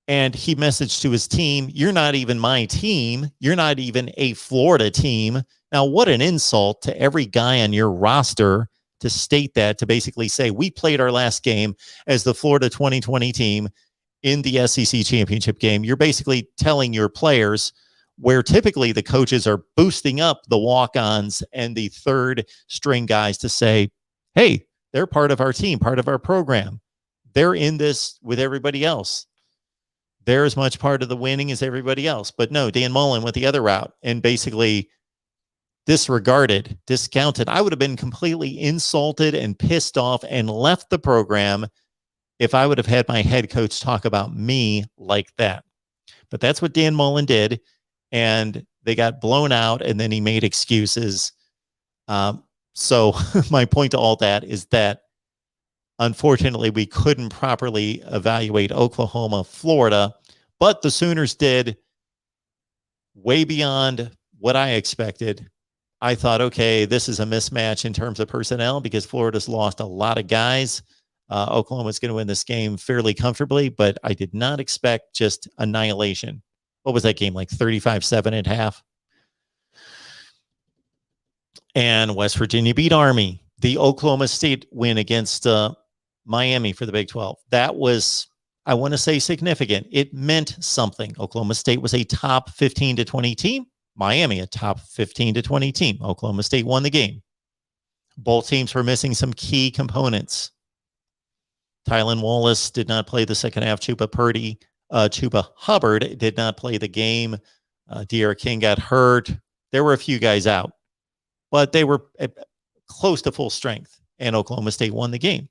and he messaged to his team, you're not even my team. You're not even a Florida team. Now, what an insult to every guy on your roster to state that, to basically say, we played our last game as the Florida 2020 team in the SEC championship game. You're basically telling your players, where typically the coaches are boosting up the walk-ons and the third string guys to say, hey, they're part of our team, part of our program. They're in this with everybody else. They're as much part of the winning as everybody else. But no, Dan Mullen went the other route and basically disregarded, discounted. I would have been completely insulted and pissed off and left the program if I would have had my head coach talk about me like that. But that's what Dan Mullen did. And they got blown out, and then he made excuses. So my point to all that is that, unfortunately, we couldn't properly evaluate Oklahoma, Florida, but the Sooners did way beyond what I expected. I thought, okay, this is a mismatch in terms of personnel because Florida's lost a lot of guys. Oklahoma's going to win this game fairly comfortably, but I did not expect just annihilation. What was that game, like 35-7 at half? And West Virginia beat Army. The Oklahoma State win against Miami for the Big 12. That was, I want to say, significant. It meant something. Oklahoma State was a top 15 to 20 team. Miami, a top 15 to 20 team. Oklahoma State won the game. Both teams were missing some key components. Tylan Wallace did not play the second half. Chuba Hubbard did not play the game. De'Ara King got hurt. There were a few guys out, but they were close to full strength, and Oklahoma State won the game.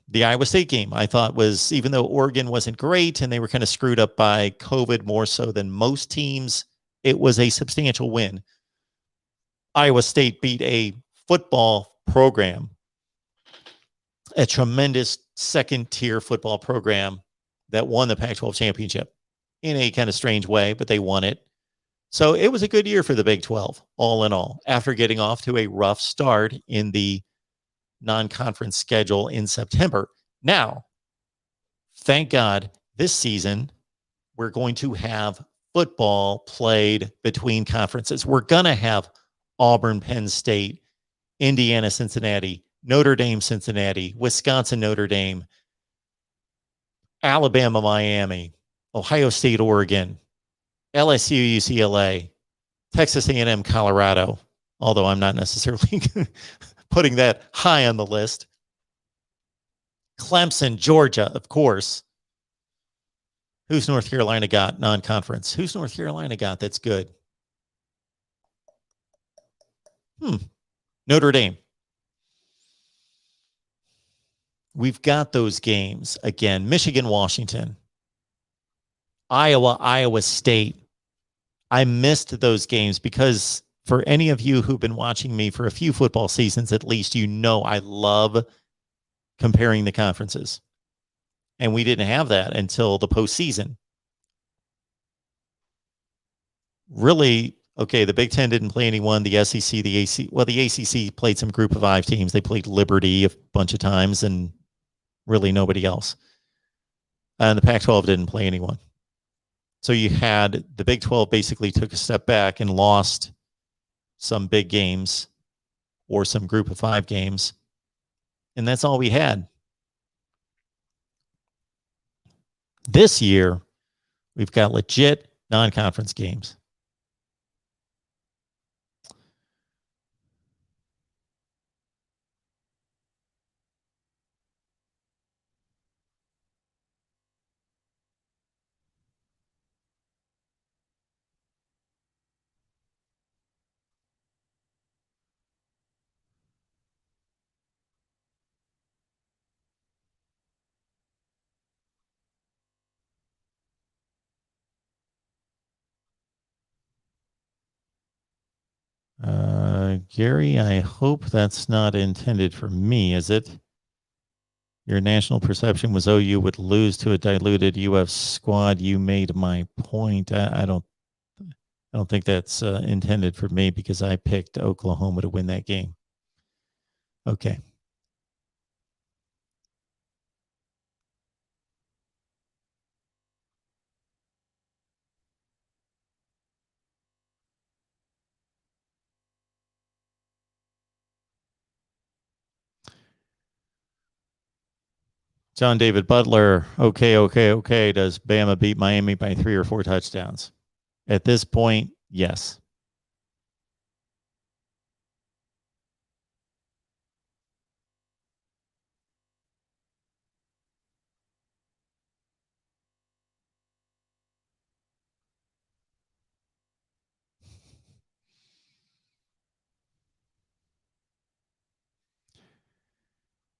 The Iowa State game, I thought, was, even though Oregon wasn't great and they were kind of screwed up by COVID more so than most teams, it was a substantial win. Iowa State beat a football program, a tremendous second-tier football program that won the Pac-12 championship in a kind of strange way, but they won it. So it was a good year for the Big 12, all in all, after getting off to a rough start in the non-conference schedule in September. Now, thank God, this season, we're going to have football played between conferences. We're going to have Auburn, Penn State, Indiana, Cincinnati, Notre Dame, Cincinnati, Wisconsin, Notre Dame, Alabama, Miami, Ohio State, Oregon, LSU, UCLA, Texas A&M, Colorado, although I'm not necessarily putting that high on the list. Clemson, Georgia, of course. Who's North Carolina got non-conference? Who's North Carolina got that's good? Notre Dame. We've got those games again. Michigan, Washington, Iowa, Iowa State. I missed those games because for any of you who've been watching me for a few football seasons, at least, you know I love comparing the conferences. And we didn't have that until the postseason. Really, okay, the Big Ten didn't play anyone. The SEC, the ACC, well, the ACC played some group of 5 teams. They played Liberty a bunch of times and really nobody else. And the Pac-12 didn't play anyone. So you had the Big 12 basically took a step back and lost some big games or some group of 5 games. And that's all we had. This year, we've got legit non-conference games. Gary, I hope that's not intended for me, is it? Your national perception was OU would lose to a diluted UF squad. You made my point. I don't think that's intended for me because I picked Oklahoma to win that game. Okay. John David Butler, okay. Does Bama beat Miami by 3 or 4 touchdowns? At this point, yes.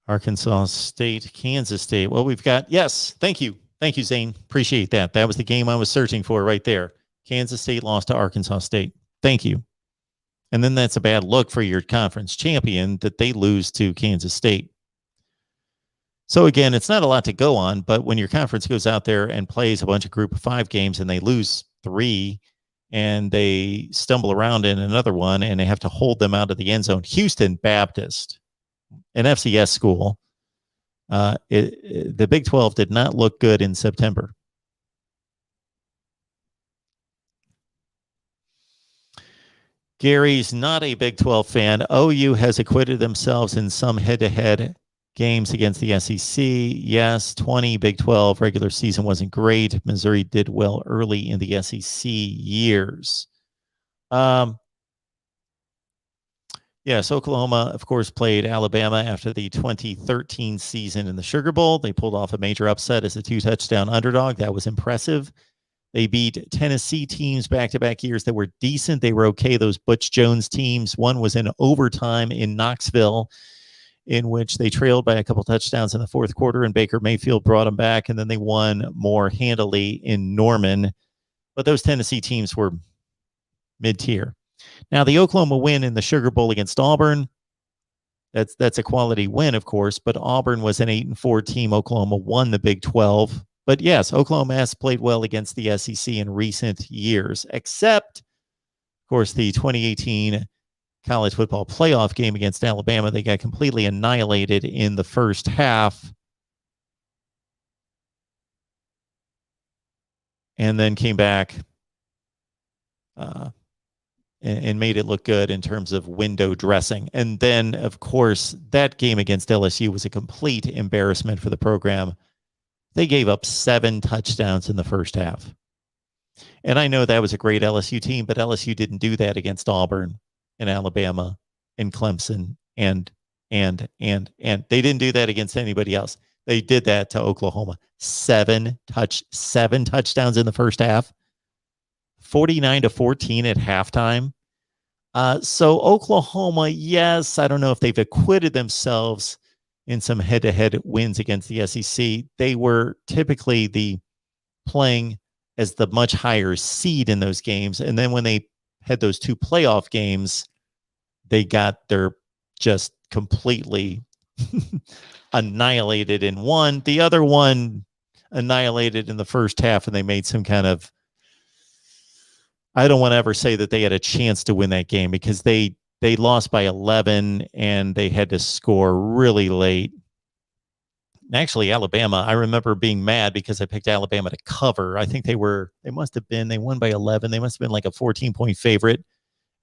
Arkansas State, Kansas State. Well, we've got, yes, thank you. Thank you, Zane. Appreciate that. That was the game I was searching for right there. Kansas State lost to Arkansas State. Thank you. And then that's a bad look for your conference champion that they lose to Kansas State. So again, it's not a lot to go on, but when your conference goes out there and plays a bunch of group of 5 games and they lose 3 and they stumble around in another one and they have to hold them out of the end zone. Houston Baptist, an FCS school, the Big 12 did not look good in September. Gary's not a Big 12 fan. OU has acquitted themselves in some head-to-head games against the SEC. Yes, 20 Big 12 regular season wasn't great. Missouri did well early in the SEC years. Yes, Oklahoma, of course, played Alabama after the 2013 season in the Sugar Bowl. They pulled off a major upset as a 2-touchdown underdog. That was impressive. They beat Tennessee teams back-to-back years that were decent. They were okay. Those Butch Jones teams. One was in overtime in Knoxville, in which they trailed by a couple touchdowns in the 4th quarter, and Baker Mayfield brought them back, and then they won more handily in Norman. But those Tennessee teams were mid-tier. Now, the Oklahoma win in the Sugar Bowl against Auburn, that's a quality win, of course, but Auburn was an 8-4 team. Oklahoma won the Big 12. But yes, Oklahoma has played well against the SEC in recent years, except, of course, the 2018 college football playoff game against Alabama. They got completely annihilated in the first half and then came back and made it look good in terms of window dressing. And then, of course, that game against LSU was a complete embarrassment for the program. They gave up 7 touchdowns in the first half. And I know that was a great LSU team, but LSU didn't do that against Auburn and Alabama and Clemson and they didn't do that against anybody else. They did that to Oklahoma. 7 touchdowns in the first half. 49-14 at halftime. So Oklahoma, yes, I don't know if they've acquitted themselves in some head-to-head wins against the SEC. They were typically the playing as the much higher seed in those games. And then when they had those 2 playoff games, they got their just completely annihilated in one. The other one annihilated in the first half, and they made some kind of, I don't want to ever say that they had a chance to win that game because they lost by 11 and they had to score really late. actually Alabama. I remember being mad because I picked Alabama to cover. I think they won by 11. They must have been like a 14-point favorite.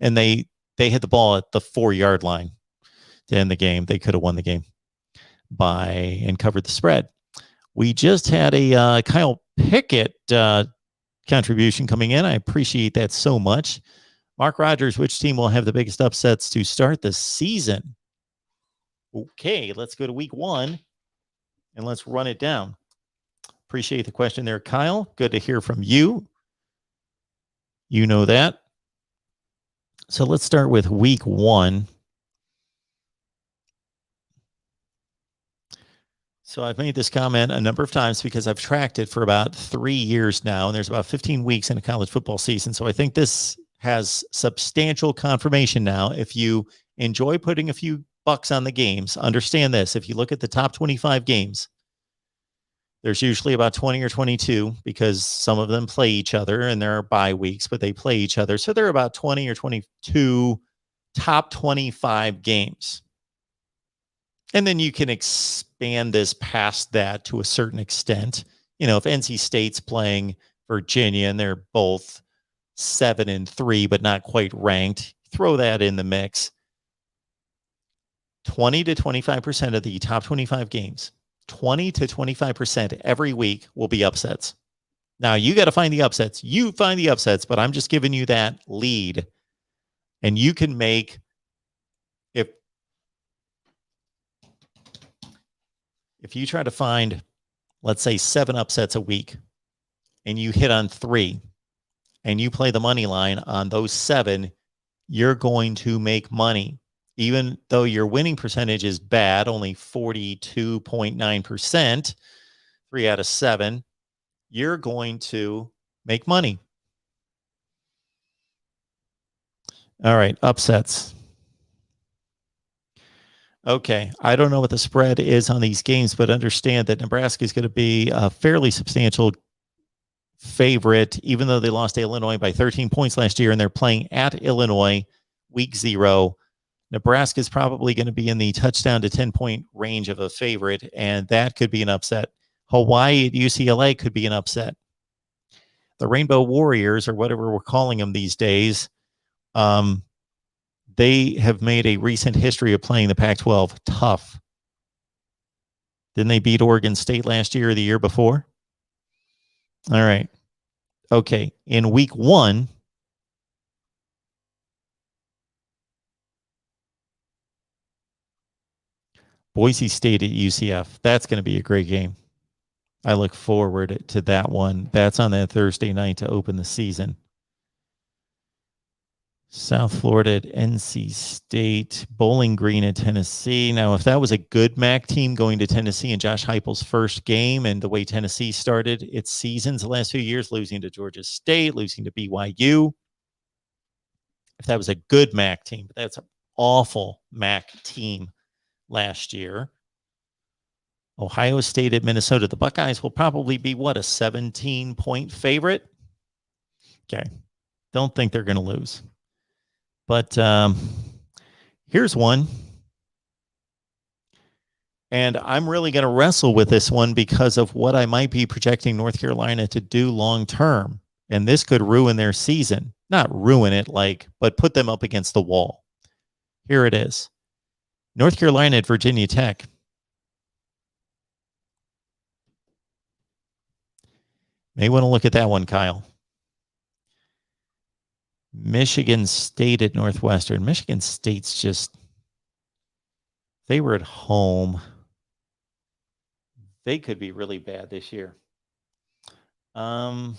And they hit the ball at the 4-yard line to end the game. They could have won the game and covered the spread. We just had a Kyle Pickett contribution coming in. I appreciate that so much. Mark Rogers, which team will have the biggest upsets to start the season? Okay, let's go to week 1 and let's run it down. Appreciate the question there, Kyle. Good to hear from you. You know that. So let's start with week 1. So I've made this comment a number of times because I've tracked it for about 3 years now, and there's about 15 weeks in a college football season. So I think this has substantial confirmation now. If you enjoy putting a few bucks on the games, understand this. If you look at the top 25 games, there's usually about 20 or 22 because some of them play each other and there are bye weeks, but they play each other. So there are about 20 or 22 top 25 games. And then you can expand this past that to a certain extent. You know, if NC State's playing Virginia and they're both 7-3, but not quite ranked, throw that in the mix. 20 to 25% of the top 25 games, 20 to 25% every week will be upsets. Now, you got to find the upsets. You find the upsets, but I'm just giving you that lead. And you can make, if you try to find, let's say, 7 upsets a week, and you hit on 3, and you play the money line on those 7, you're going to make money. Even though your winning percentage is bad, only 42.9%, 3 out of 7, you're going to make money. All right, upsets. Okay, I don't know what the spread is on these games, but understand that Nebraska is going to be a fairly substantial favorite, even though they lost to Illinois by 13 points last year, and they're playing at Illinois week 0. Nebraska is probably going to be in the touchdown to 10-point range of a favorite, and that could be an upset. Hawaii at UCLA could be an upset. The Rainbow Warriors, or whatever we're calling them these days, they have made a recent history of playing the Pac-12 tough. Didn't they beat Oregon State last year or the year before? All right. Okay. In week 1, Boise State at UCF. That's going to be a great game. I look forward to that one. That's on that Thursday night to open the season. South Florida at NC State, Bowling Green at Tennessee. Now, if that was a good MAC team going to Tennessee in Josh Heupel's first game, and the way Tennessee started its seasons the last few years, losing to Georgia State, losing to BYU, if that was a good MAC team, but that's an awful MAC team last year. Ohio State at Minnesota. The Buckeyes will probably be, what, a 17-point favorite? Okay. Don't think they're going to lose. But here's one. And I'm really going to wrestle with this one because of what I might be projecting North Carolina to do long term. And this could ruin their season. Not ruin it, but put them up against the wall. Here it is. North Carolina at Virginia Tech. May want to look at that one, Kyle. Michigan State at Northwestern. Michigan State's just, they were at home. They could be really bad this year. Who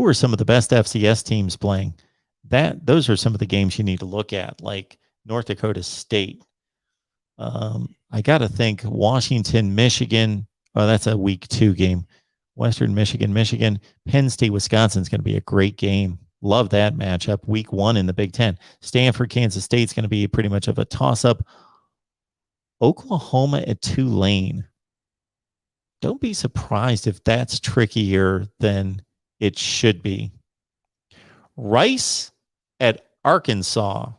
are some of the best FCS teams playing? Those are some of the games you need to look at, like North Dakota State. I got to think Washington, Michigan. Oh, that's a week 2 game. Western Michigan. Penn State, Wisconsin is going to be a great game. Love that matchup. Week 1 in the Big Ten. Stanford, Kansas State is going to be pretty much of a toss-up. Oklahoma at Tulane. Don't be surprised if that's trickier than it should be. Rice at Arkansas.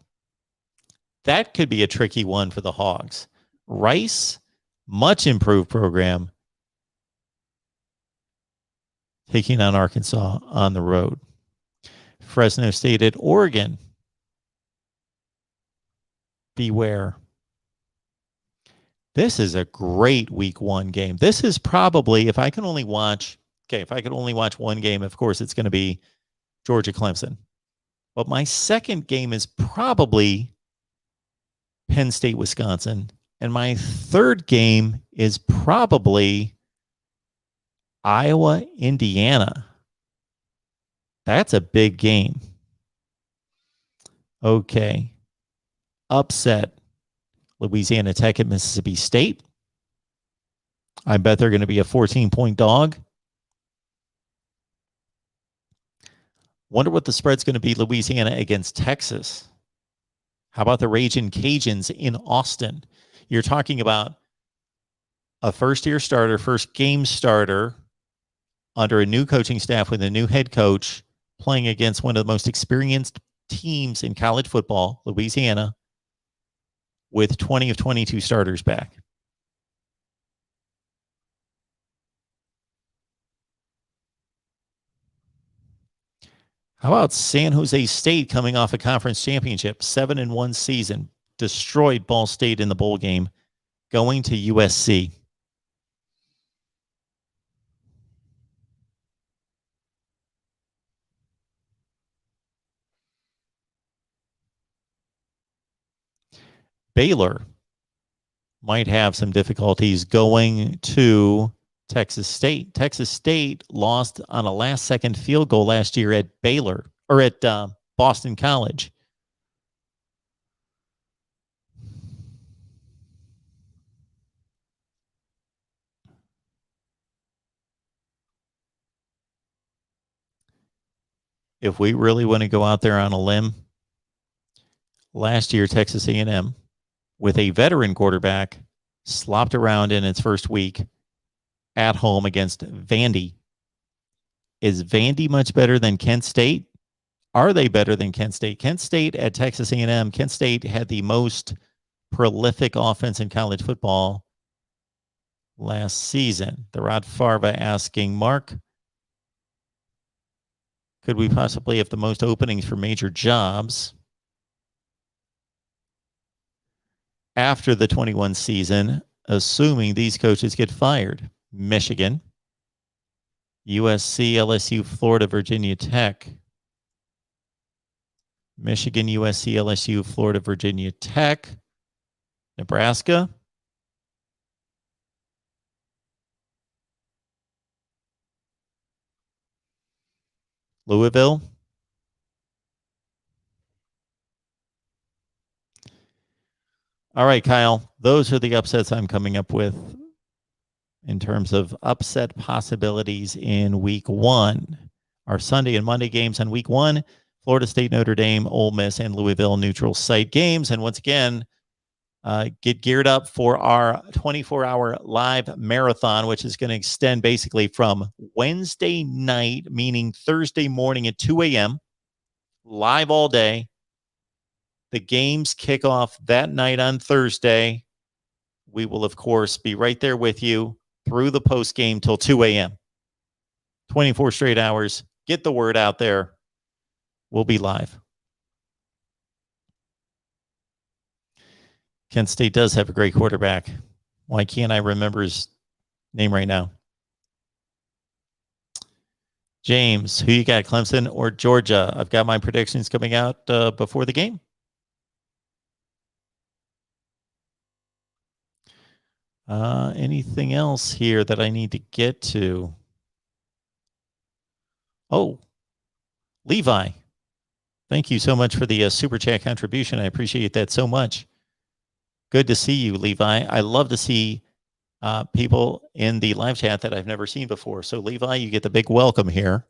That could be a tricky one for the Hogs. Rice, much improved program, taking on Arkansas on the road. Fresno State at Oregon. Beware. This is a great week 1 game. This is probably, if I could only watch one game, of course, it's going to be Georgia Clemson. But my second game is probably Penn State, Wisconsin. And my third game is probably Iowa, Indiana. That's a big game. Okay. Upset. Louisiana Tech at Mississippi State. I bet they're going to be a 14-point dog. Wonder what the spread's going to be. Louisiana against Texas. How about the Ragin' Cajuns in Austin? You're talking about a first-year starter, first game starter under a new coaching staff with a new head coach playing against one of the most experienced teams in college football, Louisiana, with 20 of 22 starters back. How about San Jose State coming off a conference championship, 7-1 season, destroyed Ball State in the bowl game, going to USC. Baylor might have some difficulties going to Texas State. Texas State lost on a last-second field goal last year at Baylor, or at Boston College. If we really want to go out there on a limb, last year Texas A&M, with a veteran quarterback, slopped around in its first week at home against Vandy. Is Vandy much better than Kent State? Are they better than Kent State? Kent State at Texas A&M. Kent State had the most prolific offense in college football last season. The Rod Farva asking, Mark, could we possibly have the most openings for major jobs after the 21 season, assuming these coaches get fired? Michigan, USC, LSU, Florida, Virginia Tech. Michigan, USC, LSU, Florida, Virginia Tech. Nebraska. Louisville. All right, Kyle, those are the upsets I'm coming up with in terms of upset possibilities in week 1. Our Sunday and Monday games on week 1, Florida State, Notre Dame, Ole Miss, and Louisville neutral site games. And once again, get geared up for our 24-hour live marathon, which is going to extend basically from Wednesday night, meaning Thursday morning at 2 a.m., live all day. The games kick off that night on Thursday. We will, of course, be right there with you through the post game till 2 a.m. 24 straight hours. Get the word out there. We'll be live. Kent State does have a great quarterback. Why can't I remember his name right now? James, who you got, Clemson or Georgia? I've got my predictions coming out before the game. Anything else here that I need to get to? Oh, Levi. Thank you so much for the super chat contribution. I appreciate that so much. Good to see you, Levi. I love to see people in the live chat that I've never seen before. So, Levi, you get the big welcome here.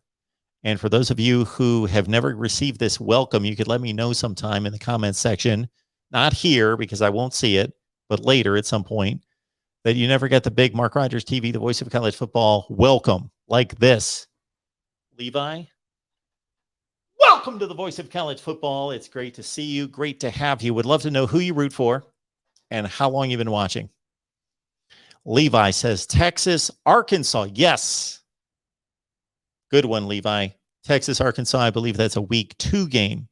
And for those of you who have never received this welcome, you could let me know sometime in the comments section. Not here, because I won't see it, but later at some point, that you never get the big Mark Rogers TV, the voice of college football, welcome like this. Levi, welcome to the voice of college football. It's great to see you. Great to have you. Would love to know who you root for and how long you've been watching. Levi says Texas, Arkansas. Yes. Good one, Levi. Texas, Arkansas. I believe that's a week 2 game.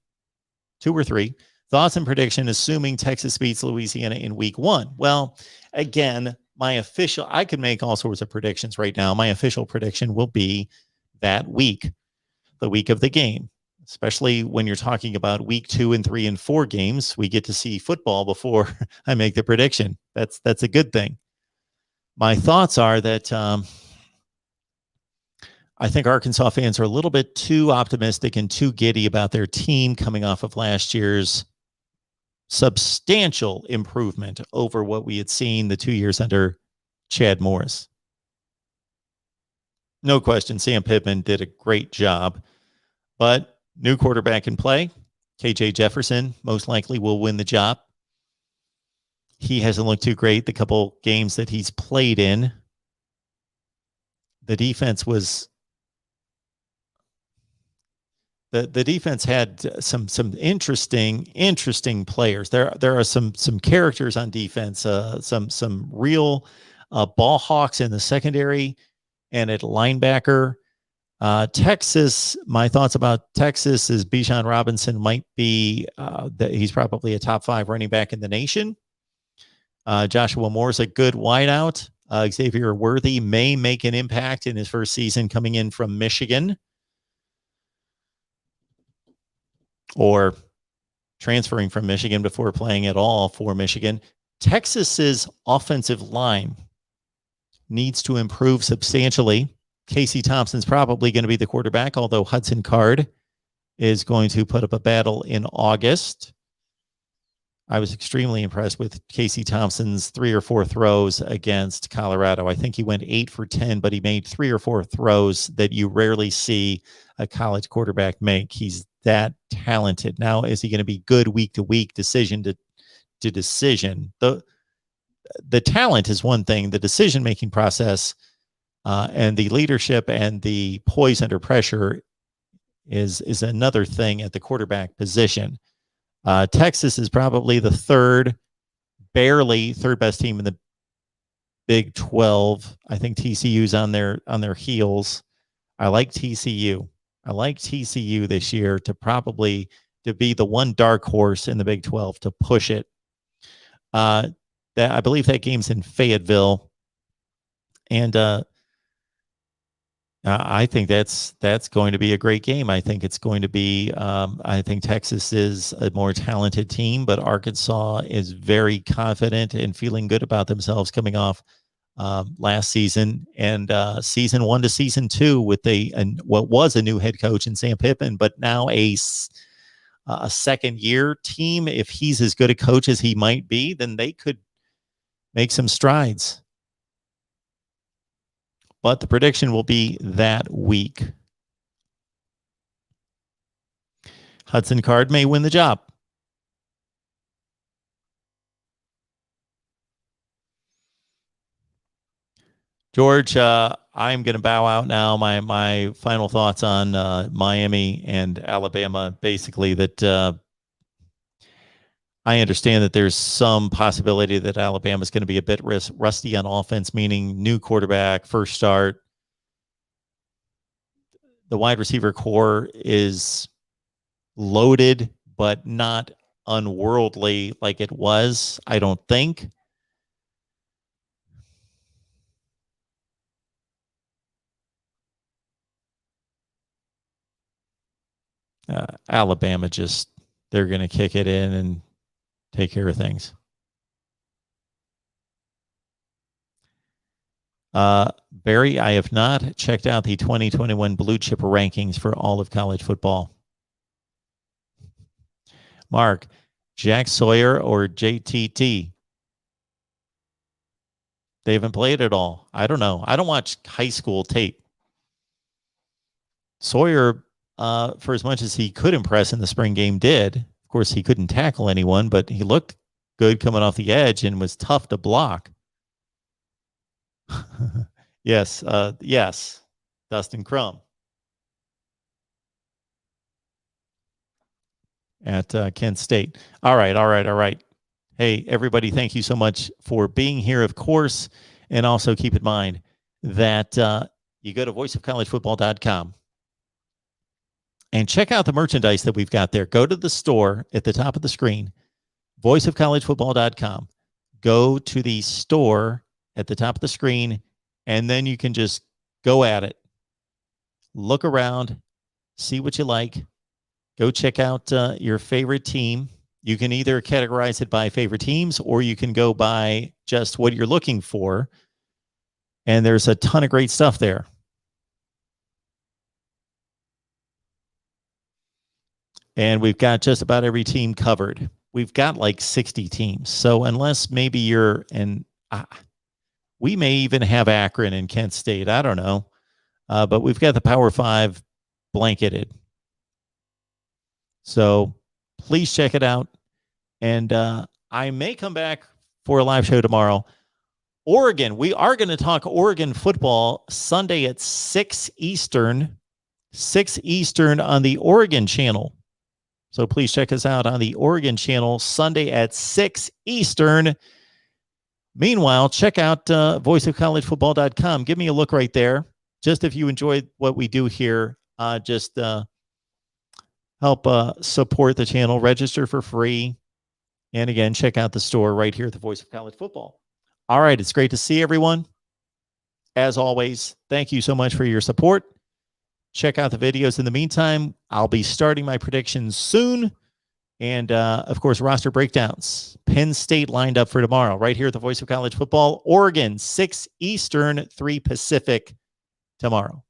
2 or 3. Thoughts and prediction, assuming Texas beats Louisiana in week 1. Well, again, I could make all sorts of predictions right now. My official prediction will be that week, the week of the game, especially when you're talking about week 2 and 3 and 4 games. We get to see football before I make the prediction. That's a good thing. My thoughts are that I think Arkansas fans are a little bit too optimistic and too giddy about their team coming off of last year's substantial improvement over what we had seen the 2 years under Chad Morris. No question, Sam Pittman did a great job, but new quarterback in play. KJ Jefferson most likely will win the job. He hasn't looked too great the couple games that he's played in. The defense was the defense had some interesting players. There are some characters on defense, some real ball hawks in the secondary and at linebacker. Texas, my thoughts about Texas is Bijan Robinson might be he's probably a top 5 running back in the nation. Joshua Moore's a good wideout. Xavier Worthy may make an impact in his first season coming in from Michigan, or transferring from Michigan before playing at all for Michigan. Texas's offensive line needs to improve substantially. Casey Thompson's probably going to be the quarterback, although Hudson Card is going to put up a battle in August. I was extremely impressed with Casey Thompson's 3 or 4 throws against Colorado. I think he went 8 for 10, but he made 3 or 4 throws that you rarely see a college quarterback make. He's that talented. Now, is he going to be good week to week, decision to decision? The talent is one thing. The decision-making process and the leadership and the poise under pressure is another thing at the quarterback position. Texas is probably the barely third best team in the Big 12. I think TCU's on their heels. I like TCU. I like TCU this year to be the one dark horse in the Big 12 to push it. I believe that game's in Fayetteville, and I think that's going to be a great game. I think it's going to be. I think Texas is a more talented team, but Arkansas is very confident and feeling good about themselves coming off last season and season 1 to season 2 with what was a new head coach in Sam Pittman, but now a second year team. If he's as good a coach as he might be, then they could make some strides. But the prediction will be that week. Hudson Card may win the job. George, I'm going to bow out now. My final thoughts on Miami and Alabama, basically that I understand that there's some possibility that Alabama is going to be a bit rusty on offense, meaning new quarterback, first start. The wide receiver core is loaded, but not unworldly like it was, I don't think. Alabama they're going to kick it in and take care of things. Barry, I have not checked out the 2021 blue chip rankings for all of college football. Mark, Jack Sawyer or JTT? They haven't played at all. I don't know. I don't watch high school tape. Sawyer, for as much as he could impress in the spring game, did. Of course, he couldn't tackle anyone, but he looked good coming off the edge and was tough to block. Yes, Dustin Crum at Kent State. All right. Hey, everybody, thank you so much for being here. Of course, And also keep in mind that you go to voiceofcollegefootball.com and check out the merchandise that we've got there. Go to the store at the top of the screen, voiceofcollegefootball.com. Go to the store at the top of the screen, and then you can just go at it. Look around, see what you like. Go check out your favorite team. You can either categorize it by favorite teams, or you can go by just what you're looking for. And there's a ton of great stuff there. And we've got just about every team covered. We've got like 60 teams. So unless maybe you're in, we may even have Akron and Kent State. I don't know. But we've got the Power 5 blanketed. So please check it out. And I may come back for a live show tomorrow. Oregon, we are going to talk Oregon football Sunday at 6 Eastern. 6 Eastern on the Oregon channel. So please check us out on the Oregon channel Sunday at 6 Eastern. Meanwhile, check out voiceofcollegefootball.com. Give me a look right there. Just if you enjoyed what we do here, just help support the channel. Register for free. And again, check out the store right here at the Voice of College Football. All right, it's great to see everyone. As always, thank you so much for your support. Check out the videos in the meantime. I'll be starting my predictions soon. And, of course, roster breakdowns. Penn State lined up for tomorrow, right here at the Voice of College Football. Oregon, 6 Eastern, 3 Pacific tomorrow.